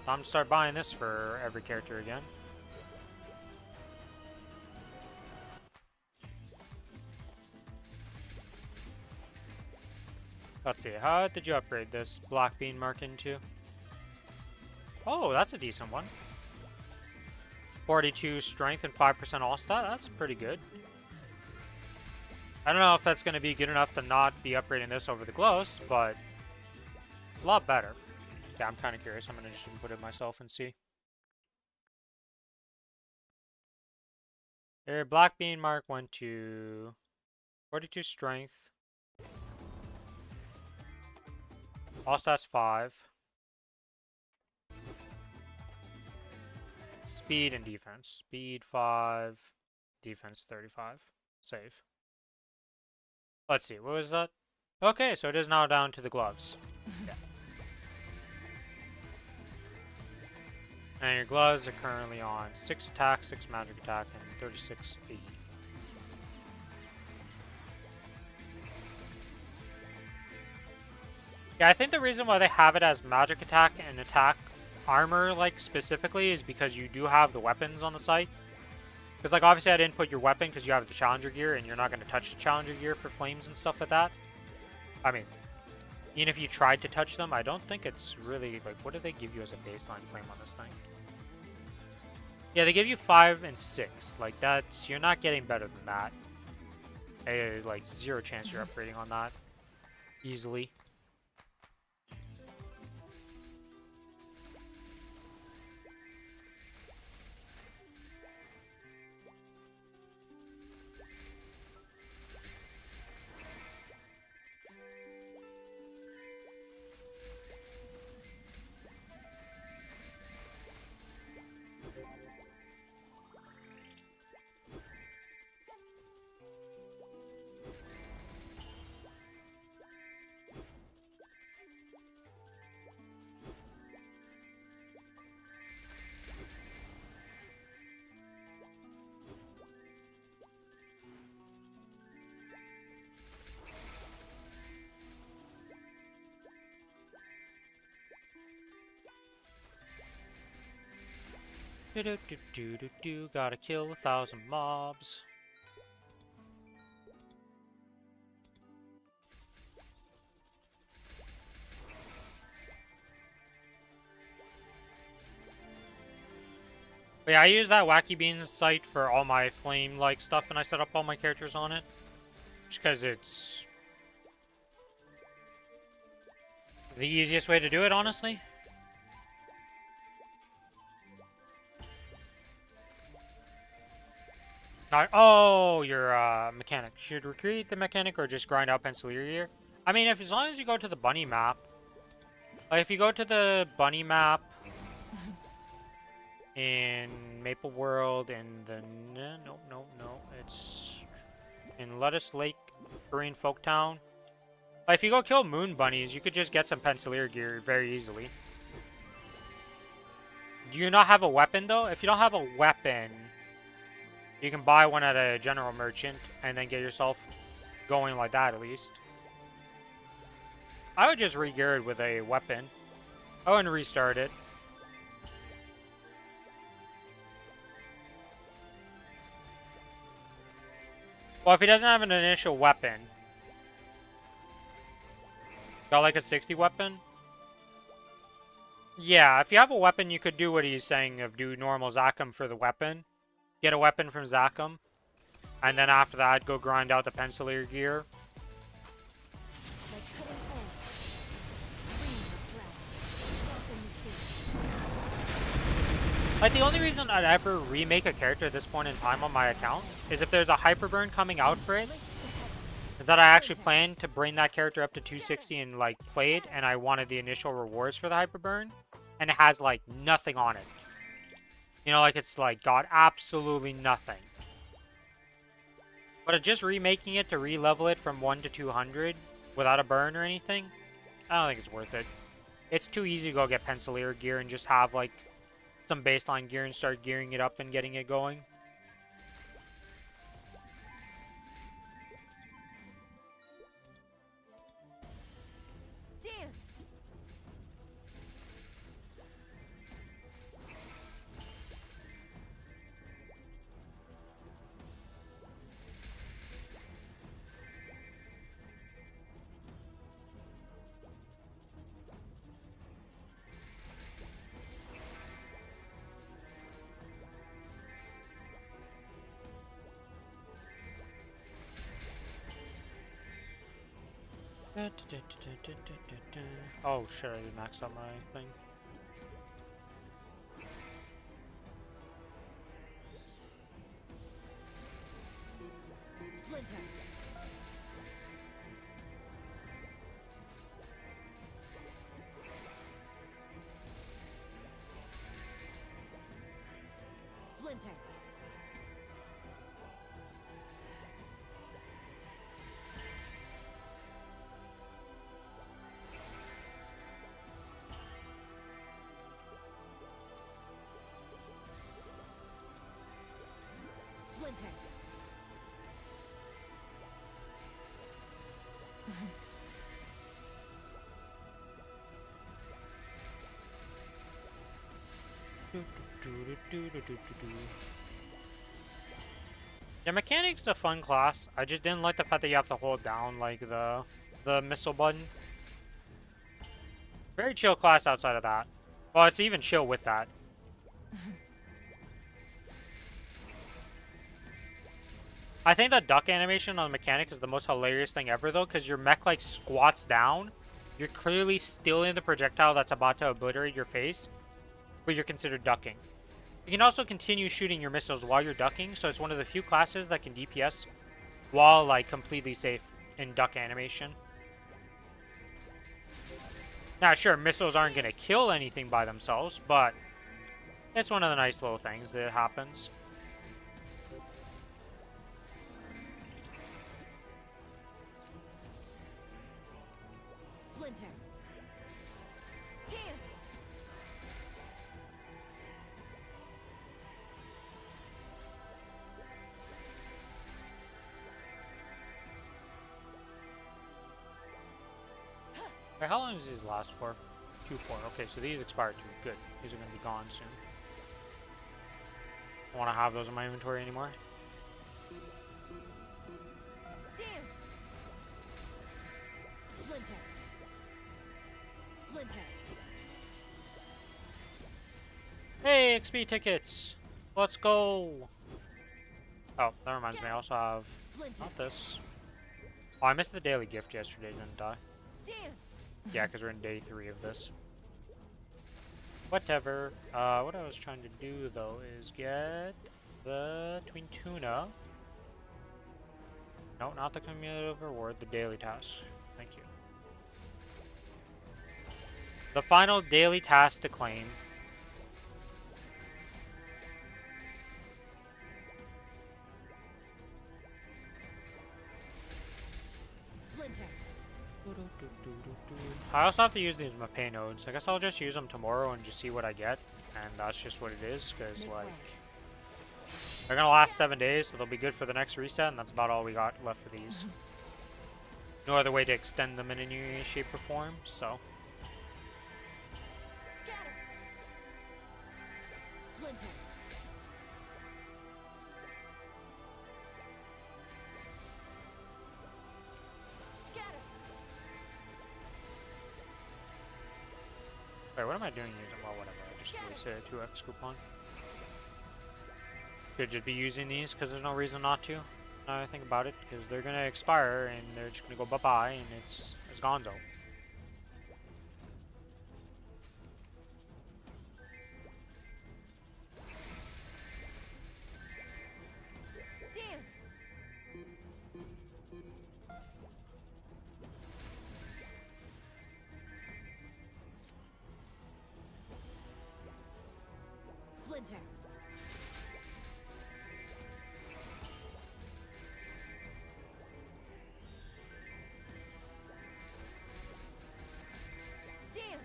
Time to start buying this for every character again. Let's see, how did you upgrade this Black Bean Mark into? Oh, that's a decent one. 42 strength and 5% all stat, that's pretty good. I don't know if that's going to be good enough to not be upgrading this over the glows, but a lot better. Yeah, I'm kind of curious. I'm going to just input it myself and see. Here, Black Bean Mark went to 42 strength. All stats 5. Speed and defense. Speed 5. Defense 35. Save. Let's see, what was that? Okay, so it is now down to the gloves. Yeah. And your gloves are currently on 6 attack, 6 magic attack, and 36 speed. Yeah, I think the reason why they have it as magic attack and attack armor, like, specifically, is because you do have the weapons on the site. Because, like, obviously I didn't put your weapon because you have the Challenger gear, and you're not going to touch the Challenger gear for flames and stuff like that. I mean, even if you tried to touch them, I don't think it's really, like, what do they give you as a baseline flame on this thing? Yeah, they give you 5 and 6. Like, that's, you're not getting better than that. Like, 0 chance you're upgrading on that. Easily. Gotta kill 1,000 mobs. But yeah, I use that Wacky Beans site for all my flame-like stuff, and I set up all my characters on it. Just because it's the easiest way to do it, honestly. Oh, you're a mechanic. Should recreate the mechanic or just grind out Pencilier gear? I mean, as long as you go to the bunny map. Like, if you go to the bunny map in Maple World and the... No. It's in Lettuce Lake, Korean Folktown. Like, if you go kill moon bunnies, you could just get some Pencilier gear very easily. Do you not have a weapon, though? If you don't have a weapon... You can buy one at a general merchant and then get yourself going like that at least. I would just re-gear it with a weapon. I wouldn't restart it. Well, if he doesn't have an initial weapon. Got like a 60 weapon? Yeah, if you have a weapon, you could do what he's saying of do normal Zakum for the weapon. Get a weapon from Zakum, and then after that, go grind out the Pencilier gear. Like, the only reason I'd ever remake a character at this point in time on my account is if there's a Hyperburn coming out for it, that I actually plan to bring that character up to 260 and, like, play it, and I wanted the initial rewards for the Hyperburn, and it has, like, nothing on it. You know, like, it's, like, got absolutely nothing. But just remaking it to re-level it from 1 to 200 without a burn or anything, I don't think it's worth it. It's too easy to go get Pencilier gear and just have, like, some baseline gear and start gearing it up and getting it going. Oh shit, I didn't max out my thing. Splinter. Splinter. Splinter. Yeah, mechanic's a fun class. I just didn't like the fact that you have to hold down like the missile button. Very chill class outside of that. Well, it's even chill with that. I think the duck animation on the mechanic is the most hilarious thing ever, though, because your mech, like, squats down. You're clearly still in the projectile that's about to obliterate your face, but you're considered ducking. You can also continue shooting your missiles while you're ducking, so it's one of the few classes that can DPS while, like, completely safe in duck animation. Now, sure, missiles aren't going to kill anything by themselves, but it's one of the nice little things that happens. Splinter. Dance. Wait, how long does these last for? Q4. Okay, so these expire too. Good. These are going to be gone soon. I don't want to have those in my inventory anymore. Dance. Splinter. Splinter. Hey, XP tickets! Let's go! Oh, that reminds me, I also have... Splinter. Not this. Oh, I missed the daily gift yesterday, didn't I? Dance. Yeah, because we're in day 3 of this. Whatever. What I was trying to do, though, is get the Twin Tuna. No, not the cumulative reward, the daily task. Thank you. The final daily task to claim. Splinter. I also have to use these Mapei nodes. I guess I'll just use them tomorrow and just see what I get. And that's just what it is, because, like, they're going to last 7 days, so they'll be good for the next reset, and that's about all we got left for these. No other way to extend them in any shape or form, so... Scatter. Splinter. Scatter. Wait, what am I doing using? Well, whatever. I just wasted a 2x coupon. Could just be using these because there's no reason not to. Now I think about it, because they're gonna expire and they're just gonna go bye-bye and it's gonzo. Dance. Splinter. Dance.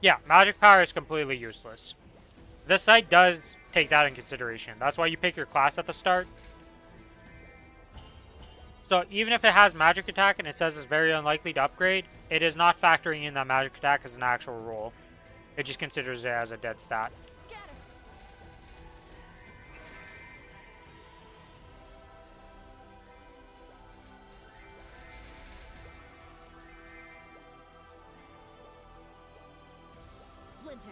Yeah, magic power is completely useless. This site does take that in consideration. That's why you pick your class at the start. So even if it has magic attack and it says it's very unlikely to upgrade, it is not factoring in that magic attack as an actual roll. It just considers it as a dead stat. Scatter. Splinter.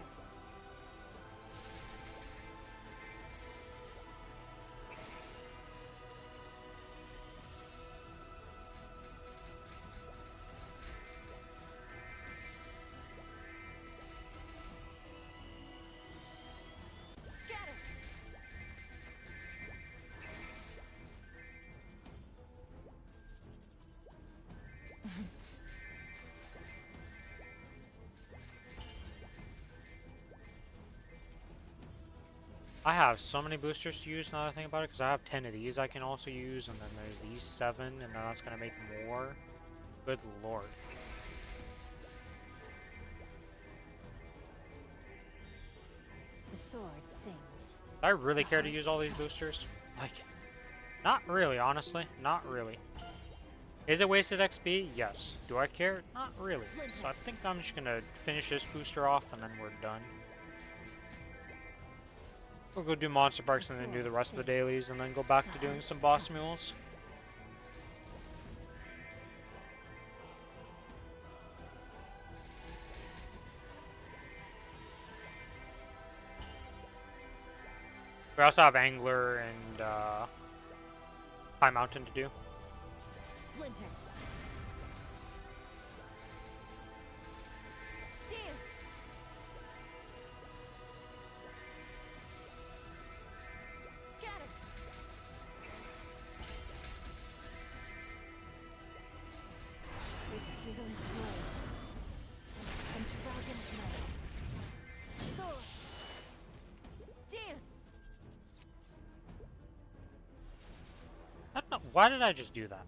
I have so many boosters to use now that I think about it, because I have 10 of these I can also use, and then there's these 7, and then that's gonna make more. Good lord. The sword sings. Do I really The care to heart use all these fights. boosters? Like, not really, honestly. Not really. Is it wasted XP? Yes. Do I care? Not really. So I think I'm just gonna finish this booster off, and then we're done. We'll go do monster parks and then do the rest of the dailies, and then go back to doing some boss mules. We also have Angler and High Mountain to do. Splinter. Dance. Scatter. With peerless blade and dragon flight. Sword. Dance. I don't know. Why did I just do that?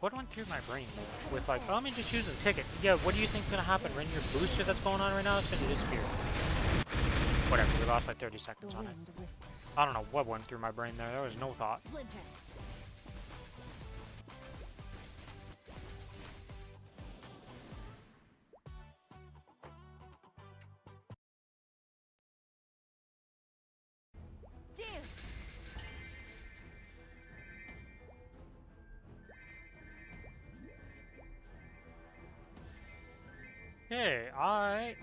What went through my brain with like, oh, let me just use the ticket. Yeah, what do you think's gonna happen? When your booster that's going on right now is gonna disappear. Whatever, we lost like 30 The seconds on it. wind whispers. I don't know what went through my brain there. There was no thought. Splinter. Dance. Okay, I'm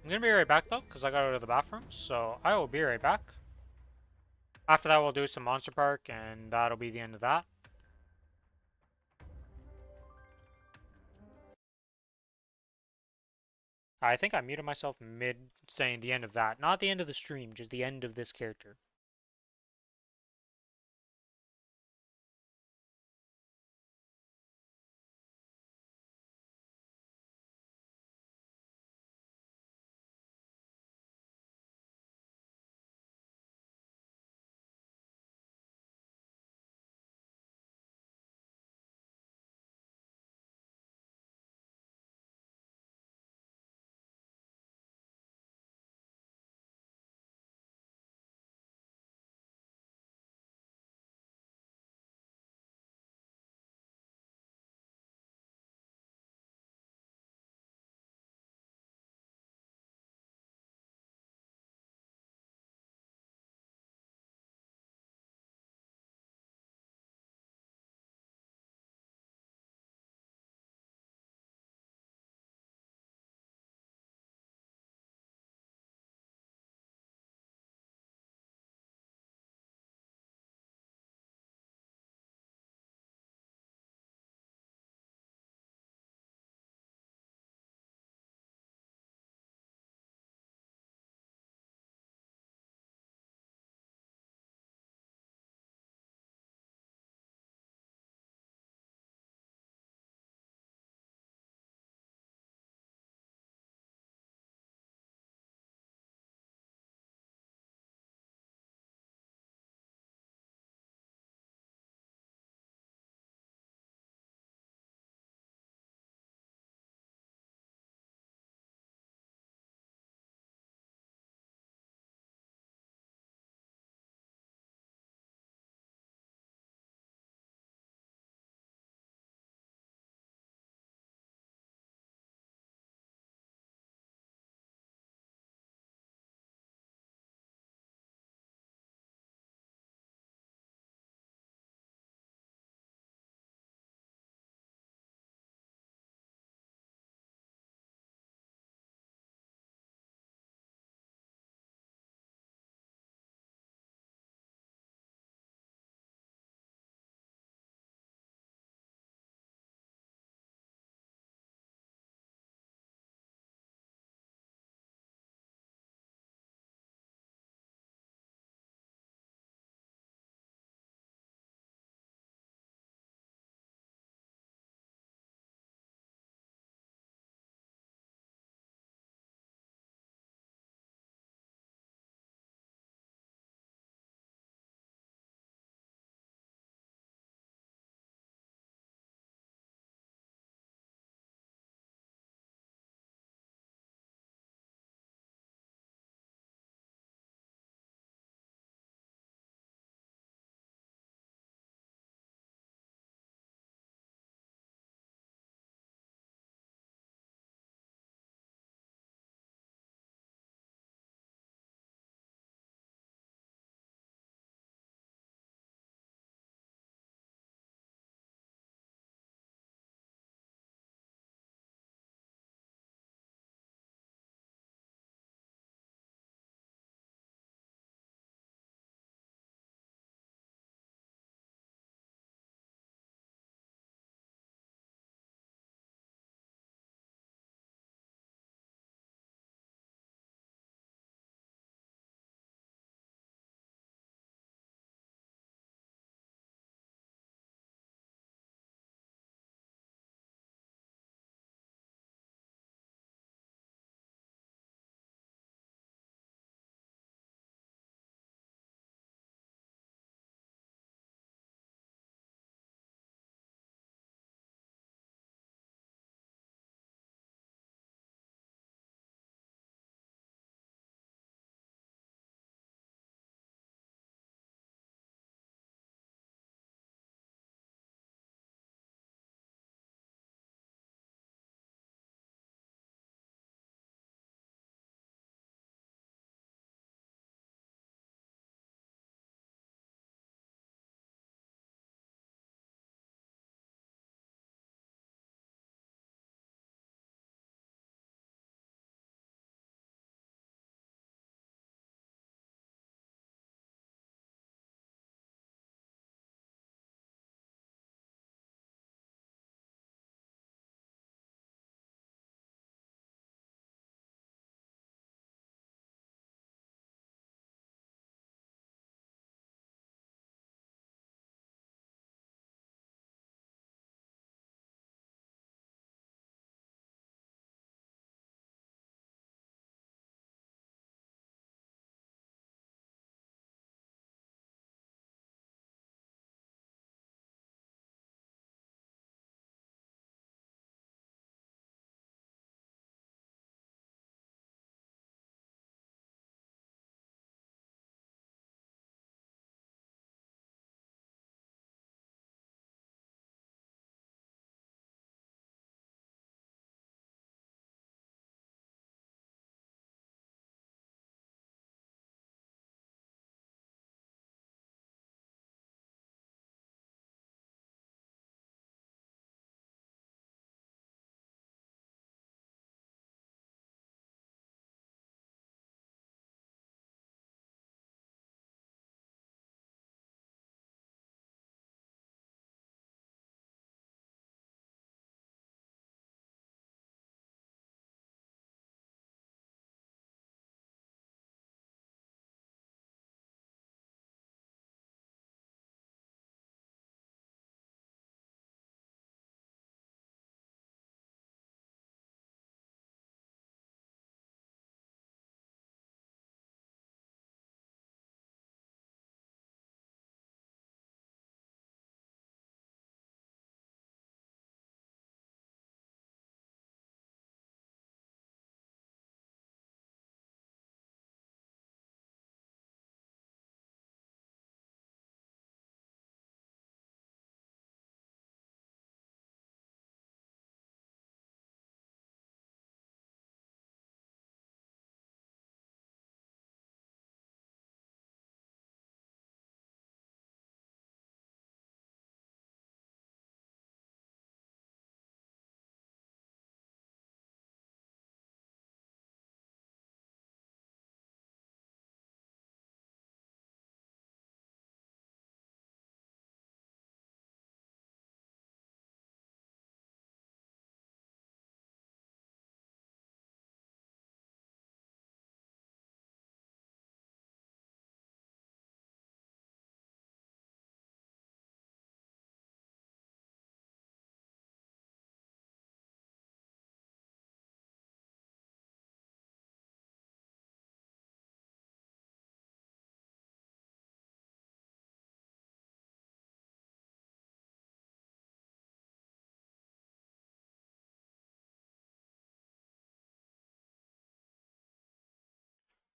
gonna be right back though, because I gotta go to the bathroom. So I will be right back. After that, we'll do some Monster Park, and that'll be the end of that. I think I muted myself mid saying the end of that. Not the end of the stream, just the end of this character.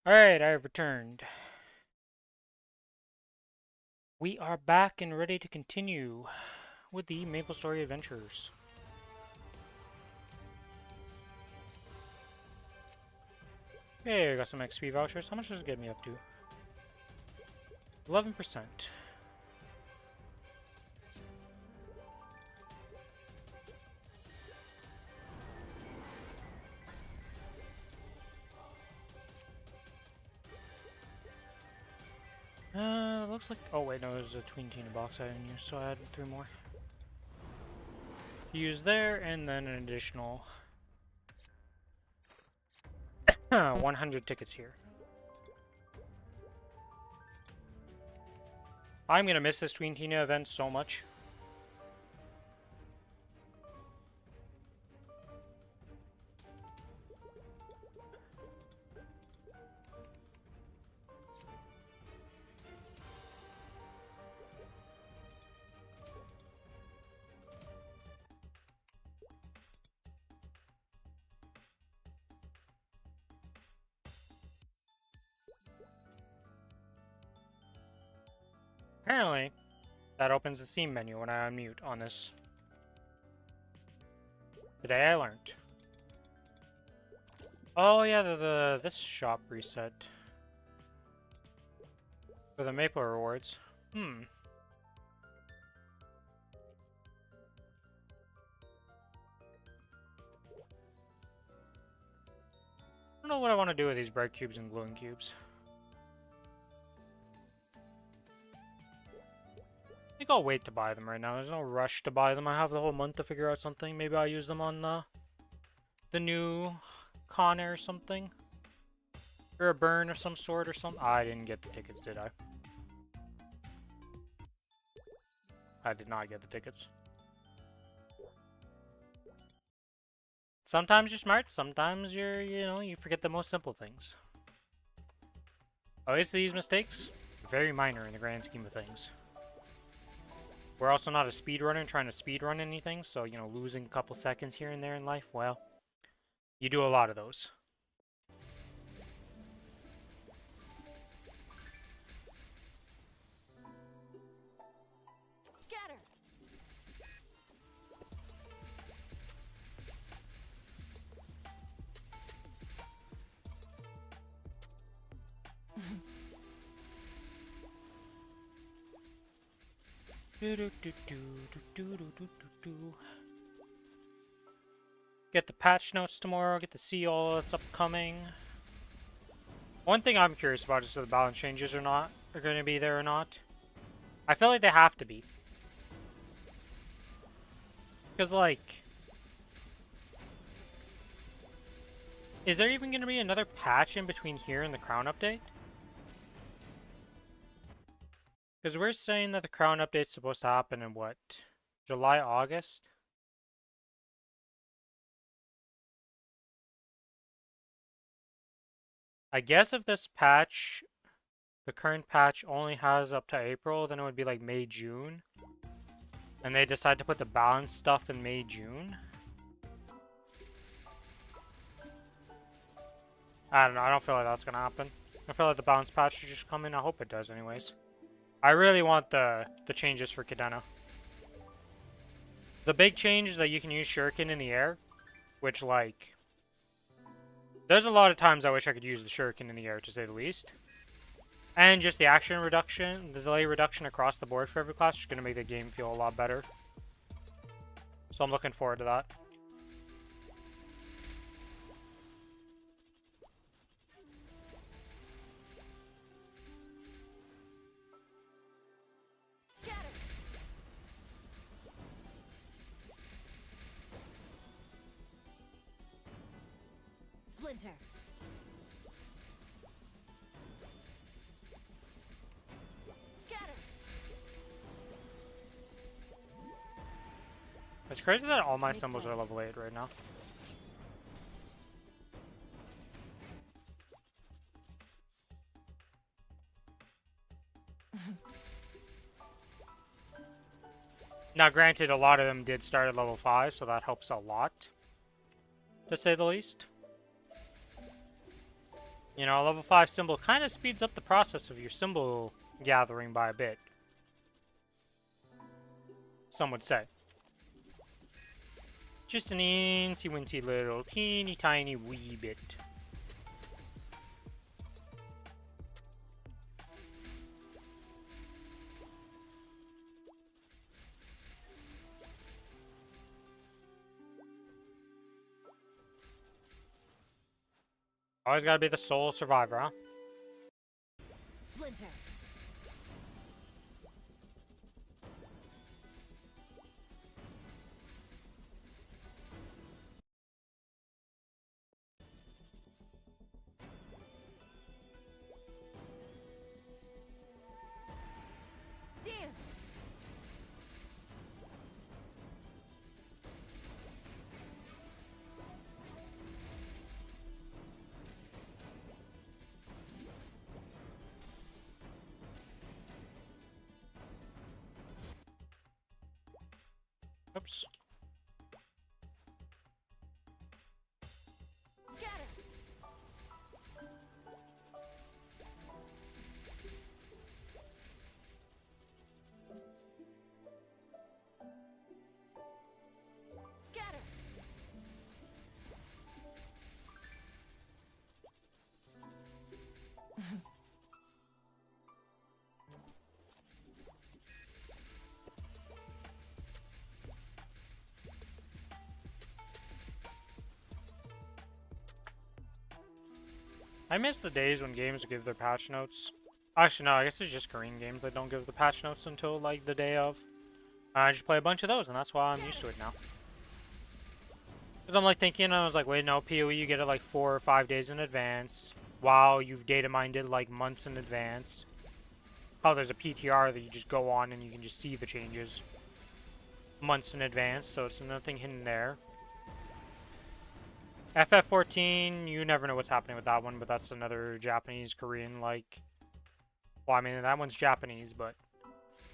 Alright, I have returned. We are back and ready to continue with the Maplestory adventures. Hey, I got some XP vouchers. How much does it get me up to? 11%. Looks like... Oh, wait, no, there's a Tween Tina box I didn't use, so I added 3 more. Use there, and then an additional 100 tickets here. I'm gonna miss this Tween Tina event so much. Apparently, that opens the Steam menu when I unmute on this. Today I learned. Oh yeah, this shop reset. For the Maple rewards. I don't know what I want to do with these bright cubes and glowing cubes. I think I'll wait to buy them right now. There's no rush to buy them. I have the whole month to figure out something. Maybe I'll use them on the new con or something. Or a burn of some sort or something. I didn't get the tickets, did I? I did not get the tickets. Sometimes you're smart, sometimes you forget the most simple things. At least these mistakes, very minor in the grand scheme of things. We're also not a speedrunner trying to speedrun anything, so, losing a couple seconds here and there in life, well, you do a lot of those. Scatter. Get the patch notes tomorrow, get to see all that's upcoming. One thing I'm curious about is if the balance changes are going to be there or not. I feel like they have to be. Because, like... Is there even going to be another patch in between here and the Crown update? Because we're saying that the Crown update's supposed to happen in, what? July, August? I guess if this patch, the current patch only has up to April, then it would be like May, June. And they decide to put the balance stuff in May, June. I don't know, I don't feel like that's gonna happen. I feel like the balance patch should just come in. I hope it does anyways. I really want the changes for Cadena. The big change is that you can use Shuriken in the air, which, like... There's a lot of times I wish I could use the Shuriken in the air, to say the least. And just the action reduction, the delay reduction across the board for every class is going to make the game feel a lot better. So I'm looking forward to that. Splinter. Scatter. It's crazy that all my symbols are level 8 right now. Now, granted, a lot of them did start at level 5, so that helps a lot, to say the least. You know, a level 5 symbol kind of speeds up the process of your symbol gathering by a bit. Some would say. Just an incy wincy little teeny tiny wee bit. Always gotta be the sole survivor, huh? Splinter. Dance. Oops. Scatter. Scatter. I miss the days when games would give their patch notes. Actually, no, I guess it's just Korean games that don't give the patch notes until, like, the day of. I just play a bunch of those, and that's why I'm used to it now. Because I'm, like, thinking, I was like, wait, no, PoE, you get it, like, 4 or 5 days in advance. Wow, you've data mined it, like, months in advance. Oh, there's a PTR that you just go on and you can just see the changes months in advance, so it's nothing hidden there. FF14, you never know what's happening with that one, but that's another Japanese, Korean, like... Well, I mean, that one's Japanese, but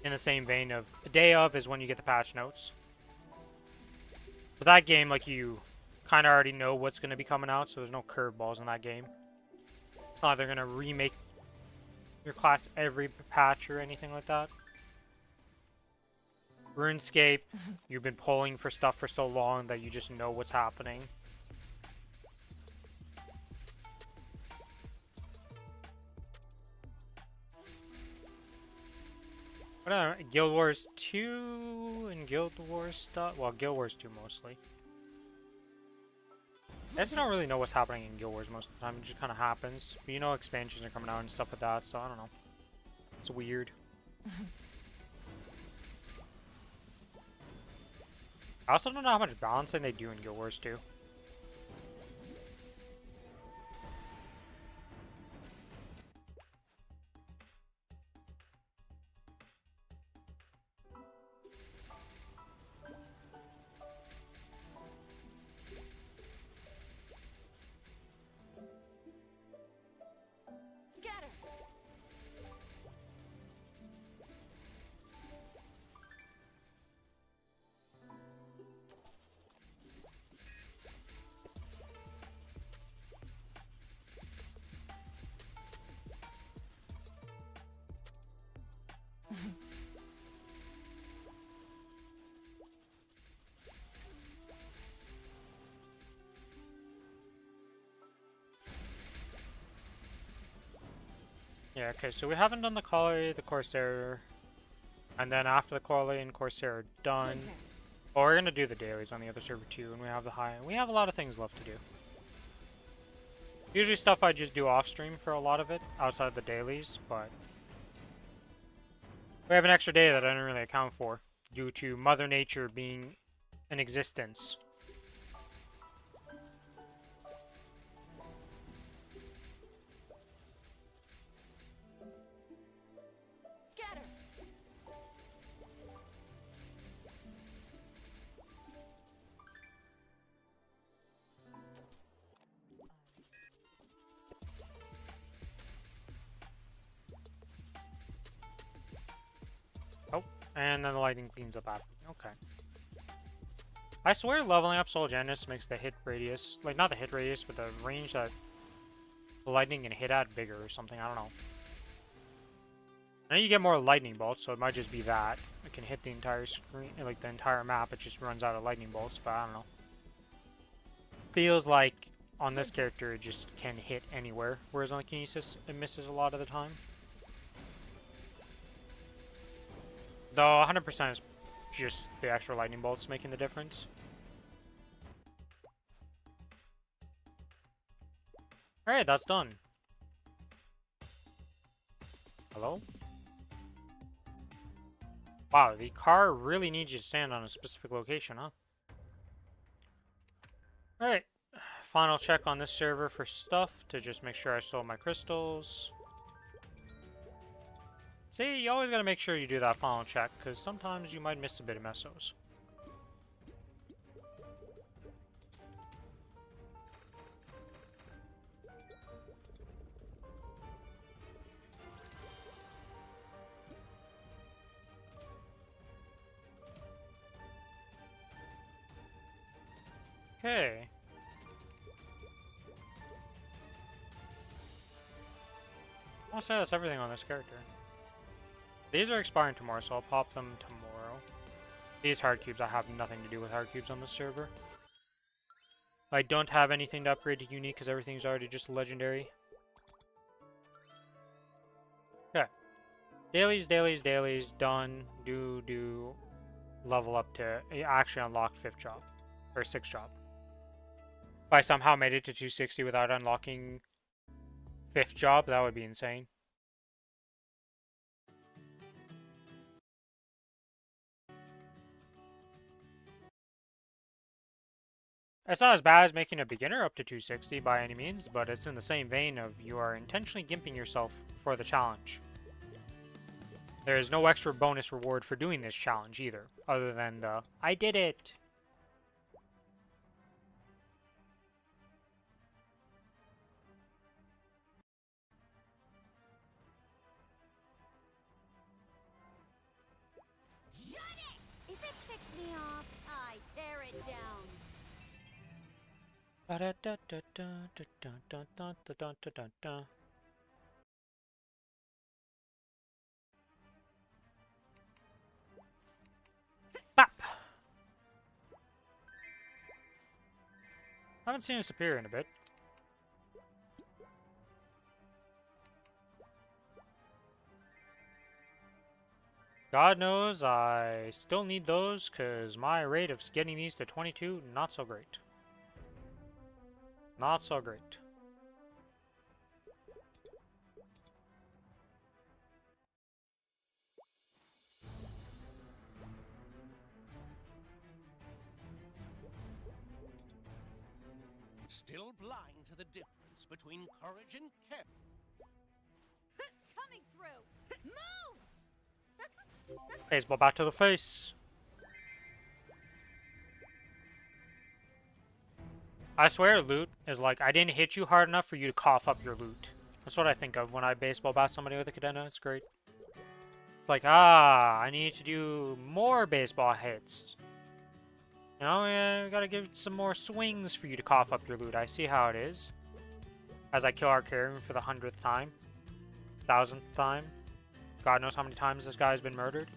in the same vein of... The day of is when you get the patch notes. But that game, like, you kind of already know what's going to be coming out, so there's no curveballs in that game. It's not like they're going to remake your class every patch or anything like that. RuneScape, you've been pulling for stuff for so long that you just know what's happening. Whatever, Guild Wars 2 and Guild Wars stuff. Well, Guild Wars 2 mostly. I guess I don't really know what's happening in Guild Wars most of the time. It just kind of happens. But you know expansions are coming out and stuff like that, so I don't know. It's weird. I also don't know how much balancing they do in Guild Wars 2. Scatter. Yeah, okay, so we haven't done the Collie, the Corsair, and then after the Collie and Corsair are done, Splinter. well, we're gonna do the dailies on the other server too, and we have the high. We have a lot of things left to do. Usually stuff I just do off stream for a lot of it, outside of the dailies, but we have an extra day that I didn't really account for, due to Mother Nature being in existence. Scatter. Oh, and then the lightning cleans up after. Okay. I swear leveling up Soul Janus makes the hit radius, like not the hit radius, but the range that lightning and hit at bigger or something. I don't know. I know you get more lightning bolts, so it might just be that. It can hit the entire screen, like the entire map. It just runs out of lightning bolts, but I don't know. Feels like on this character it just can hit anywhere, whereas on Kinesis it misses a lot of the time. Though 100% is just the extra lightning bolts making the difference. Alright, that's done. Hello? Wow, the car really needs you to stand on a specific location, huh? Alright, final check on this server for stuff to just make sure I sold my crystals. See, you always gotta make sure you do that final check, because sometimes you might miss a bit of mesos. Okay. I'll say that's everything on this character. These are expiring tomorrow, so I'll pop them tomorrow. These hard cubes, I have nothing to do with hard cubes on this server. I don't have anything to upgrade to unique because everything's already just legendary. Okay. Dailies, dailies, dailies, done. Do. Level up to actually unlock 5th job. Or 6th job. If I somehow made it to 260 without unlocking 5th job, that would be insane. It's not as bad as making a beginner up to 260 by any means, but it's in the same vein of you are intentionally gimping yourself for the challenge. There is no extra bonus reward for doing this challenge either, other than the, I did it! If it ticks me off, I tear it down. Bap! I haven't seen a superior in a bit. God knows I still need those, because my rate of getting these to 22, not so great. Not so great. Still blind to the difference between courage and care. Coming through. Move! Baseball bat to the face. I swear loot is like, I didn't hit you hard enough for you to cough up your loot. That's what I think of when I baseball bat somebody with a cadena. It's great. It's like, I need to do more baseball hits. You know, we gotta give some more swings for you to cough up your loot. I see how it is. As I kill our carrier for the 100th time. 1000th time. God knows how many times this guy has been murdered.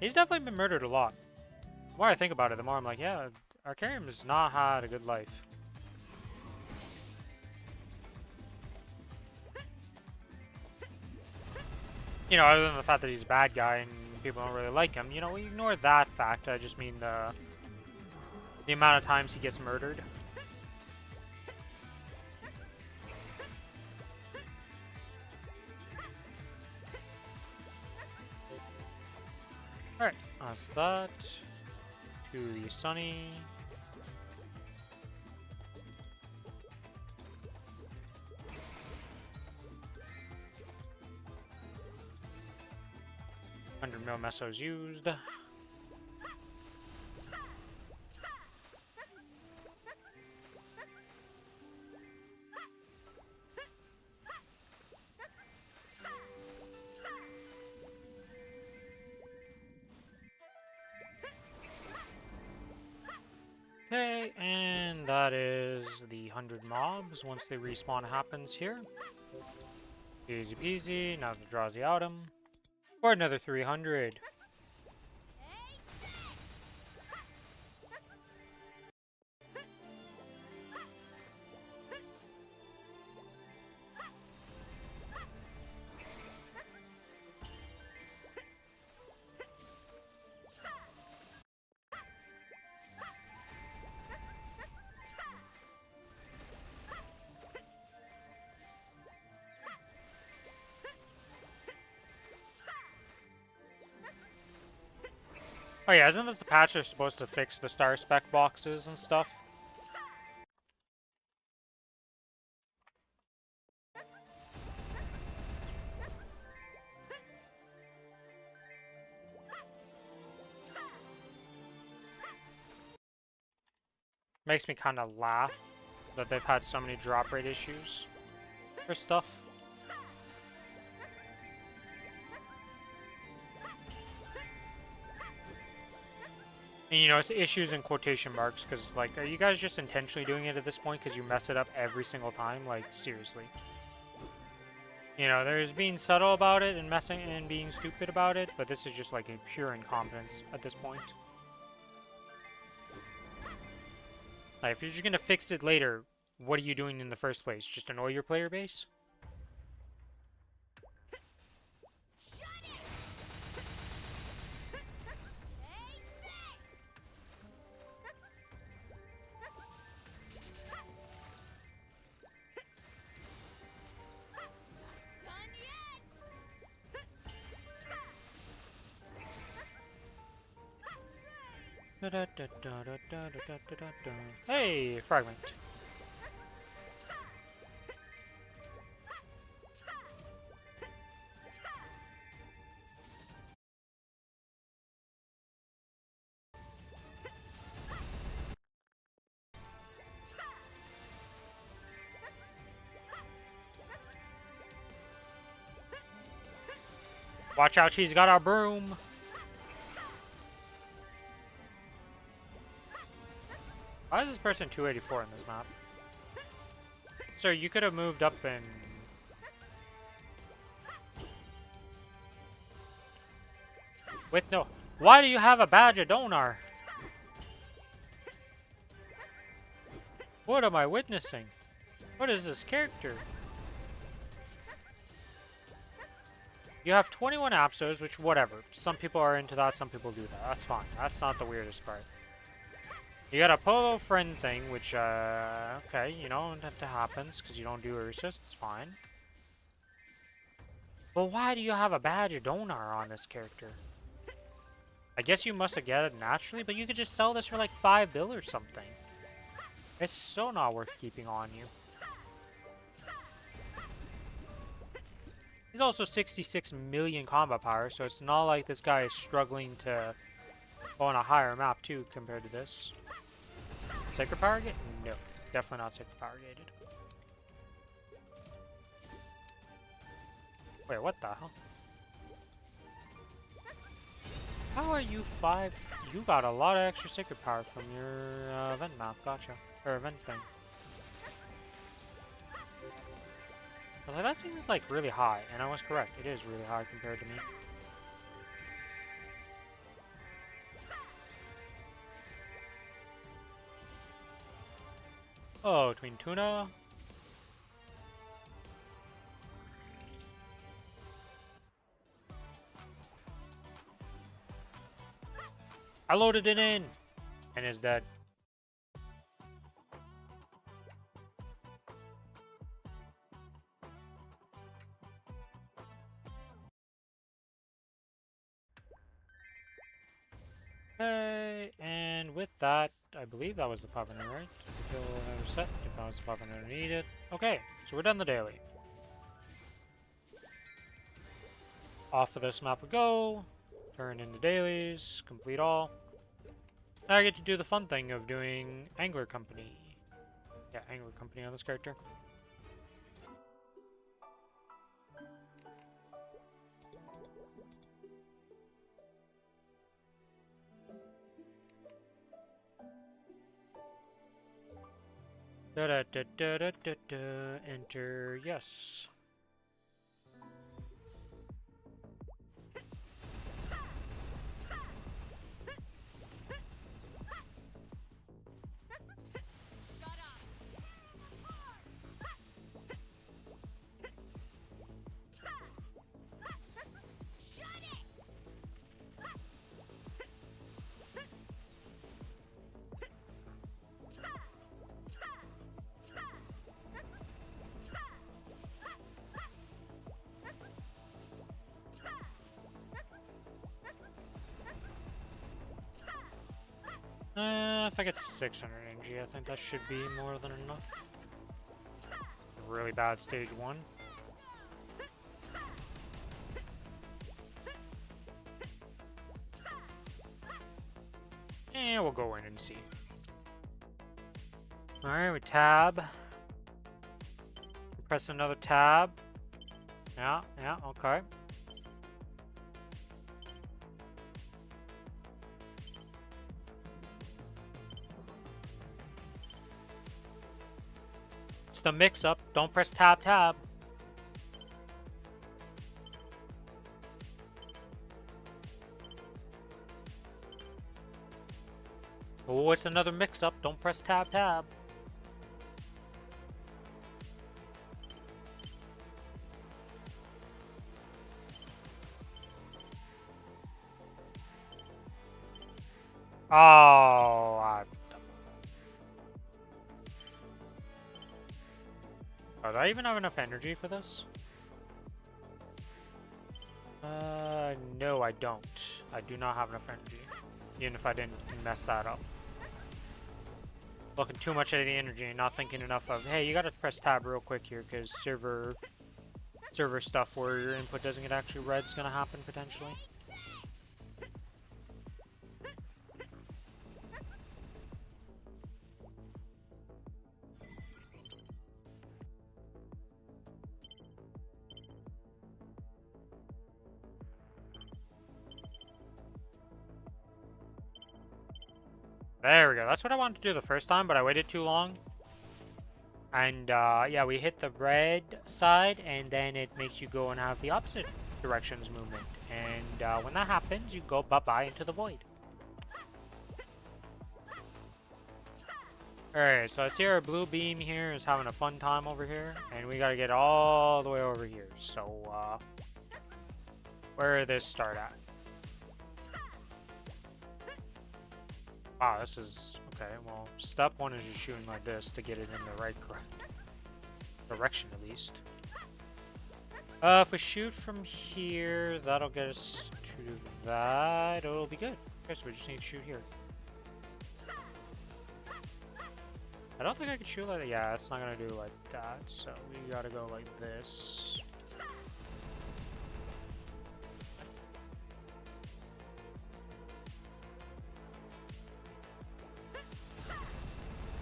He's definitely been murdered a lot. The more I think about it, the more I'm like, yeah, Arcarium has not had a good life. You know, other than the fact that he's a bad guy and people don't really like him, you know, we ignore that fact. I just mean the amount of times he gets murdered. Alright, that's that. To the Sunny. $100 mil mesos used. Okay, and that is the 100 mobs once they respawn happens here. Easy peasy, now it draws the item. For another 300. Oh yeah, isn't this the patch they're supposed to fix the star spec boxes and stuff? Makes me kind of laugh that they've had so many drop rate issues for stuff. And, you know, it's issues in quotation marks, because, like, are you guys just intentionally doing it at this point because you mess it up every single time? Like, seriously. You know, there's being subtle about it and messing and being stupid about it, but this is just, like, a pure incompetence at this point. Like, if you're just gonna fix it later, what are you doing in the first place? Just annoy your player base? Hey, fragment. Watch out, she's got a broom. Why is this person 284 in this map? Sir, you could have moved up and... With no... Why do you have a badge of donor? What am I witnessing? What is this character? You have 21 Apsos, which, whatever. Some people are into that, some people do that. That's fine. That's not the weirdest part. You got a polo friend thing, which, okay, you know, that happens, because you don't do Ursus, it's fine. But why do you have a badge of donor on this character? I guess you must have get it naturally, but you could just sell this for like 5 bill or something. It's so not worth keeping on you. He's also 66 million combat power, so it's not like this guy is struggling to go on a higher map too compared to this. Sacred power gate? No, definitely not sacred power gated. Wait, what the hell? How are you 5? You got a lot of extra sacred power from your event map, gotcha. Or event thing. I was like, that seems like really high, and I was correct. It is really high compared to me. Oh, between tuna. I loaded it in, and is dead. Okay, and with that, I believe that was the 500, right? Kill another set, if that was the 500 needed. Okay, so we're done the daily. Off of this map we go. Turn in the dailies, complete all. Now I get to do the fun thing of doing Angler Company. Yeah, Angler Company on this character. Da da da da da da da. Enter yes. If I get 600 energy, I think that should be more than enough. Really bad stage 1. And we'll go in and see. Alright, we tab. Press another tab. Yeah, okay. It's the mix-up. Don't press tab. Oh, it's another mix-up. Don't press tab. Oh, do I even have enough energy for this? No, I don't. I do not have enough energy. Even if I didn't mess that up. Looking too much at the energy and not thinking enough of, hey, you gotta press tab real quick here, because server stuff where your input doesn't get actually read is gonna happen, potentially. There we go. That's what I wanted to do the first time, but I waited too long. And, yeah, we hit the red side, and then it makes you go and have the opposite directions movement. And, when that happens, you go bye-bye into the void. Alright, so I see our blue beam here is having a fun time over here, and we gotta get all the way over here. So, where did this start at? Wow, this is... okay, well, step 1 is just shooting like this to get it in the right direction, at least. If we shoot from here, that'll get us to that. It'll be good. Okay, so we just need to shoot here. I don't think I can shoot like that. Yeah, it's not gonna do like that, so we gotta go like this.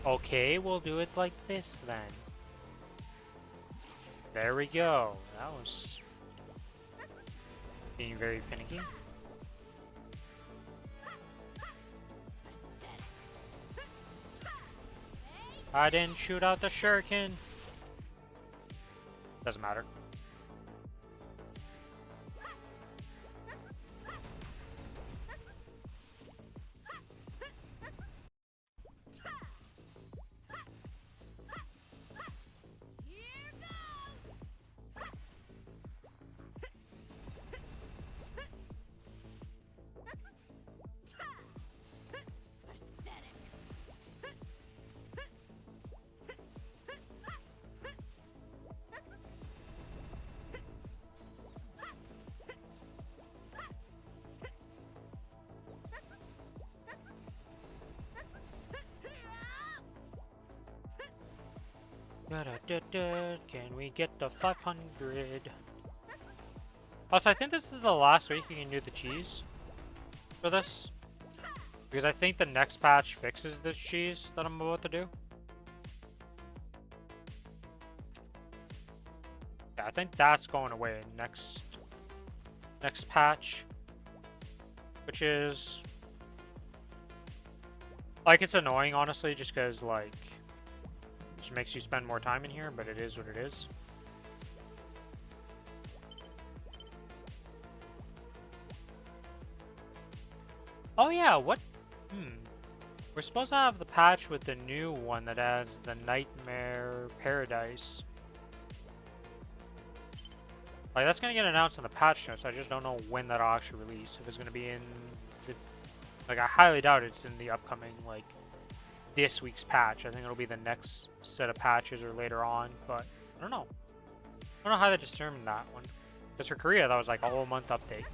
Okay, we'll do it like this then. There we go. That was being very finicky. I didn't shoot out the shuriken. Doesn't matter. Can we get the 500? Also, I think this is the last week you can do the cheese for this. Because I think the next patch fixes this cheese that I'm about to do. Yeah, I think that's going away next patch. Which is... like, it's annoying, honestly, just because, like... Just makes you spend more time in here, but it is what it is. Oh yeah, what? We're supposed to have the patch with the new one that adds the Nightmare Paradise. Like, that's gonna get announced in the patch notes. I just don't know when that'll actually release. If it's gonna be in the... Like, I highly doubt it's in the upcoming, like, this week's patch. I think it'll be the next set of patches or later on, but I don't know. I don't know how they determined that one. Because for Korea, that was like a whole month update.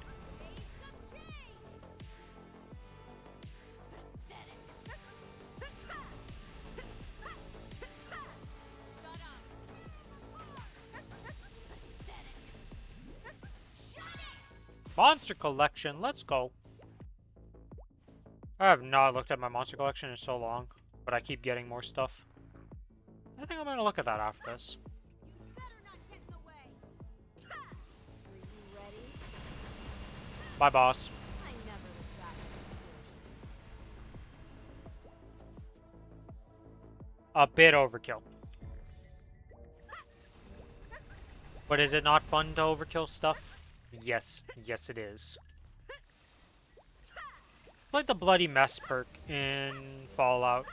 Monster collection, let's go. I have not looked at my monster collection in so long, but I keep getting more stuff. I think I'm gonna look at that after this. Bye, boss. A bit overkill. But is it not fun to overkill stuff? Yes. Yes, it is. It's like the bloody mess perk in Fallout.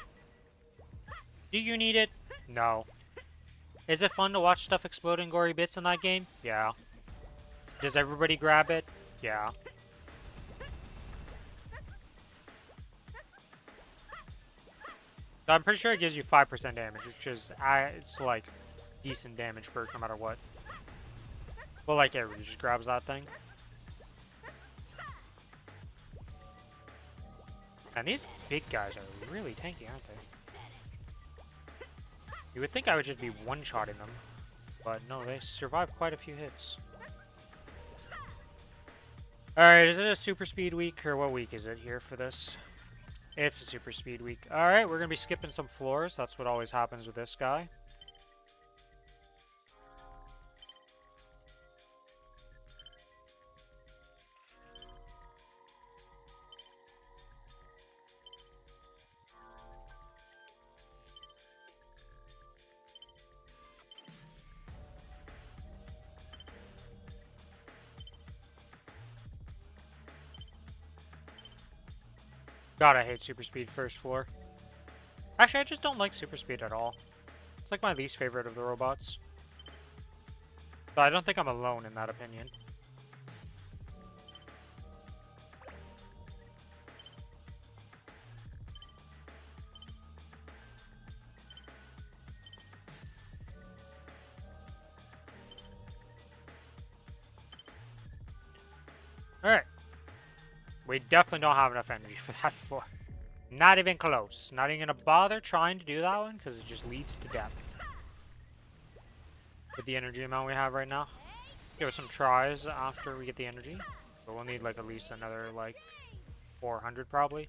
Do you need it? No. Is it fun to watch stuff explode in gory bits in that game? Yeah. Does everybody grab it? Yeah. So I'm pretty sure it gives you 5% damage, which is, it's like decent damage perk no matter what. Well, like everybody just grabs that thing. And these big guys are really tanky, aren't they? You would think I would just be one-shotting them, but no, they survive quite a few hits. Alright, is it a super speed week, or what week is it here for this? It's a super speed week. Alright, we're gonna be skipping some floors. That's what always happens with this guy. God, I hate super speed first floor. Actually, I just don't like super speed at all. It's like my least favorite of the robots. But I don't think I'm alone in that opinion. Alright. We definitely don't have enough energy for that floor. Not even close. Not even gonna bother trying to do that one because it just leads to death. With the energy amount we have right now. Give it some tries after we get the energy. But we'll need like at least another like 400 probably.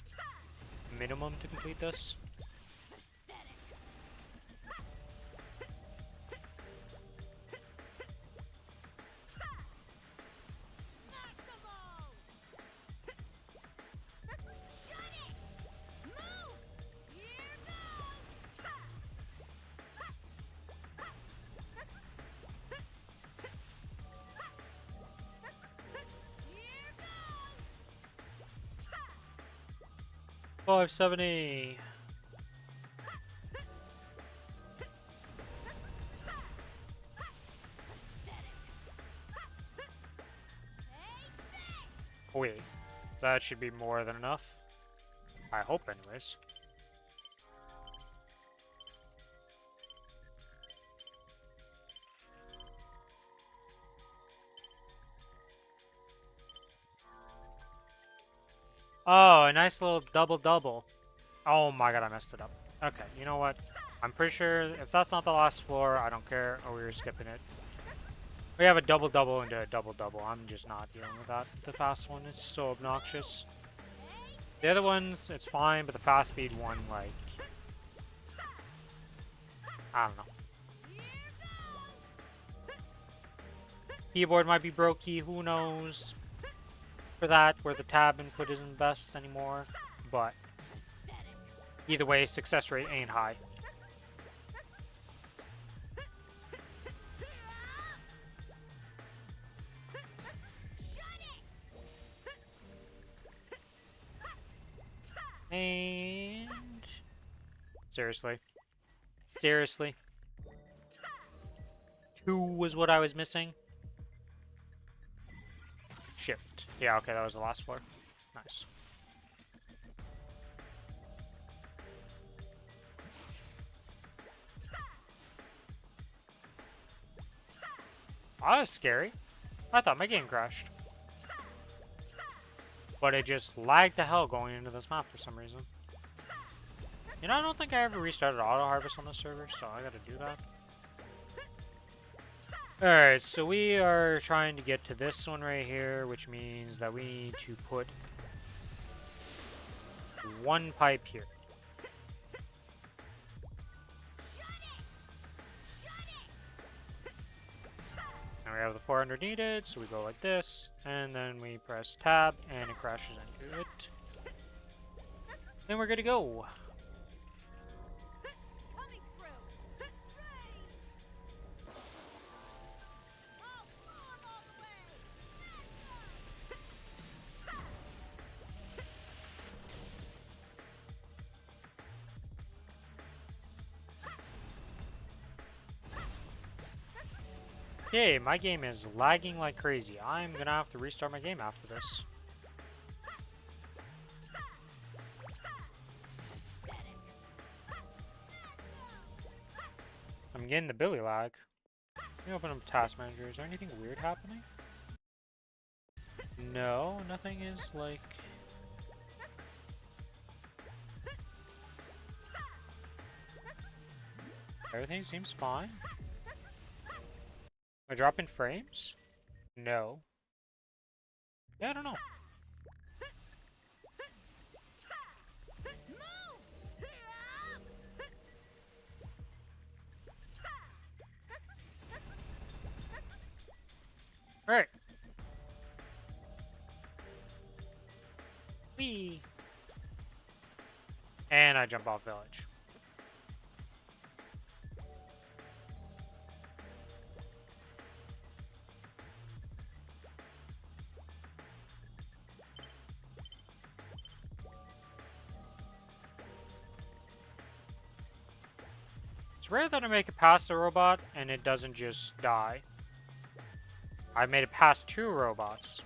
Minimum to complete this. $570. Wait, that should be more than enough. I hope, anyways. Oh, a nice little double-double. Oh my god, I messed it up. Okay, you know what? I'm pretty sure if that's not the last floor, I don't care. Oh, we were skipping it. We have a double-double into a double-double. I'm just not dealing with that. The fast one is so obnoxious. The other ones, it's fine, but the fast speed one, like... I don't know. Keyboard might be brokey, who knows? For that, where the tab input isn't best anymore, but either way, success rate ain't high. Seriously. Seriously. 2 was what I was missing. Shift. Yeah, okay, that was the last floor. Nice. Oh, that was scary. I thought my game crashed. But it just lagged the hell going into this map for some reason. You know, I don't think I ever restarted auto harvest on this server, so I gotta do that. Alright, so we are trying to get to this one right here, which means that we need to put 1 pipe here. And we have the 400 needed, so we go like this, and then we press tab, and it crashes into it. Then we're good to go. Coming through. All the way. Okay, my game is lagging like crazy. I'm gonna have to restart my game after this. I'm getting the Billy lag. Let me open up Task Manager. Is there anything weird happening? No, nothing is like... Everything seems fine. Am I dropping frames? No. Yeah, I don't know. Alright. Whee! And I jump off village. It's rare that I make it past the robot and it doesn't just die. I made it past 2 robots.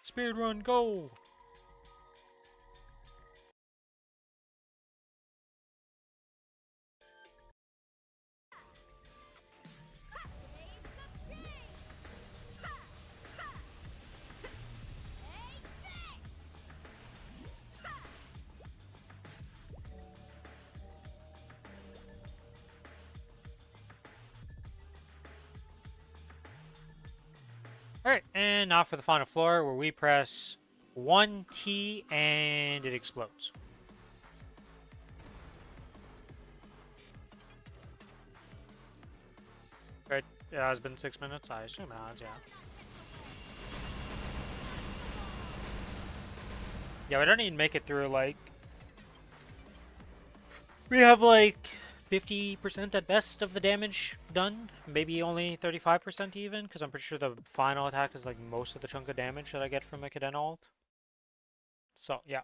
Speed run, go! Alright, and now for the final floor where we press 1T and it explodes. Right, it has been 6 minutes, I assume it has, yeah. Yeah, we don't even make it through, like... We have, like, 50% at best of the damage done. Maybe only 35% even, because I'm pretty sure the final attack is, like, most of the chunk of damage that I get from a Cadena ult. So, yeah.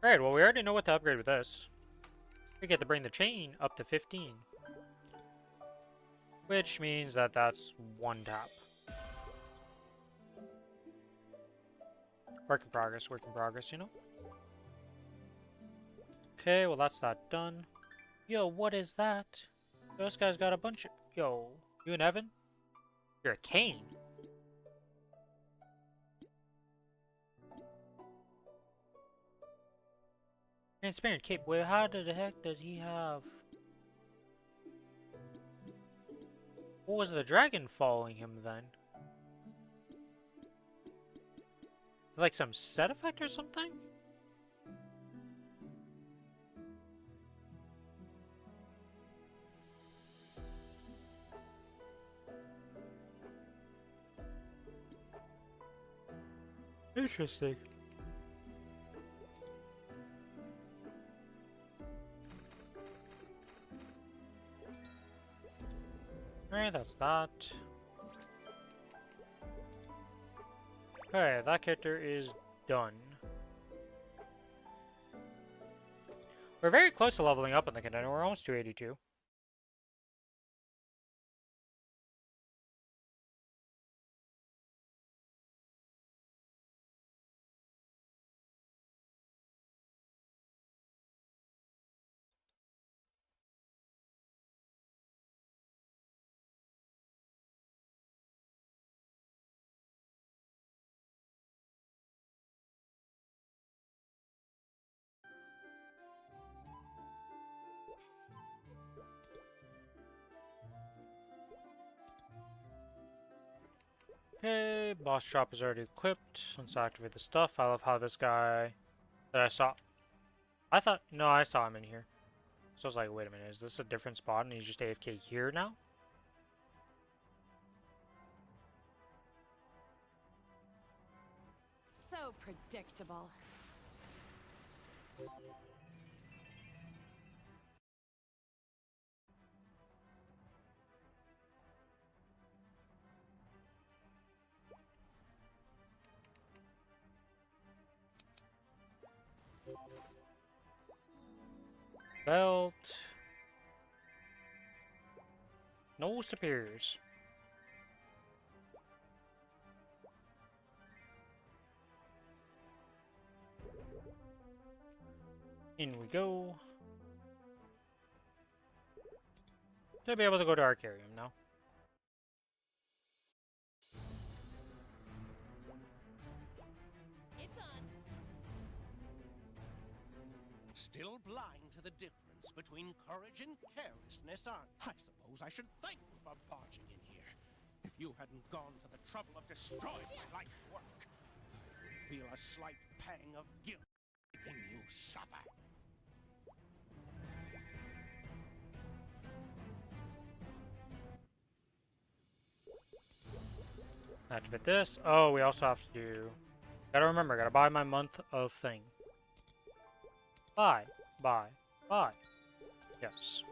Alright, well, we already know what to upgrade with this. We get to bring the chain up to 15. Which means that that's 1 tap. Work in progress, you know? Okay, well that's that done. Yo, what is that? Those guys got a bunch of... Yo, you and Evan? You're a cane. Transparent cape. Wait, how the heck did he have... What was the dragon following him then? Like some set effect or something? Interesting. Alright, that's that. Okay, that character is done. We're very close to leveling up in the contender. We're almost 282. Okay, boss drop is already equipped. Let's activate the stuff. I love how this guy that I saw. No, I saw him in here. So I was like, wait a minute, is this a different spot and he's just AFK here now? So predictable. Belt. No superiors. In we go. Should be able to go to Arcarium now. It's on. Still blind to the difference between courage and carelessness, I suppose I should thank you for barging in here. If you hadn't gone to the trouble of destroying my life's work, I would feel a slight pang of guilt making you suffer. Activate this. Oh, we also have to do... Gotta remember, gotta buy my month of thing. Buy. Yes.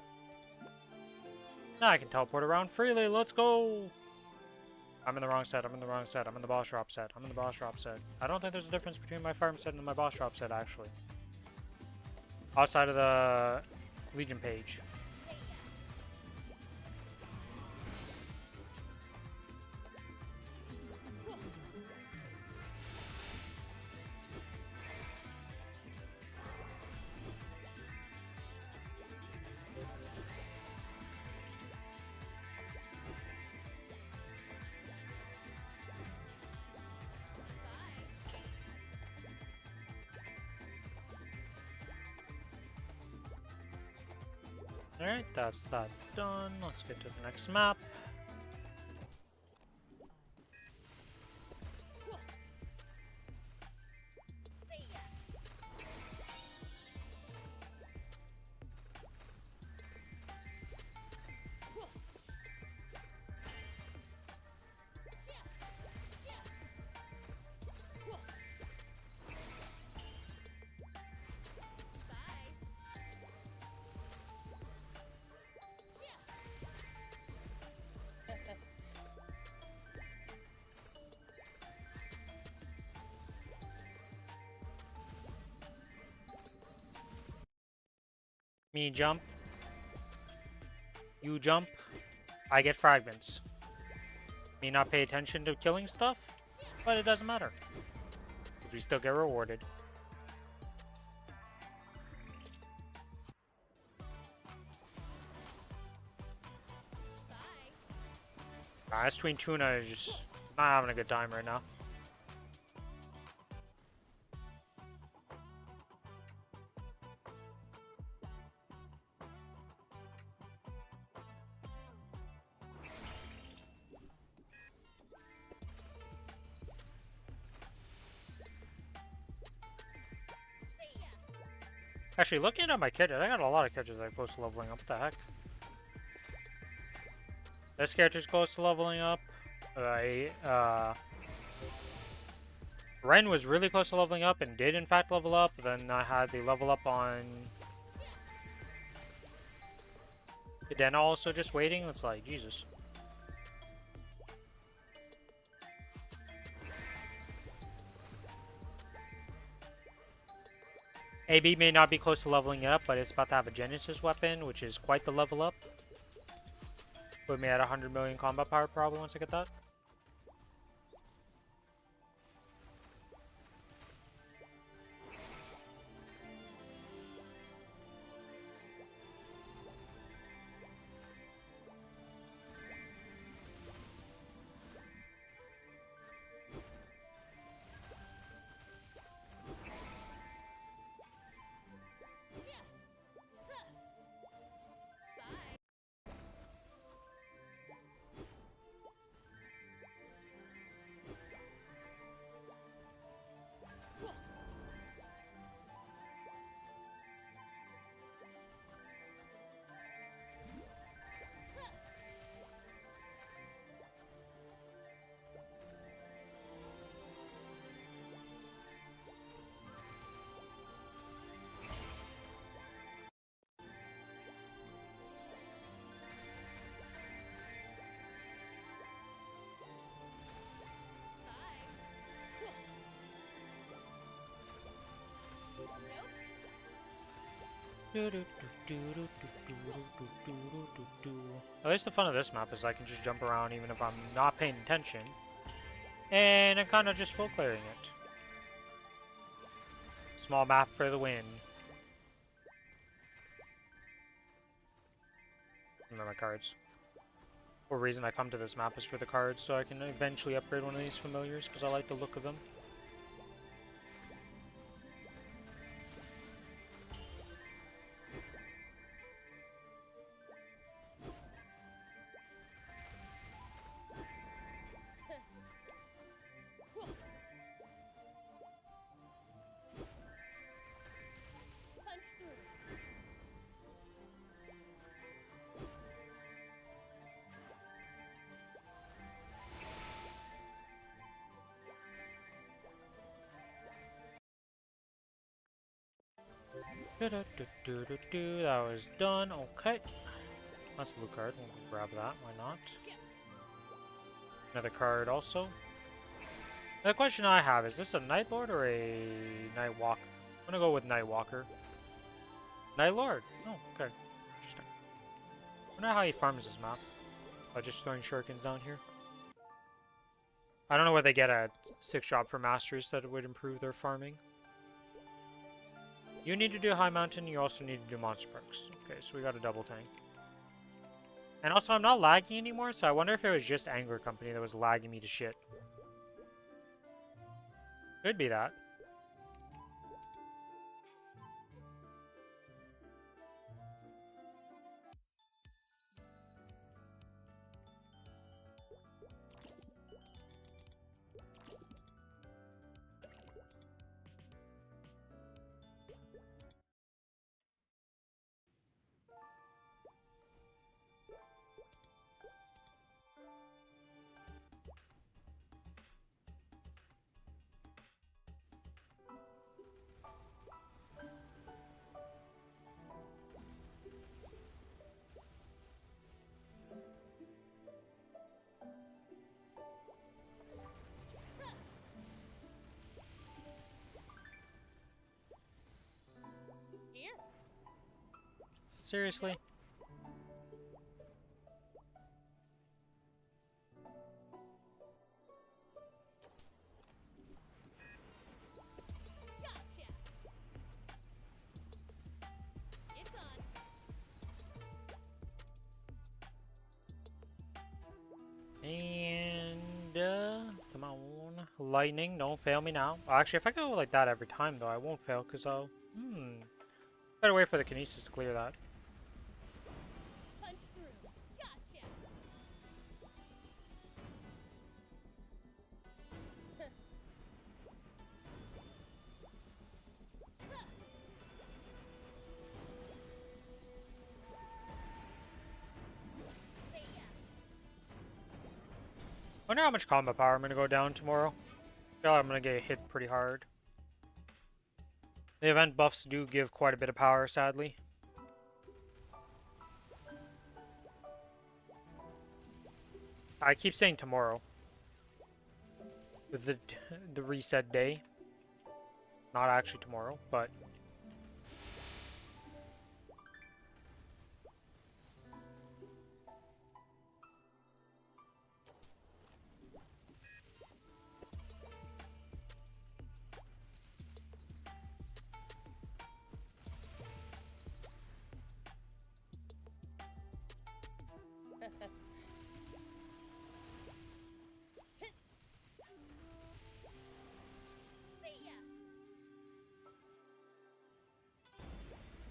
Now I can teleport around freely. Let's go! I'm in the wrong set. I'm in the boss drop set. I don't think there's a difference between my farm set and my boss drop set, actually. Outside of the Legion page. Alright, that's that done. Let's get to the next map. Me jump. You jump. I get fragments. Me not pay attention to killing stuff, but it doesn't matter. Because we still get rewarded. This Tween Tuna is just not having a good time right now. Actually, looking at my characters, I got a lot of characters that are close to leveling up. What the heck? This character's close to leveling up. Ren was really close to leveling up and did in fact level up. Then I had the level up on Then also just waiting. It's like, Jesus. AB may not be close to leveling up, but it's about to have a Genesis weapon, which is quite the level up. Put me at 100 million combat power probably once I get that. At least the fun of this map is I can just jump around even if I'm not paying attention. And I'm kind of just full clearing it. Small map for the win. And then my cards. The reason I come to this map is for the cards, so I can eventually upgrade one of these familiars, because I like the look of them. That was done. Okay. That's a blue card. We'll grab that. Why not? Another card also. The question I have, is this a Night Lord or a Night Walker? I'm gonna go with Night Walker. Night Lord. Oh, okay. Interesting. I wonder how he farms this map. By just throwing shurikens down here. I don't know where they get a 6-drop for Masters that would improve their farming. You need to do High Mountain, you also need to do Monster Perks. Okay, so we got a double tank. And also, I'm not lagging anymore, so I wonder if it was just Angler Company that was lagging me to shit. Could be that. Seriously? And, come on. Lightning, don't fail me now. Actually, if I go like that every time, though, I won't fail, because I'll... Better wait for the Kinesis to clear that. Wonder how much combat power I'm gonna go down tomorrow. I feel like I'm gonna get hit pretty hard. The event buffs do give quite a bit of power, sadly. I keep saying tomorrow. With the reset day. Not actually tomorrow, but... See ya.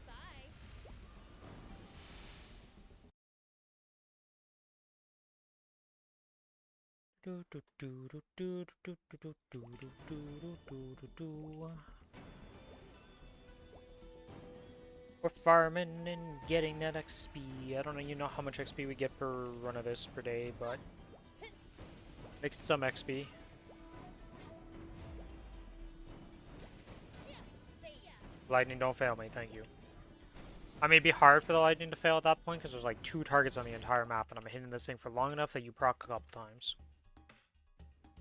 Bye. We're farming and getting that XP. I don't know, you know how much XP we get per run of this per day, but making some XP. See ya. Lightning, don't fail me, thank you. I mean, it'd be hard for the lightning to fail at that point because there's like 2 targets on the entire map, and I'm hitting this thing for long enough that you proc a couple times.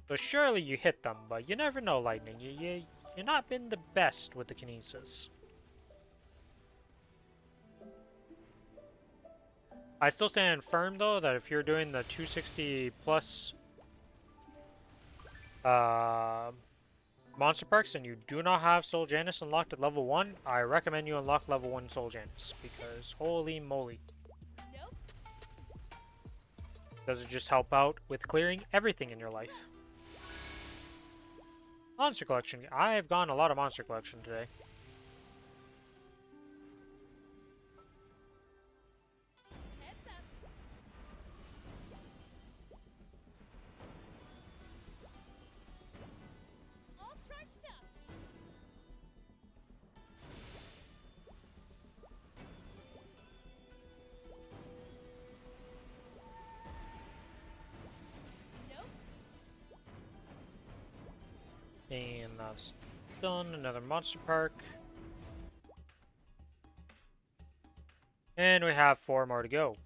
So surely you hit them, but you never know, lightning. You're not been the best with the kinesis. I still stand firm though that if you're doing the 260 plus monster perks and you do not have Soul Janus unlocked at level 1, I recommend you unlock level 1 Soul Janus because holy moly. Nope. Does it just help out with clearing everything in your life? Monster collection. I have gone a lot of monster collection today. Heads up. All charged up. Nope. And that's done. Another monster park. And we have 4 more to go.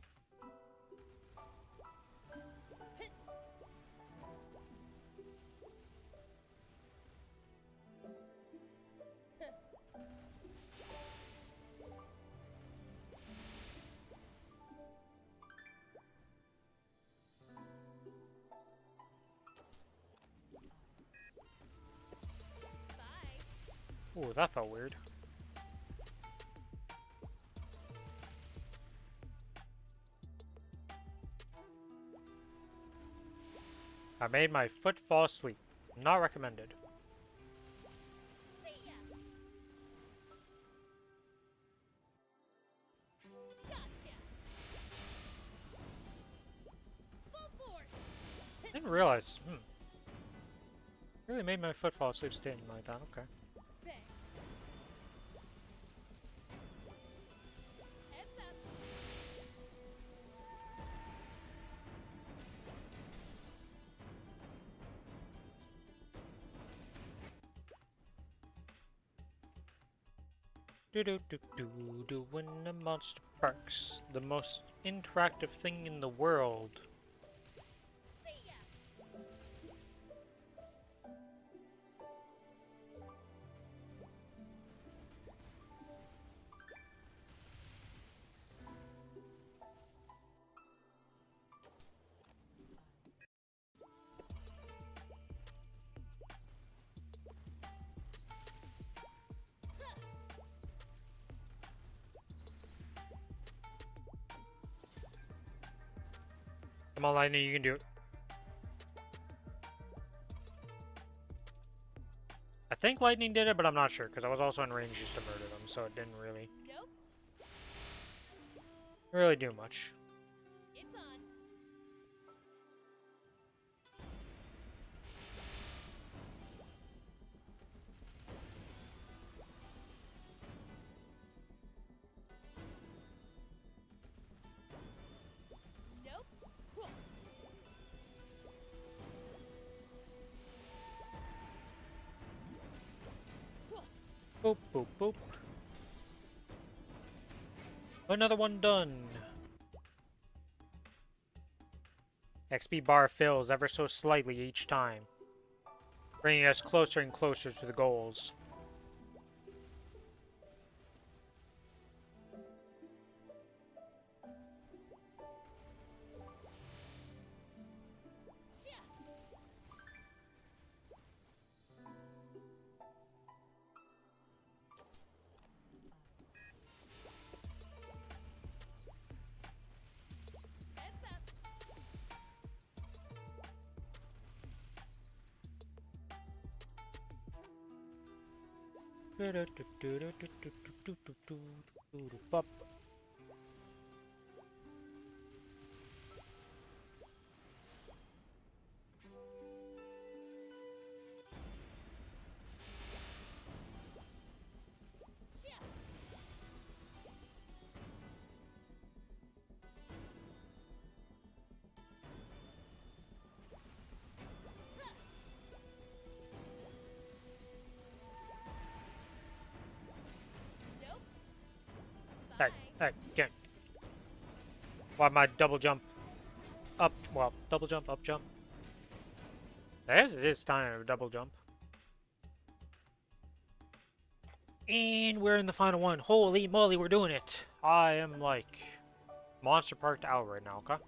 Bye. Ooh, that felt weird. I made my foot fall asleep. Not recommended. See ya. Gotcha. Full force. I didn't realize. Really made my foot fall asleep standing like that. Okay. Bang. Heads up. Doing the monster parks. The most interactive thing in the world. See ya. Come on, Lightning, you can do it. I think Lightning did it, but I'm not sure, because I was also in range just to murder them, so it didn't Nope. really do much. It's on. Nope. Whoa. Boop, boop, boop. Another one done. XP bar fills ever so slightly each time, bringing us closer and closer to the goals. Hey, hey, get. Why my double jump up? Well, double jump, up jump. It is time to double jump. And we're in the final one. Holy moly, we're doing it. I am like Monster Parked out right now, okay?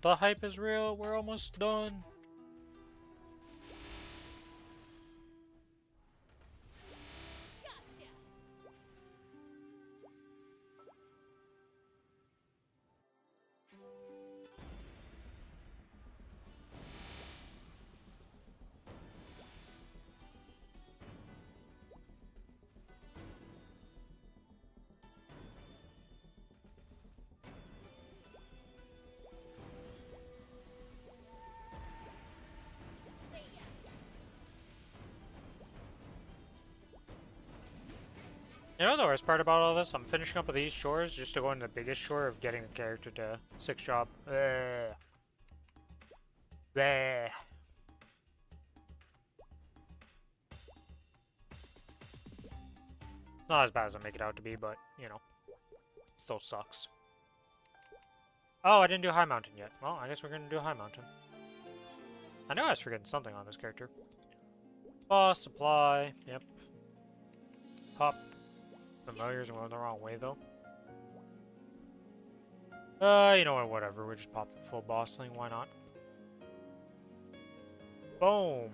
The hype is real. We're almost done. You know the worst part about all this? I'm finishing up with these chores just to go into the biggest chore of getting a character to 6 job. Bleh. Bleh. It's not as bad as I make it out to be, but, you know, it still sucks. Oh, I didn't do High Mountain yet. Well, I guess we're gonna do High Mountain. I know I was forgetting something on this character. Boss, supply, yep. Pop. Familiars and went the wrong way, though. You know what, whatever. We just pop the full boss thing, why not? Boom!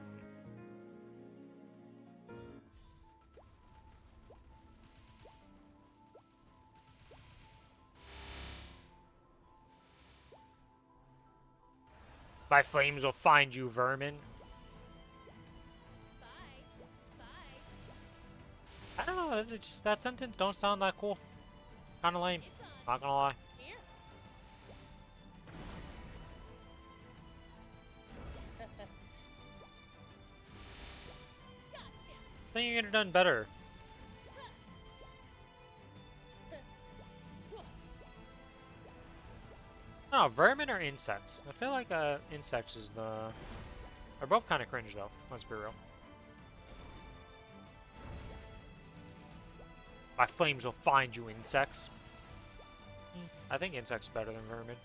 My flames will find you, vermin. I don't know, it's just, that sentence don't sound that cool. Kinda lame. Not gonna lie. I think you could have done better. No, vermin or insects? I feel like insects is the... They're both kind of cringe though, let's be real. My flames will find you, insects. I think insects better than vermin.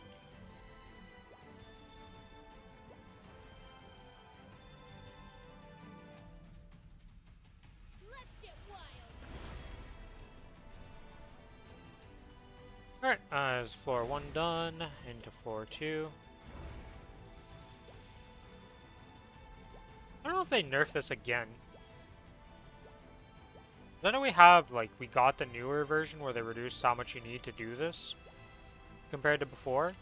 Alright, is floor 1 done? Into floor 2. I don't know if they nerf this again. I know we have, like, we got the newer version where they reduced how much you need to do this compared to before.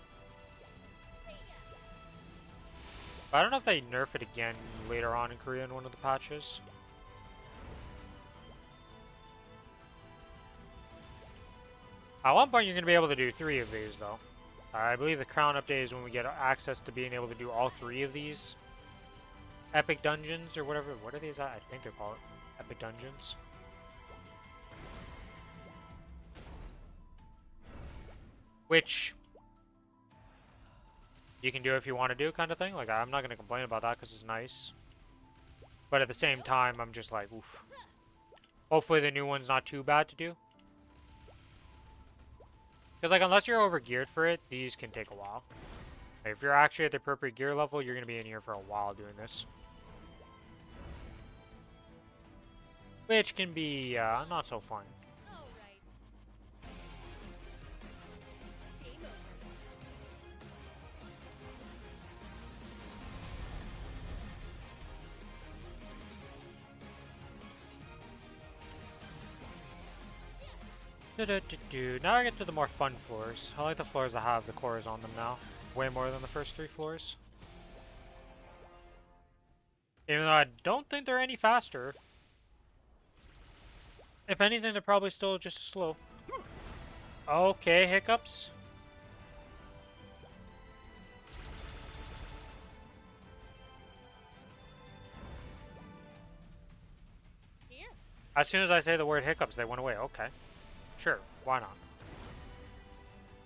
But I don't know if they nerf it again later on in Korea in one of the patches. At one point, you're going to be able to do 3 of these, though. I believe the crown update is when we get access to being able to do all 3 of these epic dungeons or whatever. What are these? I think they're called epic dungeons. Which you can do if you want to do, kind of thing. Like, I'm not going to complain about that because it's nice. But at the same time, I'm just like, oof. Hopefully the new one's not too bad to do. Because, like, unless you're over geared for it, these can take a while. Like, if you're actually at the appropriate gear level, you're going to be in here for a while doing this. Which can be not so fun. All right. Game over. Now I get to the more fun floors. I like the floors that have the cores on them now. Way more than the first 3 floors. Even though I don't think they're any faster. If anything, they're probably still just as slow. Okay, hiccups. Here. As soon as I say the word hiccups, they went away. Okay. Sure, why not?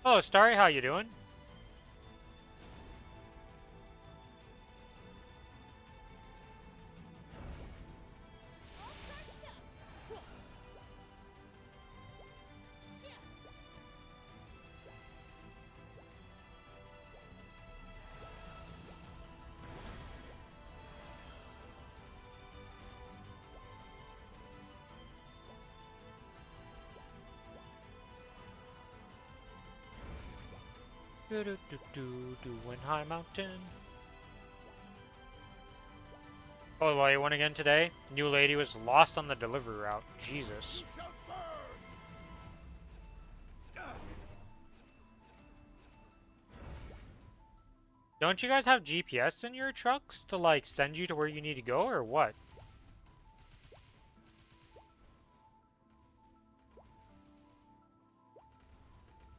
Hello, Starry, how you doing? All charged up. Whoa. Yeah. Wind High Mountain. Oh, well, you won again today? New lady was lost on the delivery route. Jesus. Don't you guys have GPS in your trucks to, like, send you to where you need to go, or what?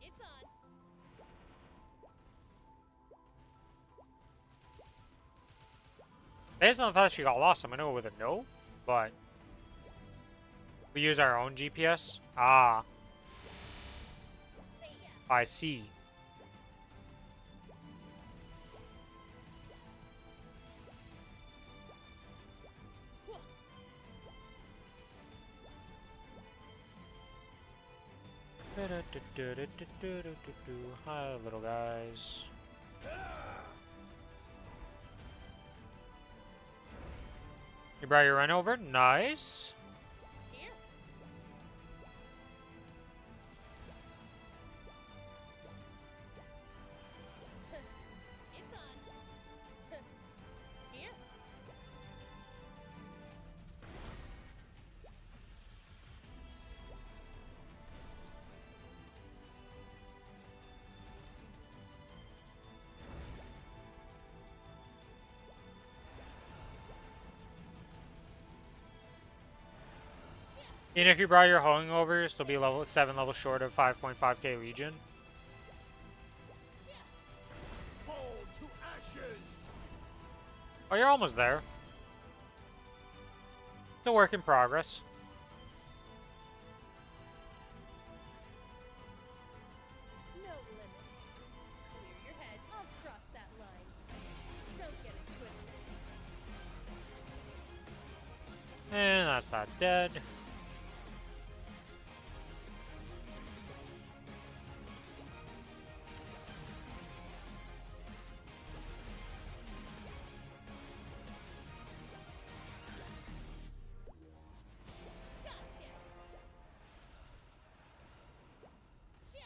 It's on. Based on the fact she got lost, I'm gonna go with a no, but we use our own GPS. Ah, See ya. I see. Whoa. Hi, little guys. You brought your run over? Nice. Here. It's on. Here. And if you brought your hoeing over, you'll still be level 7 levels short of 5.5k Legion. Fall to ashes! Oh, you're almost there. It's a work in progress. No limits. Clear your head. I'll cross that line. Don't get it twisted. And that's that dead. Gotcha. Yeah.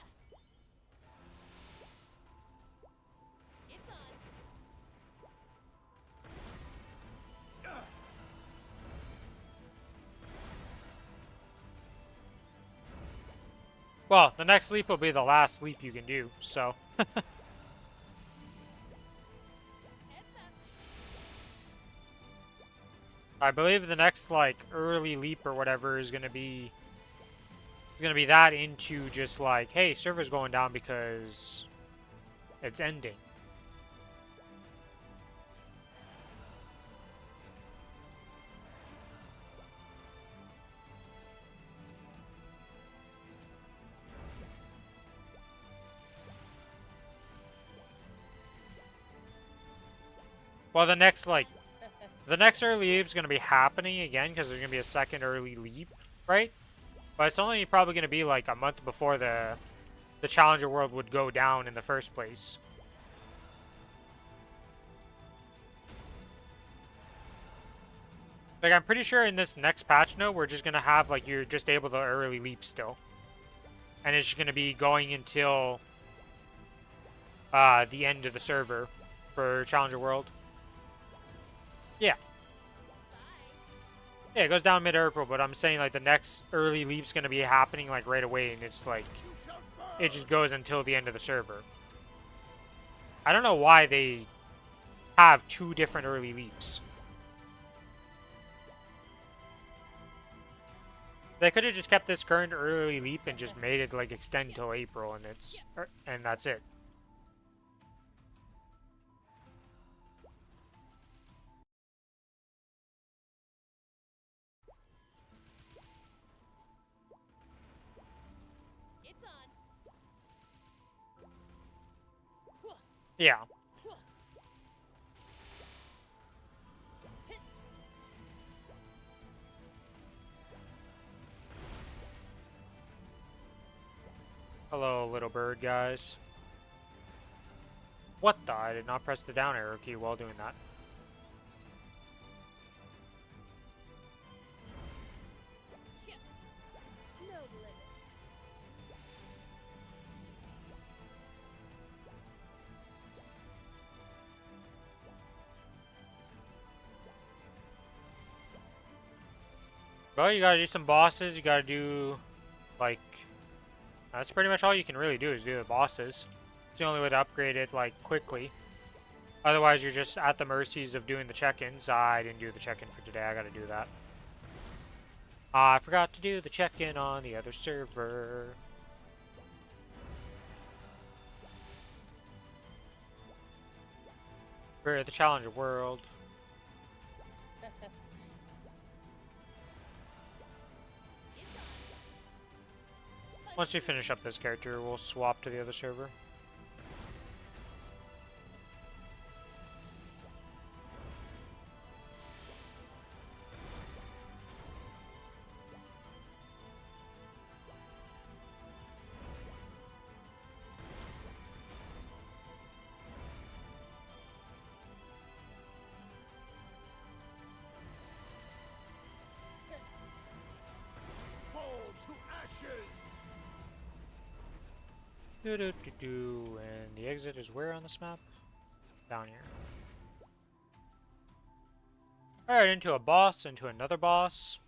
It's on. Well, the next leap will be the last leap you can do, so. Heads up. I believe the next, like, early leap or whatever is gonna be that into just like, hey, server's going down because It's ending. Well, the next early leap is going to be happening again because there's going to be a second early leap, right? But it's only probably going to be like a month before the Challenger World would go down in the first place. Like, I'm pretty sure in this next patch note, we're just going to have, like, you're just able to early leap still. And it's just going to be going until the end of the server for Challenger World. Yeah. Yeah, it goes down mid-April, but I'm saying, like, the next early leap's going to be happening, like, right away, and it's, like, it just goes until the end of the server. I don't know why they have two different early leaps. They could have just kept this current early leap and just made it, like, extend till April, and that's it. It's on. Yeah. Hello, little bird guys. What the? I did not press the down arrow key while doing that. No limits. Well, you gotta do some bosses. You gotta do, like, that's pretty much all you can really do is do the bosses. It's the only way to upgrade it, like, quickly. Otherwise, you're just at the mercies of doing the check-ins. I didn't do the check-in for today. I gotta do that. I forgot to do the check-in on the other server. For the Challenger World. Once we finish up this character, we'll swap to the other server. And the exit is where on this map? Down here. Alright, into a boss, into another boss.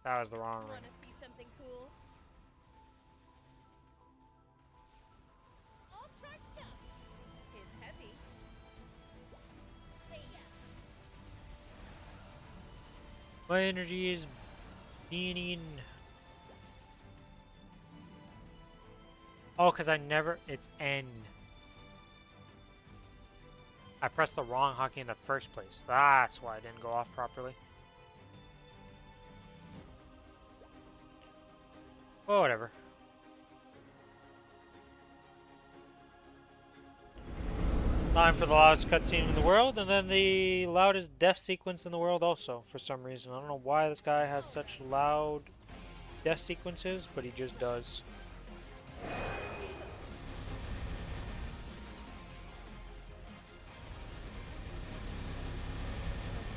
That was the wrong one. Wanna see something cool? All charged up. It's heavy. Hey, yeah. My energy is being... Oh, because I never... It's N. I pressed the wrong hotkey in the first place. That's why I didn't go off properly. Oh, whatever. Time for the loudest cutscene in the world, and then the loudest death sequence in the world also, for some reason. I don't know why this guy has such loud death sequences, but he just does.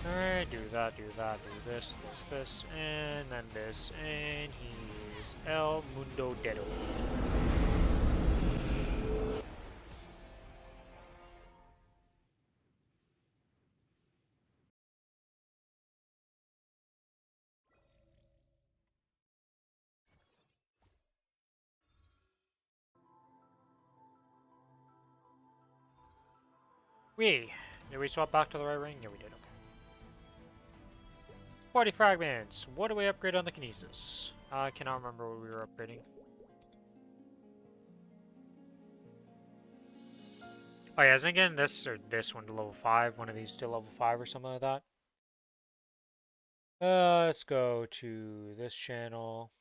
Alright, do that, do this, and then this, and he's El Mundo Dedo. Did we swap back to the right ring? Yeah, we did, okay. 40 fragments. What do we upgrade on the Kinesis? I cannot remember what we were upgrading. Oh yeah, isn't it getting this or this one to level 5? One of these to level 5 or something like that? Let's go to this channel.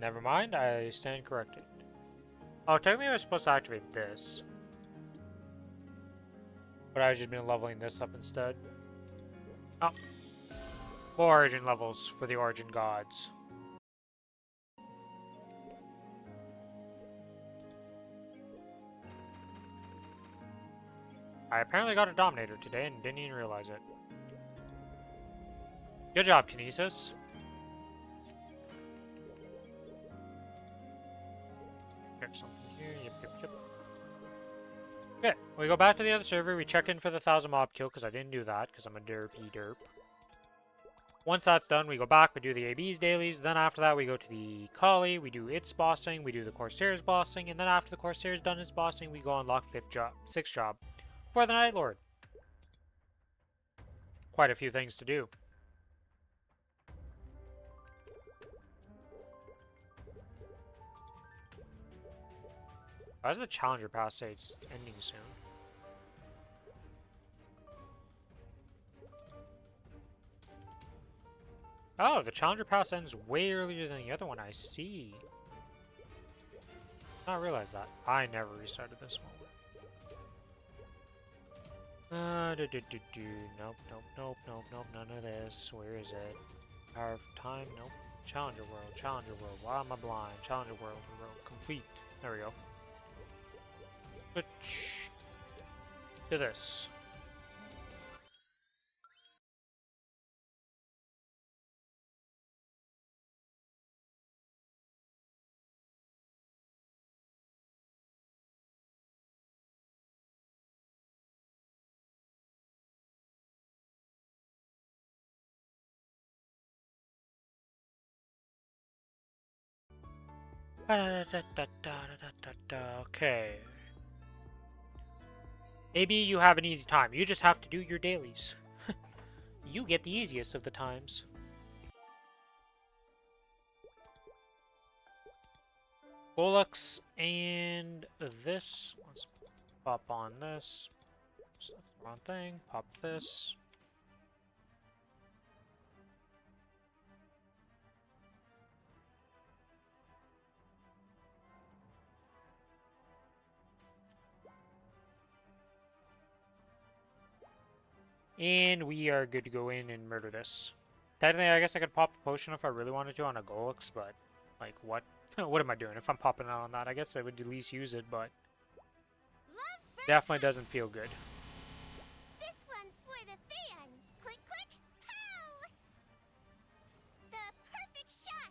Never mind, I stand corrected. Oh, technically I was supposed to activate this. But I've just been leveling this up instead. Oh. More origin levels for the origin gods. I apparently got a Dominator today and didn't even realize it. Good job, Kinesis. There's something here. Yep. Okay, we go back to the other server. We check in for the 1,000 mob kill because I didn't do that because I'm a derpy derp. Once that's done, we go back, we do the AB's dailies, then after that we go to the Kali, we do its bossing, we do the Corsair's bossing, and then after the Corsair's done its bossing, we go unlock 6th job for the Night Lord. Quite a few things to do. Why does the Challenger Pass say it's ending soon? Oh, the Challenger Pass ends way earlier than the other one, I see. I didn't realize that. I never restarted this one. Nope, none of this. Where is it? Power of time? Nope. Challenger World. Why am I blind? Challenger World, complete. There we go. Switch to this. Okay. Maybe you have an easy time. You just have to do your dailies. You get the easiest of the times. Golux and this. Let's pop on this. That's the wrong thing. Pop this. And we are good to go in and murder this. Technically, I guess I could pop the potion if I really wanted to on a Golux, but, like, what? What am I doing? If I'm popping it on that, I guess I would at least use it, but definitely doesn't feel good. This one's for the fans. Click, click, pow! The perfect shot.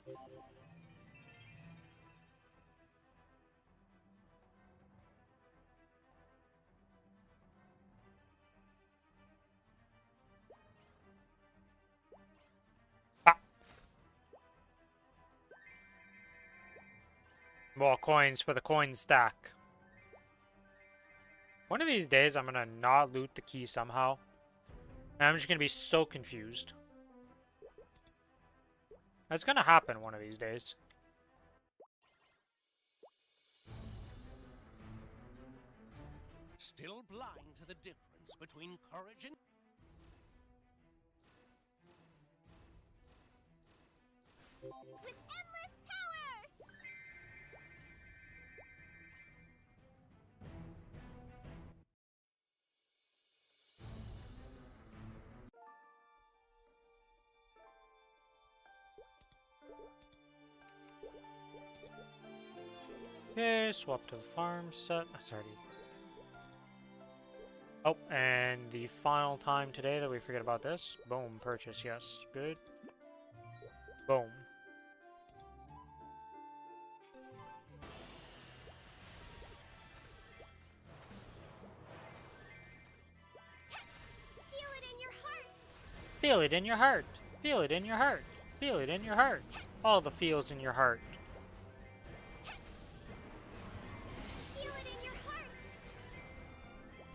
Ah. More coins for the coin stack. One of these days, I'm gonna not loot the key somehow. And I'm just gonna be so confused. That's gonna happen one of these days. Still blind to the difference between courage and... With endless power. Okay, swap to the farm set. That's already... Oh, and the final time today that we forget about this. Boom, purchase, yes. Good. Boom. Feel it in your heart. Feel it in your heart. Feel it in your heart. Feel it in your heart. All the feels in your heart. Feel it in your heart.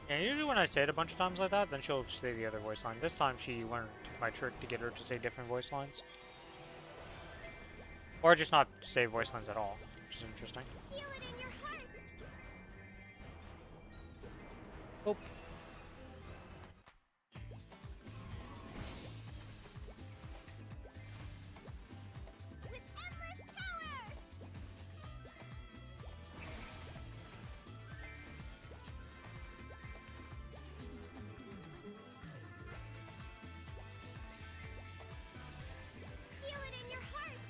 And usually when I say it a bunch of times like that, then she'll say the other voice line. This time she learned my trick to get her to say different voice lines. Or just not say voice lines at all, which is interesting. Feel it in your heart. Oh. With endless power. Feel it in your heart.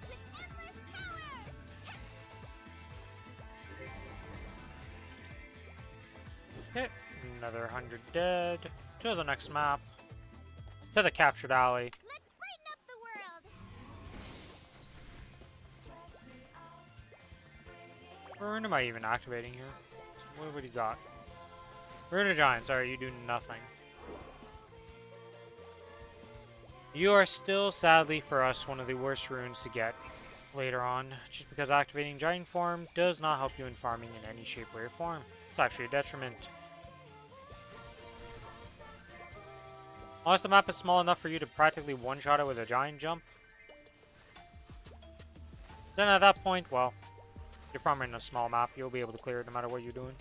With endless power. Okay, another 100 dead. To the next map. To the captured alley. Let's brighten up the world. What rune am I even activating here? What do you got? Rune of Giants. Alright, you do nothing. You are still, sadly for us, one of the worst runes to get later on, just because activating Giant Form does not help you in farming in any shape, way, or form. It's actually a detriment. Unless the map is small enough for you to practically one-shot it with a giant jump, then at that point, well, you're farming a small map, you'll be able to clear it no matter what you're doing.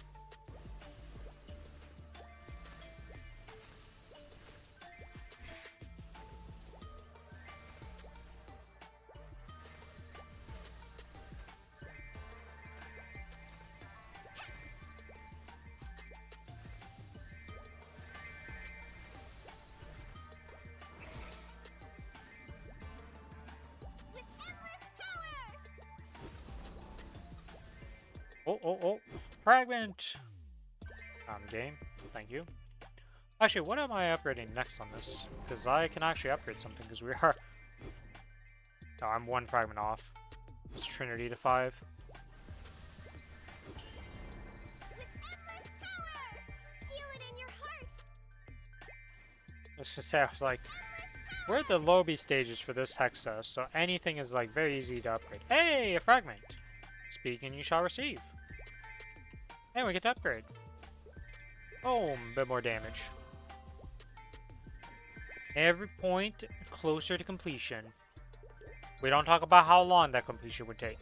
With endless power. Oh. Fragment! Game. Thank you. Actually, what am I upgrading next on this? Because I can actually upgrade something, because we are... Oh, I'm one fragment off. It's Trinity to 5. With endless power. Feel it in your heart. Let's just say, I was like, we're at the lobby stages for this Hexa, so anything is like very easy to upgrade. Hey, a fragment! Speak and you shall receive. And we get to upgrade. Boom, bit more damage. Every point closer to completion. We don't talk about how long that completion would take.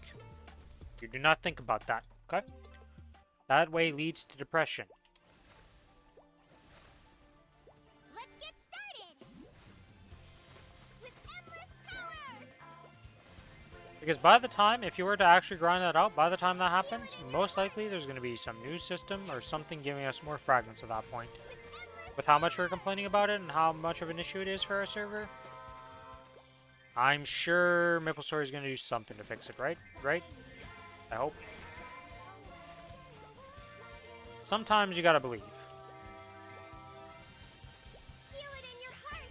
You do not think about that, okay? That way leads to depression. Let's get started. With endless power. Because by the time, if you were to actually grind that out, by the time that happens, most likely there's going to be some new system or something giving us more fragments at that point. With how much we're complaining about it and how much of an issue it is for our server, I'm sure Maplestory is going to do something to fix it, right? Right? I hope. Sometimes you gotta believe. Feel it in your heart.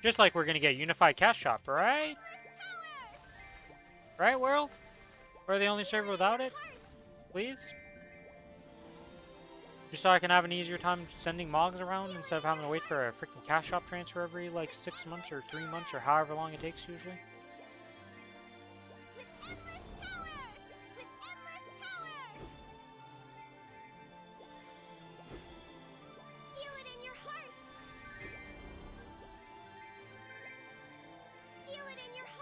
Just like we're going to get Unified Cash Shop, right? Endless power. Right, world? We're the only server without it? Heart. Please? Just so I can have an easier time sending Mogs around instead of having to wait for a freaking cash shop transfer every like 6 months or 3 months or however long it takes usually. With endless power. With endless power. Feel it in your heart. Feel it in your heart.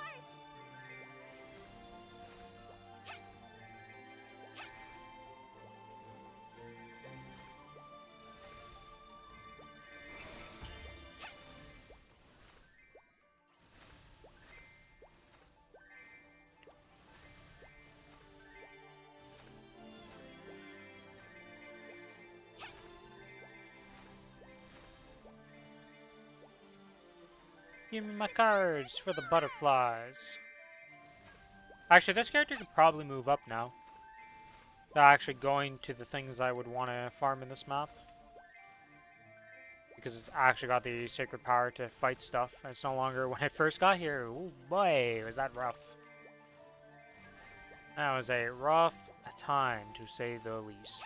Give me my cards for the butterflies. Actually, this character could probably move up now. Actually going to the things I would want to farm in this map. Because it's actually got the sacred power to fight stuff. And it's no longer when I first got here. Oh boy, was that rough. That was a rough time, to say the least.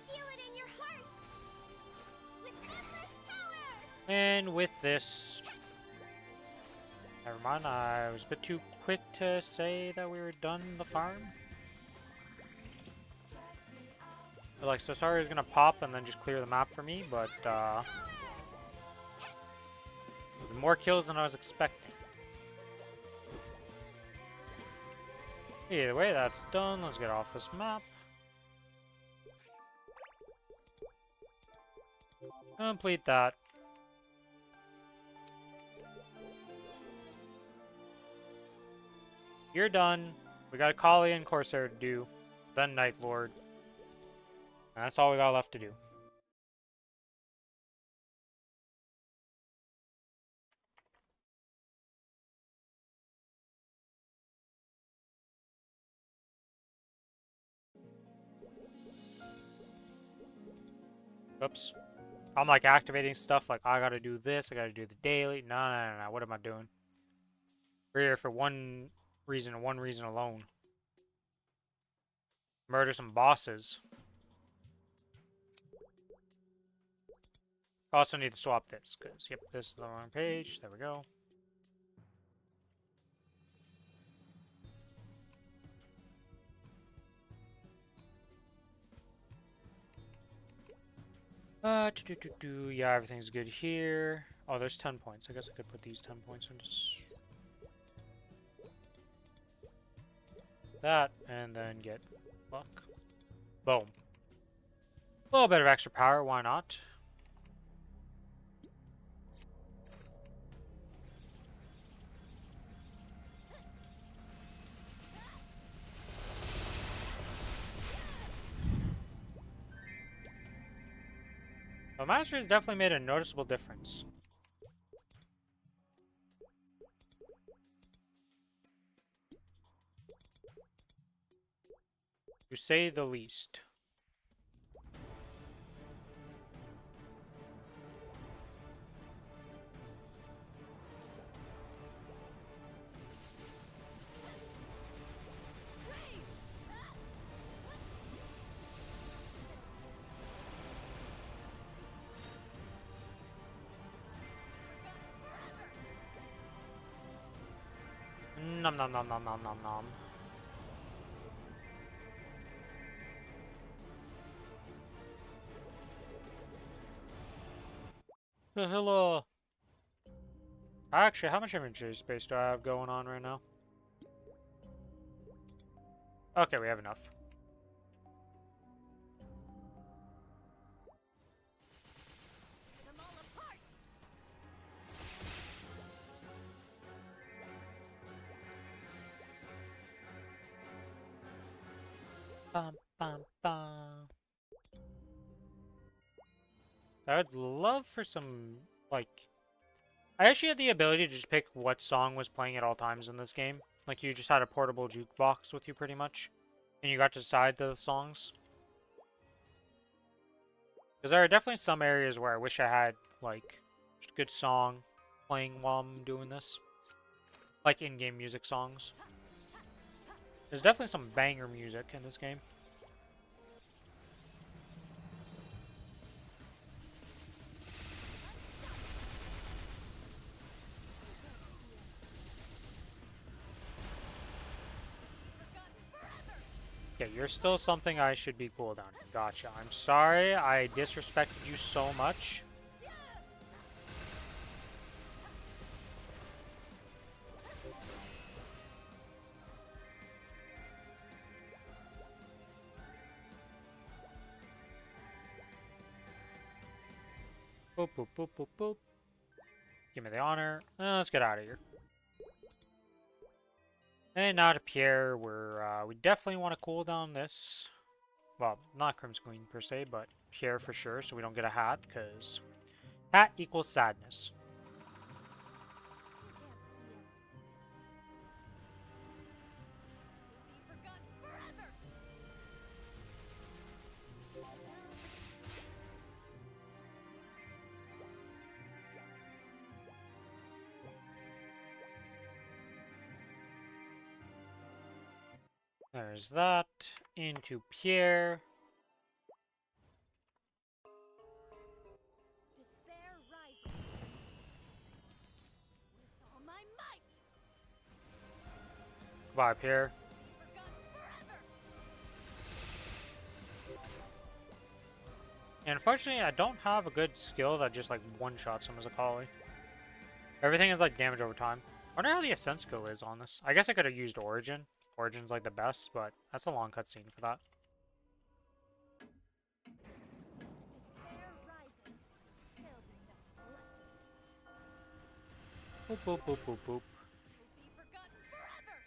Feel it in your heart. With endless power. And with this, I never mind. I was a bit too quick to say that we were done the farm. Like, so sorry is gonna pop and then just clear the map for me, but more kills than I was expecting. Either way, that's done. Let's get off this map. Complete that. You're done. We got Kali and Corsair to do, then Night Lord. And that's all we got left to do. Oops. I'm like activating stuff like I gotta do this, I gotta do the daily. No. What am I doing? We're here for one reason and one reason alone. Murder some bosses. I also need to swap this, because, yep, this is the wrong page. There we go. Yeah, everything's good here. Oh, there's 10 points. I guess I could put these 10 points into that, and then get luck. Boom. A little bit of extra power, why not? The Master has definitely made a noticeable difference. To say the least. Nom nom nom nom nom nom nom. Hello. Actually, how much inventory space do I have going on right now? Okay, we have enough. Them all apart. Bum, bum, bum. I would love for some, like... I actually had the ability to just pick what song was playing at all times in this game. Like, you just had a portable jukebox with you, pretty much. And you got to decide the songs. Because there are definitely some areas where I wish I had, like, just a good song playing while I'm doing this. Like, in-game music songs. There's definitely some banger music in this game. Okay, you're still something I should be cool down. Gotcha. I'm sorry I disrespected you so much. Boop, boop, boop, boop, boop. Give me the honor. Let's get out of here. And now to Pierre, where we definitely want to cool down this. Well, not Crimson Queen per se, but Pierre for sure, so we don't get a hat, because hat equals sadness. There's that. Into Pierre. Despair rises. With all my might. Vibe here. And unfortunately, I don't have a good skill that just like one-shots him as a collie. Everything is like damage over time. I wonder how the Ascent skill is on this. I guess I could have used Origin. Origin's like the best, but that's a long cutscene for that. Despair rises. They'll bring back collective. Boop, boop, boop, boop, boop. Will be forgotten forever.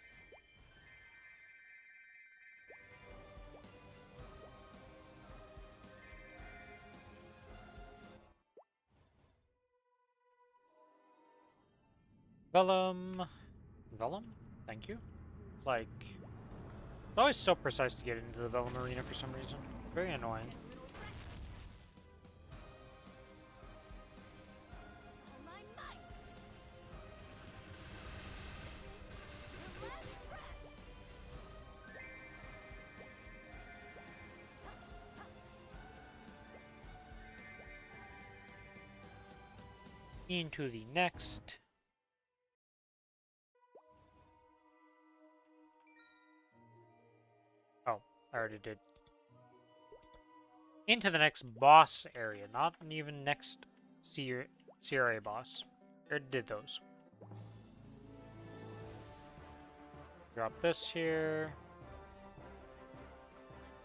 Vellum. Vellum? Thank you. It's like... It's always so precise to get into the Vellum arena for some reason. Very annoying. All my might. This is your last breath. Into the next. Oh, I already did. Into the next boss area, not even next CRA boss. I already did those. Drop this here.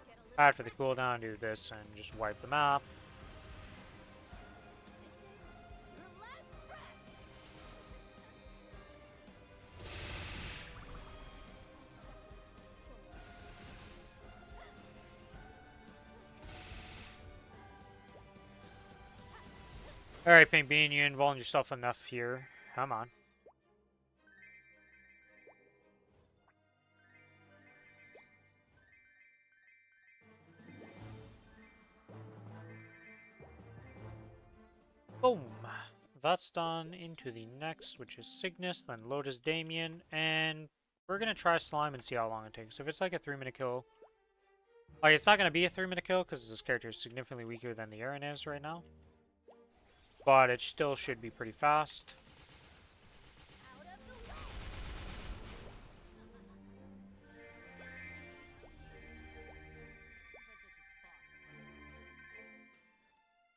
Get a little. Add for the cooldown, do this, and just wipe the map. This is your last breath. Alright, Pink Bean, you involved yourself enough here. Come on. Boom! That's done. Into the next, which is Cygnus, then Lotus Damien, and we're gonna try Slime and see how long it takes. If it's like a 3-minute kill... Like, it's not gonna be a 3-minute kill, because this character is significantly weaker than the Aaron is right now. But it still should be pretty fast. Out of the way.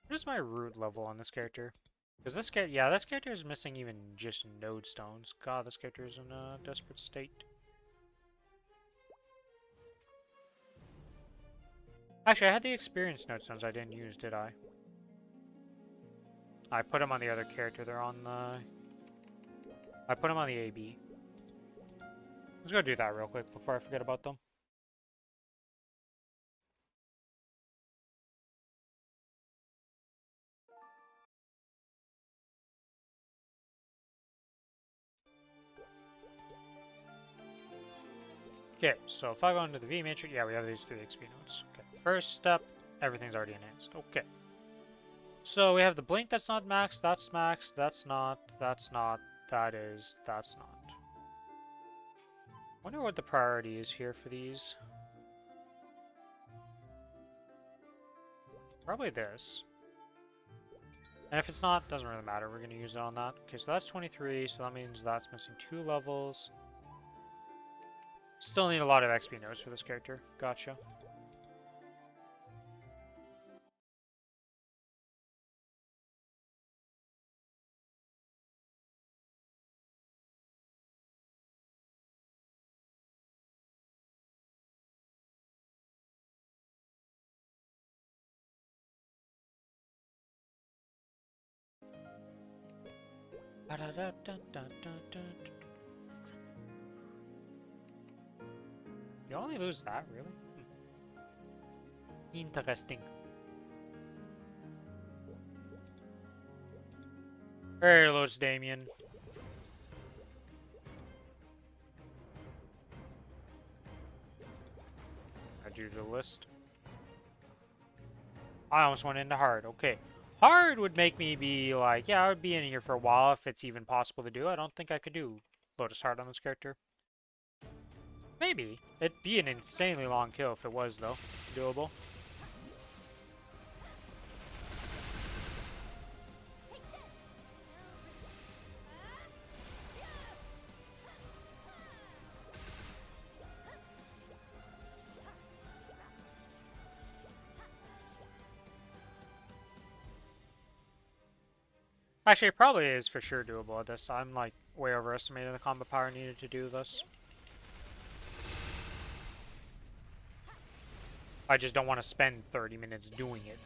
What is my root level on this character? Because this character, yeah, this character is missing even just node stones. God, this character is in a desperate state. Actually, I had the experience node stones I didn't use, did I? I put them on the other character. They're on the... I put them on the AB. Let's go do that real quick before I forget about them. Okay, so if I go into the V matrix, yeah, we have these 3 XP nodes. Okay, first step, everything's already enhanced. Okay. So we have the blink that's not max, that's max, that's not, that is, that's not. Wonder what the priority is here for these. Probably this. And if it's not, doesn't really matter. We're going to use it on that. Okay, so that's 23, so that means that's missing 2 levels. Still need a lot of XP nodes for this character. Gotcha. You only lose that, really? Interesting. Very Lotus Damien. Add you to the list. I almost went into hard. Okay. Hard would make me be like, yeah, I would be in here for a while if it's even possible to do. I don't think I could do Lotus Hard on this character. Maybe. It'd be an insanely long kill if it was, though. Doable. Actually, it probably is for sure doable at this. I'm like way overestimating the combat power needed to do this. I just don't want to spend 30 minutes doing it.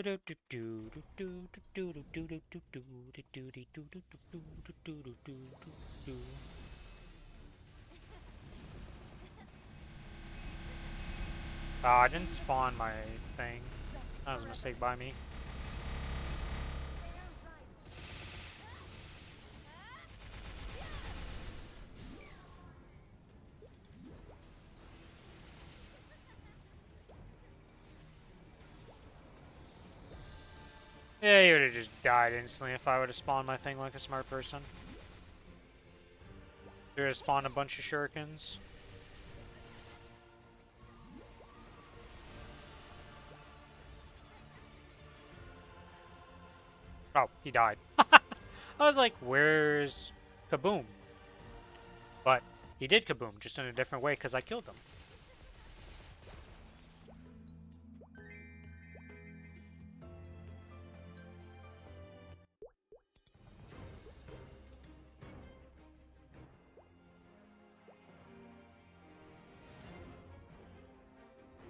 Forgotten forever. Ah, I didn't spawn my thing. That was a mistake by me. Yeah, he would have just died instantly if I would have spawned my thing like a smart person. Should have spawned a bunch of shurikens. Oh, he died. I was like, where's Kaboom? But he did Kaboom, just in a different way because I killed him.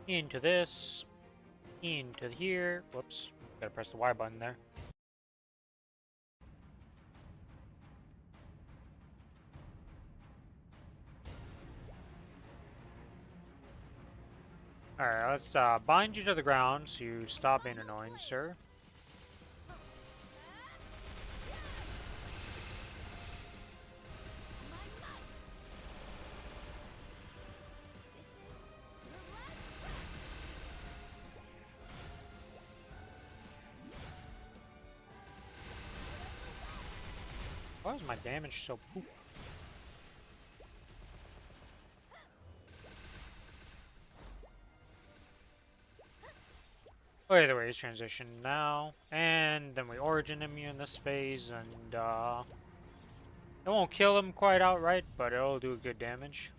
Into this. Into here. Whoops. Gotta press the Y button there. Alright, let's bind you to the ground so you stop being annoying, sir. Why is my damage so poop? Oh, either way, he's transitioned now. And then we origin him in this phase, and it won't kill him quite outright, but it'll do good damage.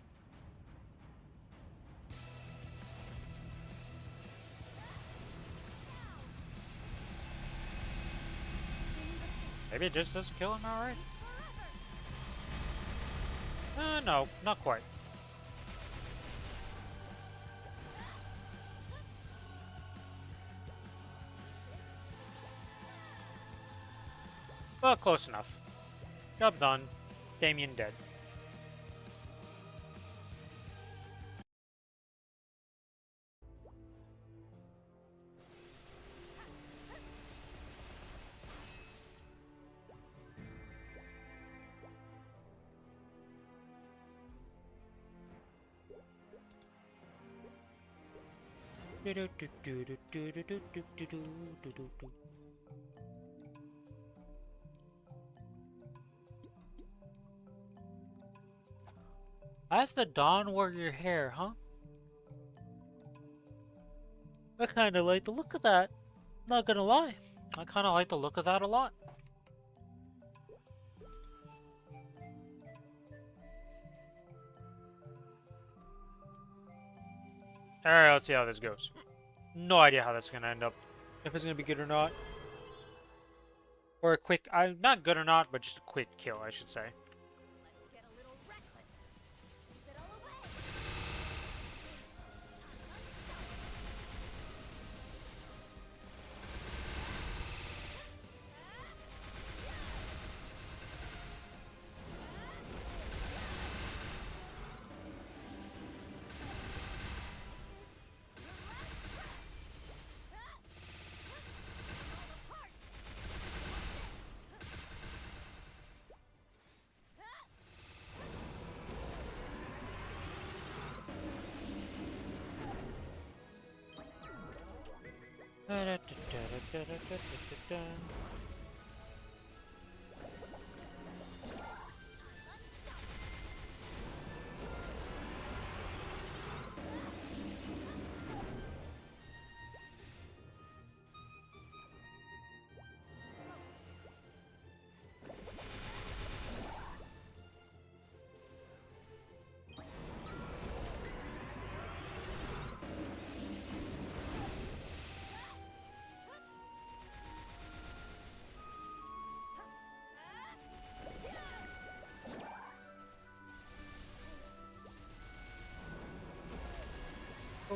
Maybe it just does kill him outright? No, not quite. But close enough. Job done. Damien dead. That's the Dawn Warrior hair, huh? I kinda like the look of that. Not gonna lie. I kinda like the look of that a lot. Alright, let's see how this goes. No idea how that's gonna end up. If it's gonna be good or not. Or a quick, not good or not, but just a quick kill, I should say. Let's get a little reckless. Sweep it all away.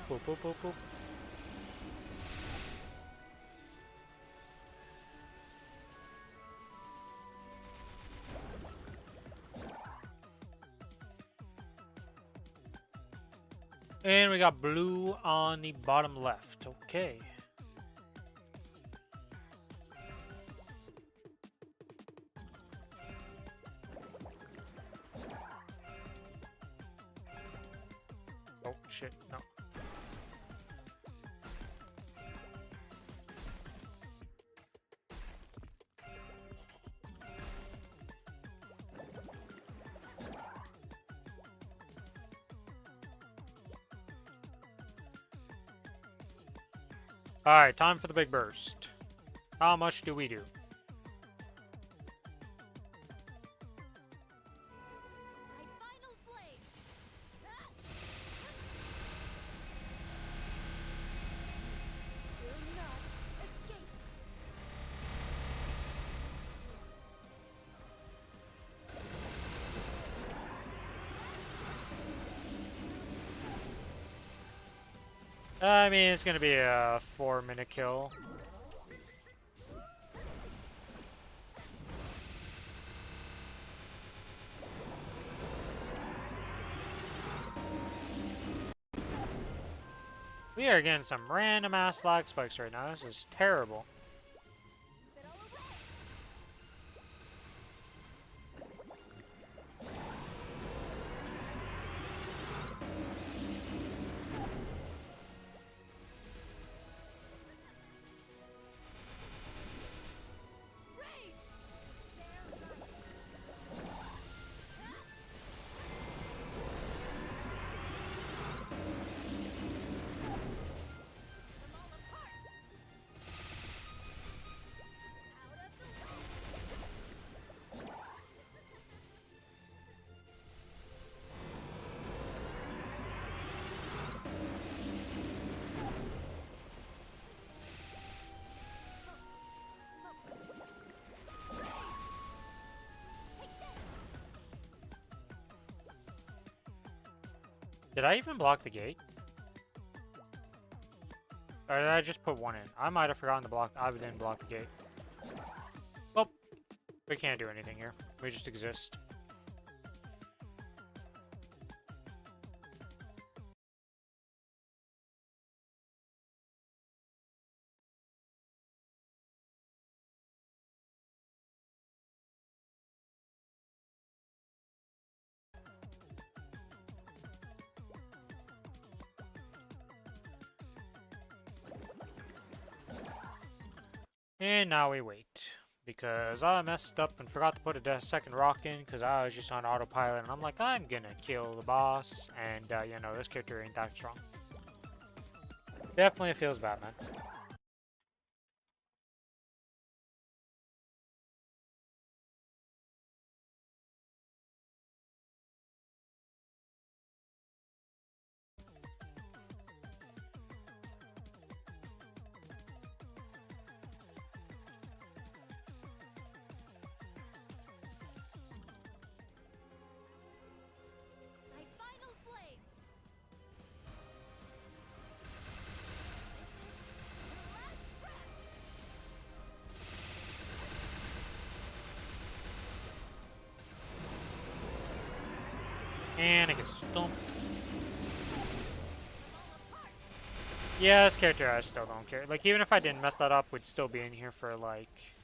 boop, boop, boop, boop. And we got blue on the bottom left. Okay. Oh, shit. No. Alright, time for the big burst. How much do we do? My final flame. Will not escape. I mean, it's gonna be a 4-minute kill. We are getting some random ass lag spikes right now. This is terrible. It all away. Rage. Spare life. Them all apart. Out of the way. Did I even block the gate? Or did I just put one in? I might have forgotten to block. I didn't block the gate. Well, we can't do anything here. We just exist. And now we wait. Because I messed up and forgot to put a second rock in because I was just on autopilot. And I'm like, I'm gonna kill the boss. And, you know, this character ain't that strong. Definitely feels bad, man. My final flame. This is your last breath. And I get stumped. All apart. Yeah, this character I still don't care. Like, even if I didn't mess that up, we'd still be in here for, like,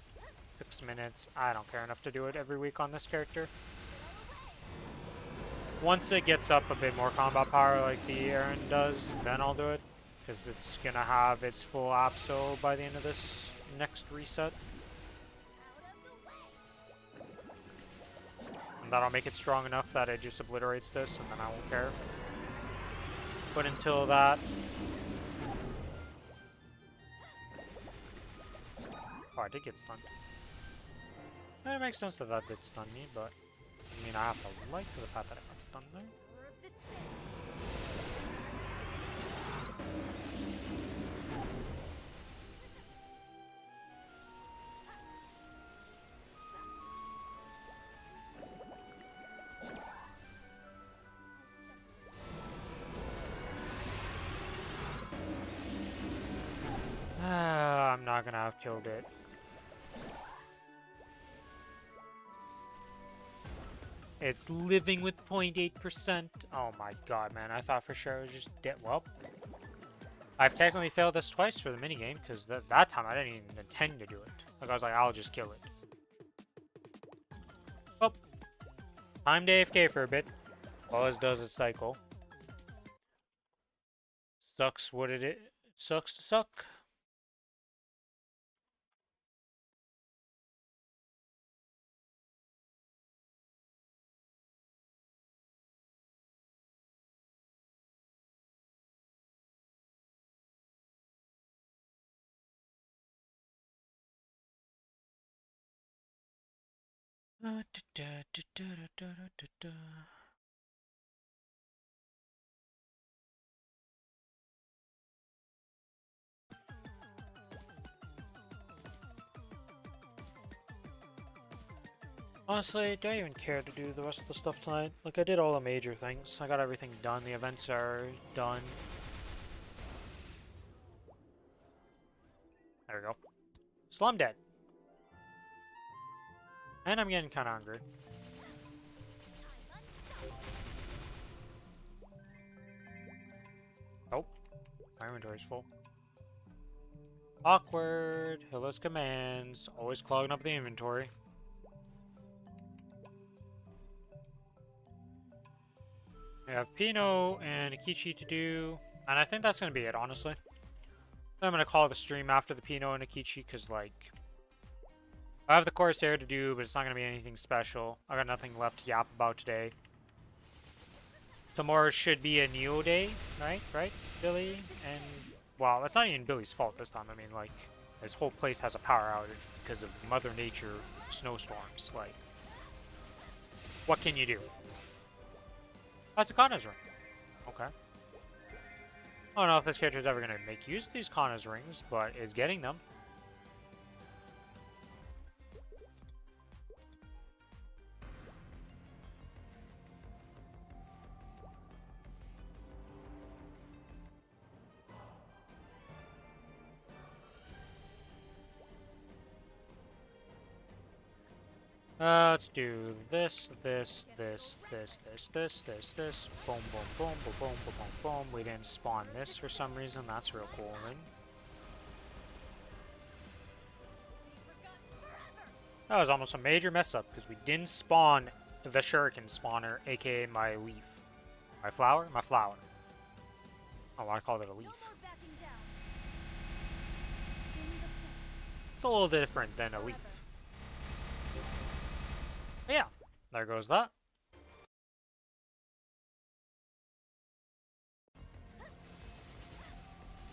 6 minutes. I don't care enough to do it every week on this character. Once it gets up a bit more combat power like the Aaron does, then I'll do it. Because it's gonna have its full Apso by the end of this next reset. Out of the way. And that'll make it strong enough that it just obliterates this, and then I won't care. But until that... Oh, I did get stunned. It makes sense that that did stun me, but... I mean, I have to like the fact that I got stunned there. Power of despair. not gonna have killed it. It's living with 0.8%. Oh my god, man. I thought for sure it was just dead. Well, I've technically failed this twice for the minigame, because that time I didn't even intend to do it. Like, I was like, I'll just kill it. Oh. Time to AFK for a bit. While this does its cycle. Sucks what it sucks to suck. Honestly, I don't even care to do the rest of the stuff tonight. Like, I did all the major things. I got everything done. The events are done. There we go. So I'm dead. And I'm getting kind of hungry. Oh, my inventory's full. Awkward. Hillis commands. Always clogging up the inventory. We have Pino and Akichi to do. And I think that's going to be it, honestly. I'm going to call the stream after the Pino and Akichi, because, like, I have the Corsair to do, but it's not going to be anything special. I got nothing left to yap about today. Tomorrow should be a Neo day, right? Right, Billy? And, well, that's not even Billy's fault this time. I mean, like, his whole place has a power outage because of Mother Nature snowstorms. Like, what can you do? That's a Kana's ring. Okay. I don't know if this character is ever going to make use of these Kana's rings, but is getting them. Let's do this. Boom, boom, boom, boom, boom, boom, boom, boom. We didn't spawn this for some reason. That's real cool, right? That was almost a major mess up because we didn't spawn the shuriken spawner, aka my leaf. My flower? My flower. Oh, I called it a leaf. It's a little different than a leaf. But yeah, there goes that.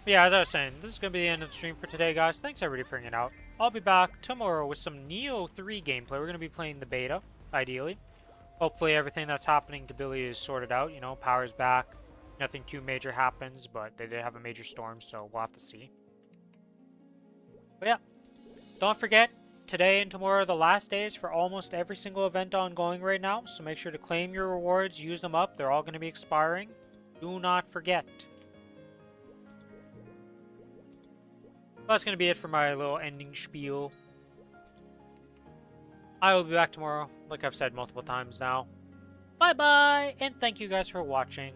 But yeah, as I was saying, this is going to be the end of the stream for today, guys. Thanks everybody for hanging out. I'll be back tomorrow with some Neo 3 gameplay. We're going to be playing the beta, ideally. Hopefully everything that's happening to Billy is sorted out. You know, power's back. Nothing too major happens, but they did have a major storm, so we'll have to see. But yeah, don't forget, today and tomorrow are the last days for almost every single event ongoing right now, so make sure to claim your rewards, use them up. They're all going to be expiring. Do not forget. That's going to be it for my little ending spiel. I will be back tomorrow, like I've said multiple times now. Bye-bye, and thank you guys for watching.